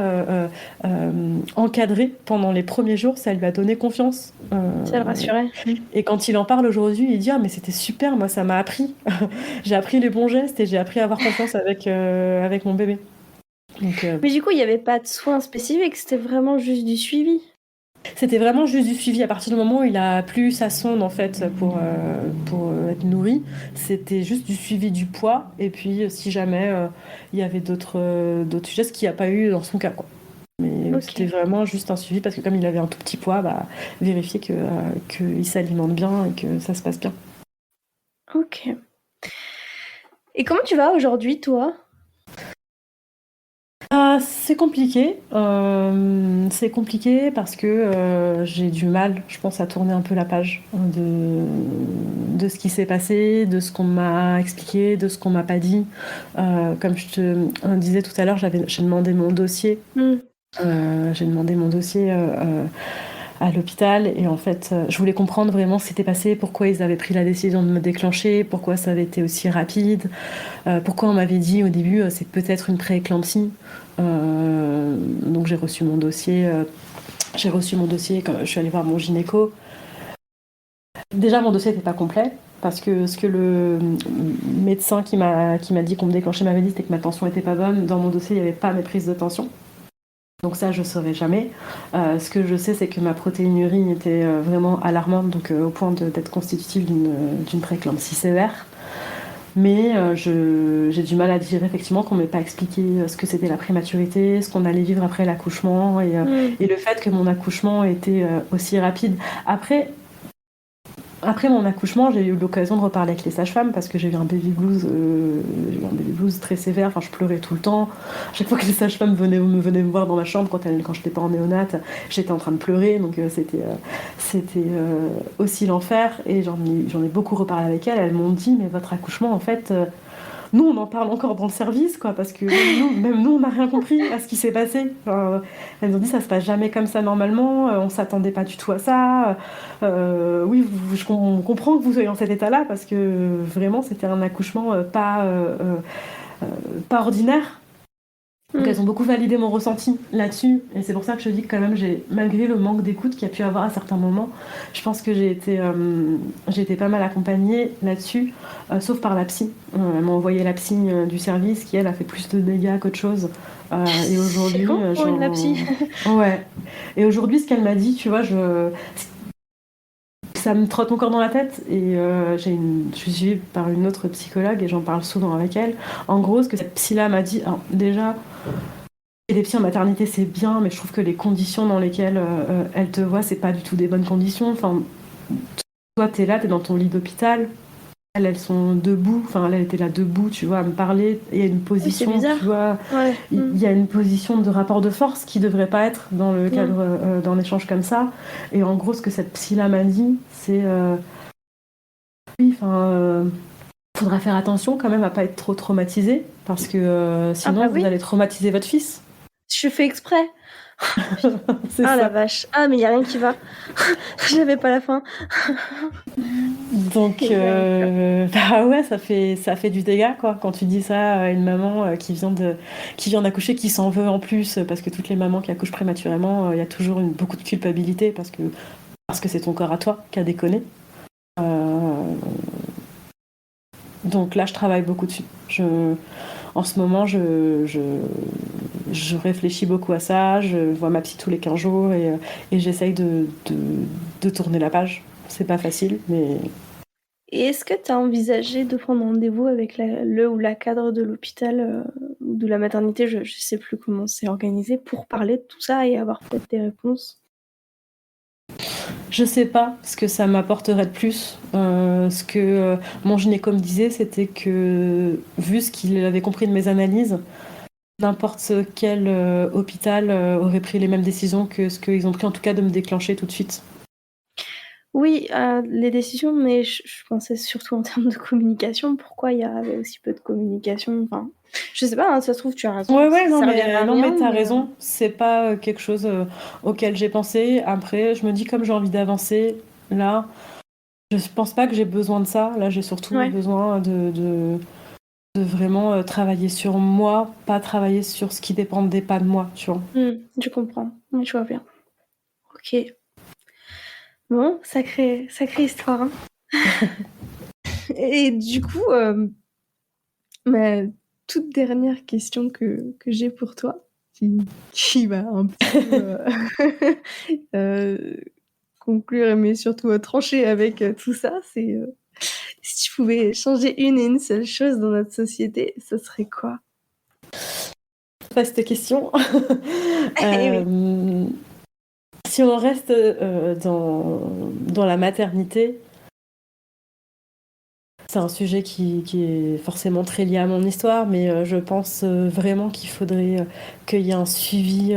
encadré pendant les premiers jours, ça lui a donné confiance. Ça le rassurait. Et quand il en parle aujourd'hui, il dit ah mais c'était super, moi ça m'a appris. J'ai appris les bons gestes et j'ai appris à avoir confiance avec mon bébé. Donc, Mais du coup, il n'y avait pas de soins spécifiques, c'était vraiment juste du suivi. c'était vraiment juste du suivi. À partir du moment où il a plus sa sonde en fait pour être nourri, c'était juste du suivi du poids. Et puis si jamais il y avait d'autres sujets, ce qu'il n'y a pas eu dans son cas, quoi. Mais Ok. c'était vraiment juste un suivi parce que comme il avait un tout petit poids, bah, vérifier qu'il s'alimente bien et que ça se passe bien. Ok. Et comment tu vas aujourd'hui, toi? Ah, c'est compliqué. C'est compliqué parce que j'ai du mal, je pense, à tourner un peu la page de ce qui s'est passé, de ce qu'on m'a expliqué, de ce qu'on m'a pas dit. Comme je te disais tout à l'heure, j'ai demandé mon dossier. J'ai demandé mon dossier à l'hôpital et en fait, je voulais comprendre vraiment ce qui s'était passé, pourquoi ils avaient pris la décision de me déclencher, pourquoi ça avait été aussi rapide, pourquoi on m'avait dit au début c'est peut-être une prééclampsie. Donc j'ai reçu mon dossier. Quand je suis allée voir mon gynéco. Déjà mon dossier n'était pas complet parce que ce que le médecin qui m'a dit qu'on me déclenchait m'avait dit, c'était que ma tension était pas bonne. Dans mon dossier il n'y avait pas mes prises de tension. Donc ça, je ne saurais jamais. Ce que je sais, c'est que ma protéinurie était vraiment alarmante, donc au point d'être constitutive d'une prééclampsie sévère. Mais j'ai du mal à dire effectivement qu'on ne m'ait pas expliqué ce que c'était la prématurité, ce qu'on allait vivre après l'accouchement et le fait que mon accouchement était aussi rapide. Après mon accouchement, j'ai eu l'occasion de reparler avec les sages-femmes parce que j'ai eu un baby blues, très sévère. Enfin, je pleurais tout le temps. Chaque fois que les sages-femmes venaient me voir dans ma chambre quand j'étais pas en néonate, j'étais en train de pleurer. Donc c'était aussi l'enfer. Et j'en ai beaucoup reparlé avec elles. Elles m'ont dit mais votre accouchement en fait. Nous, on en parle encore dans le service, quoi, parce que même nous on n'a rien compris à ce qui s'est passé. Enfin, elles ont dit ça se passe jamais comme ça normalement, on s'attendait pas du tout à ça. Oui, on comprend que vous soyez dans cet état-là, parce que vraiment c'était un accouchement pas ordinaire. Donc elles ont beaucoup validé mon ressenti là-dessus, et c'est pour ça que je dis que quand même, malgré le manque d'écoute qu'il y a pu avoir à certains moments, je pense que j'ai été pas mal accompagnée là-dessus, sauf par la psy. Elle m'a envoyé la psy du service qui, elle, a fait plus de dégâts qu'autre chose. Et aujourd'hui, C'est con, la psy. Ouais. Et aujourd'hui, ce qu'elle m'a dit, tu vois, ça me trotte encore dans la tête et je suis suivie par une autre psychologue et j'en parle souvent avec elle. En gros, ce que cette psy-là m'a dit, alors, déjà, les psys en maternité c'est bien, mais je trouve que les conditions dans lesquelles elle te voit, c'est pas du tout des bonnes conditions. Enfin, toi, t'es là, t'es dans ton lit d'hôpital. Elles sont debout, enfin elle était là debout, tu vois, à me parler. Il y a une position, tu vois, ouais. Il y a une position de rapport de force qui devrait pas être dans le cadre d'un échange comme ça. Et en gros, ce que cette psy-là m'a dit, c'est oui, enfin, faudra faire attention quand même à pas être trop traumatisé, parce que sinon vous allez traumatiser votre fils. Je fais exprès. C'est Ah la ça. vache. Ah, mais il n'y a rien qui va. J'avais pas la fin. Donc, Il y a rien qui va. bah ouais, ça fait du dégât, quoi. Quand tu dis ça à une maman qui vient d'accoucher, qui s'en veut en plus, parce que toutes les mamans qui accouchent prématurément, il y a toujours beaucoup de culpabilité parce que c'est ton corps à toi qui a déconné. Donc là, je travaille beaucoup dessus. En ce moment, je réfléchis beaucoup à ça. Je vois ma psy tous les 15 jours et j'essaye de tourner la page. C'est pas facile, mais Et est-ce que tu as envisagé de prendre rendez-vous avec le ou la cadre de l'hôpital ou de la maternité, je sais plus comment c'est organisé, pour parler de tout ça et avoir peut-être des réponses? je sais pas ce que ça m'apporterait de plus. Ce que mon gynéco me disait, c'était que, vu ce qu'il avait compris de mes analyses, n'importe quel hôpital aurait pris les mêmes décisions que ce qu'ils ont pris, en tout cas de me déclencher tout de suite. Oui, les décisions, mais je pensais surtout en termes de communication. Pourquoi il y avait aussi peu de communication? Enfin, je sais pas, hein, ça se trouve, tu as raison, Ouais, ça ouais, servirait à non, rien, mais t'as mais raison. C'est pas quelque chose auquel j'ai pensé. Après, je me dis, comme j'ai envie d'avancer, là, je pense pas que j'ai besoin de ça. Là, j'ai surtout ouais. besoin de vraiment travailler sur moi, pas travailler sur ce qui dépendait pas de moi, tu vois. Je comprends. Oui, je vois bien. OK. Bon, sacrée histoire, hein. Et du coup, ma toute dernière question que j'ai pour toi, qui va un petit peu, heu, conclure, mais surtout, trancher avec, tout ça, c'est, si tu pouvais changer une et une seule chose dans notre société, ce serait quoi? Vaste question. Eh oui. Euh, Si on reste dans la maternité, c'est un sujet qui est forcément très lié à mon histoire, mais je pense vraiment qu'il faudrait qu'il y ait un suivi,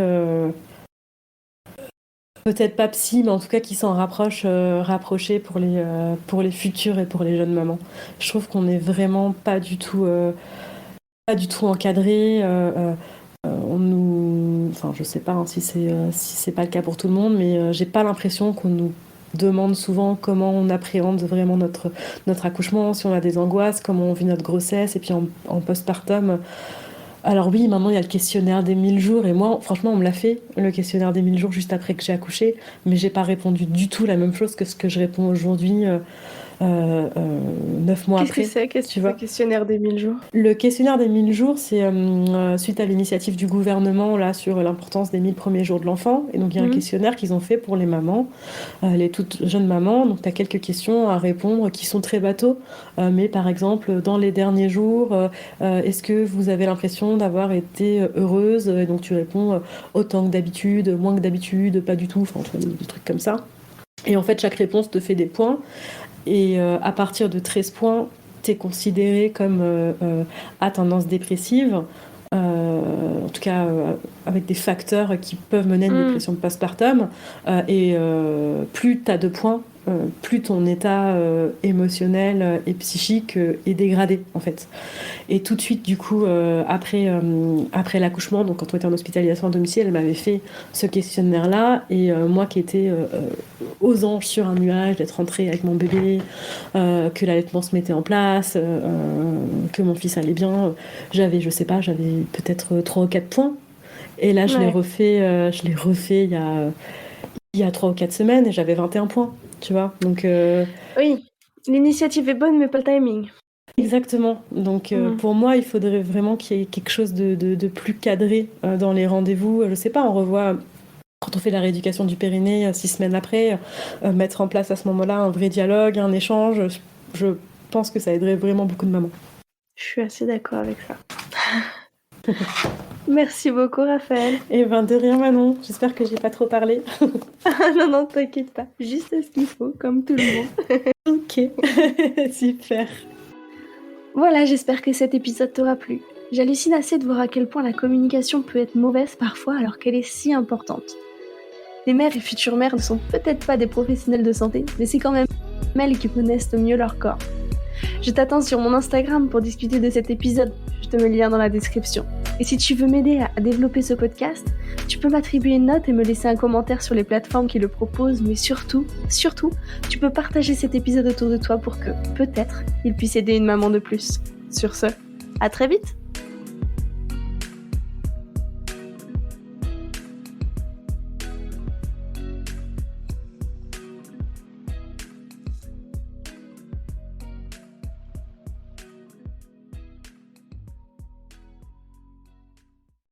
peut-être pas psy, mais en tout cas qui s'en rapproché pour les futures et pour les jeunes mamans. Je trouve qu'on n'est vraiment pas du tout encadré. Enfin, je sais pas hein, si c'est pas le cas pour tout le monde, mais j'ai pas l'impression qu'on nous demande souvent comment on appréhende vraiment notre accouchement, si on a des angoisses, comment on vit notre grossesse, et puis en postpartum. Alors oui, maintenant il y a le questionnaire des 1000 jours, et moi, franchement, on me l'a fait, le questionnaire des 1000 jours juste après que j'ai accouché, mais j'ai pas répondu du tout la même chose que ce que je réponds aujourd'hui, 9 mois après, Qu'est-ce que tu c'est ce vois. questionnaire des 1000 jours? Le questionnaire des 1000 jours, c'est suite à l'initiative du gouvernement là, sur l'importance des 1000 premiers jours de l'enfant. Et donc, il y a un Mmh. questionnaire qu'ils ont fait pour les mamans, les toutes jeunes mamans. Donc, tu as quelques questions à répondre qui sont très bateaux. Mais par exemple, dans les derniers jours, est-ce que vous avez l'impression d'avoir été heureuse? Et donc, tu réponds autant que d'habitude, moins que d'habitude, pas du tout. Enfin, tu vois, des trucs comme ça. Et en fait, chaque réponse te fait des points. Et à partir de 13 points, tu es considéré comme à tendance dépressive, en tout cas avec des facteurs qui peuvent mener à une Mmh. dépression postpartum. Et plus tu as de points, plus ton état émotionnel et psychique est dégradé, en fait. Et tout de suite, du coup, après l'accouchement, donc quand on était en hospitalisation à domicile, elle m'avait fait ce questionnaire-là. Et moi qui étais aux anges sur un nuage, d'être rentrée avec mon bébé, que l'allaitement se mettait en place, que mon fils allait bien, je sais pas, j'avais peut-être 3 ou 4 points. Et là, Ouais. je l'ai refait il y a 3 ou 4 semaines et j'avais 21 points, tu vois. Donc, Oui, l'initiative est bonne, mais pas le timing. exactement. Donc Mmh. pour moi, il faudrait vraiment qu'il y ait quelque chose de plus cadré dans les rendez-vous. Je sais pas, on revoit quand on fait la rééducation du périnée 6 semaines après, mettre en place à ce moment-là un vrai dialogue, un échange. Je pense que ça aiderait vraiment beaucoup de mamans. Je suis assez d'accord avec ça. Merci beaucoup, Raphaël. Et ben de rien Manon, j'espère que j'ai pas trop parlé. Ah non, non, t'inquiète pas. Juste ce qu'il faut, comme tout le monde. Ok, super. Voilà, j'espère que cet épisode t'aura plu. J'hallucine assez de voir à quel point la communication peut être mauvaise parfois alors qu'elle est si importante. Les mères et futures mères ne sont peut-être pas des professionnels de santé, mais c'est quand même elles qui connaissent le mieux leur corps. Je t'attends sur mon Instagram pour discuter de cet épisode, je te mets le lien dans la description. Et si tu veux m'aider à développer ce podcast, tu peux m'attribuer une note et me laisser un commentaire sur les plateformes qui le proposent, mais surtout, tu peux partager cet épisode autour de toi pour que, peut-être, il puisse aider une maman de plus. Sur ce, à très vite!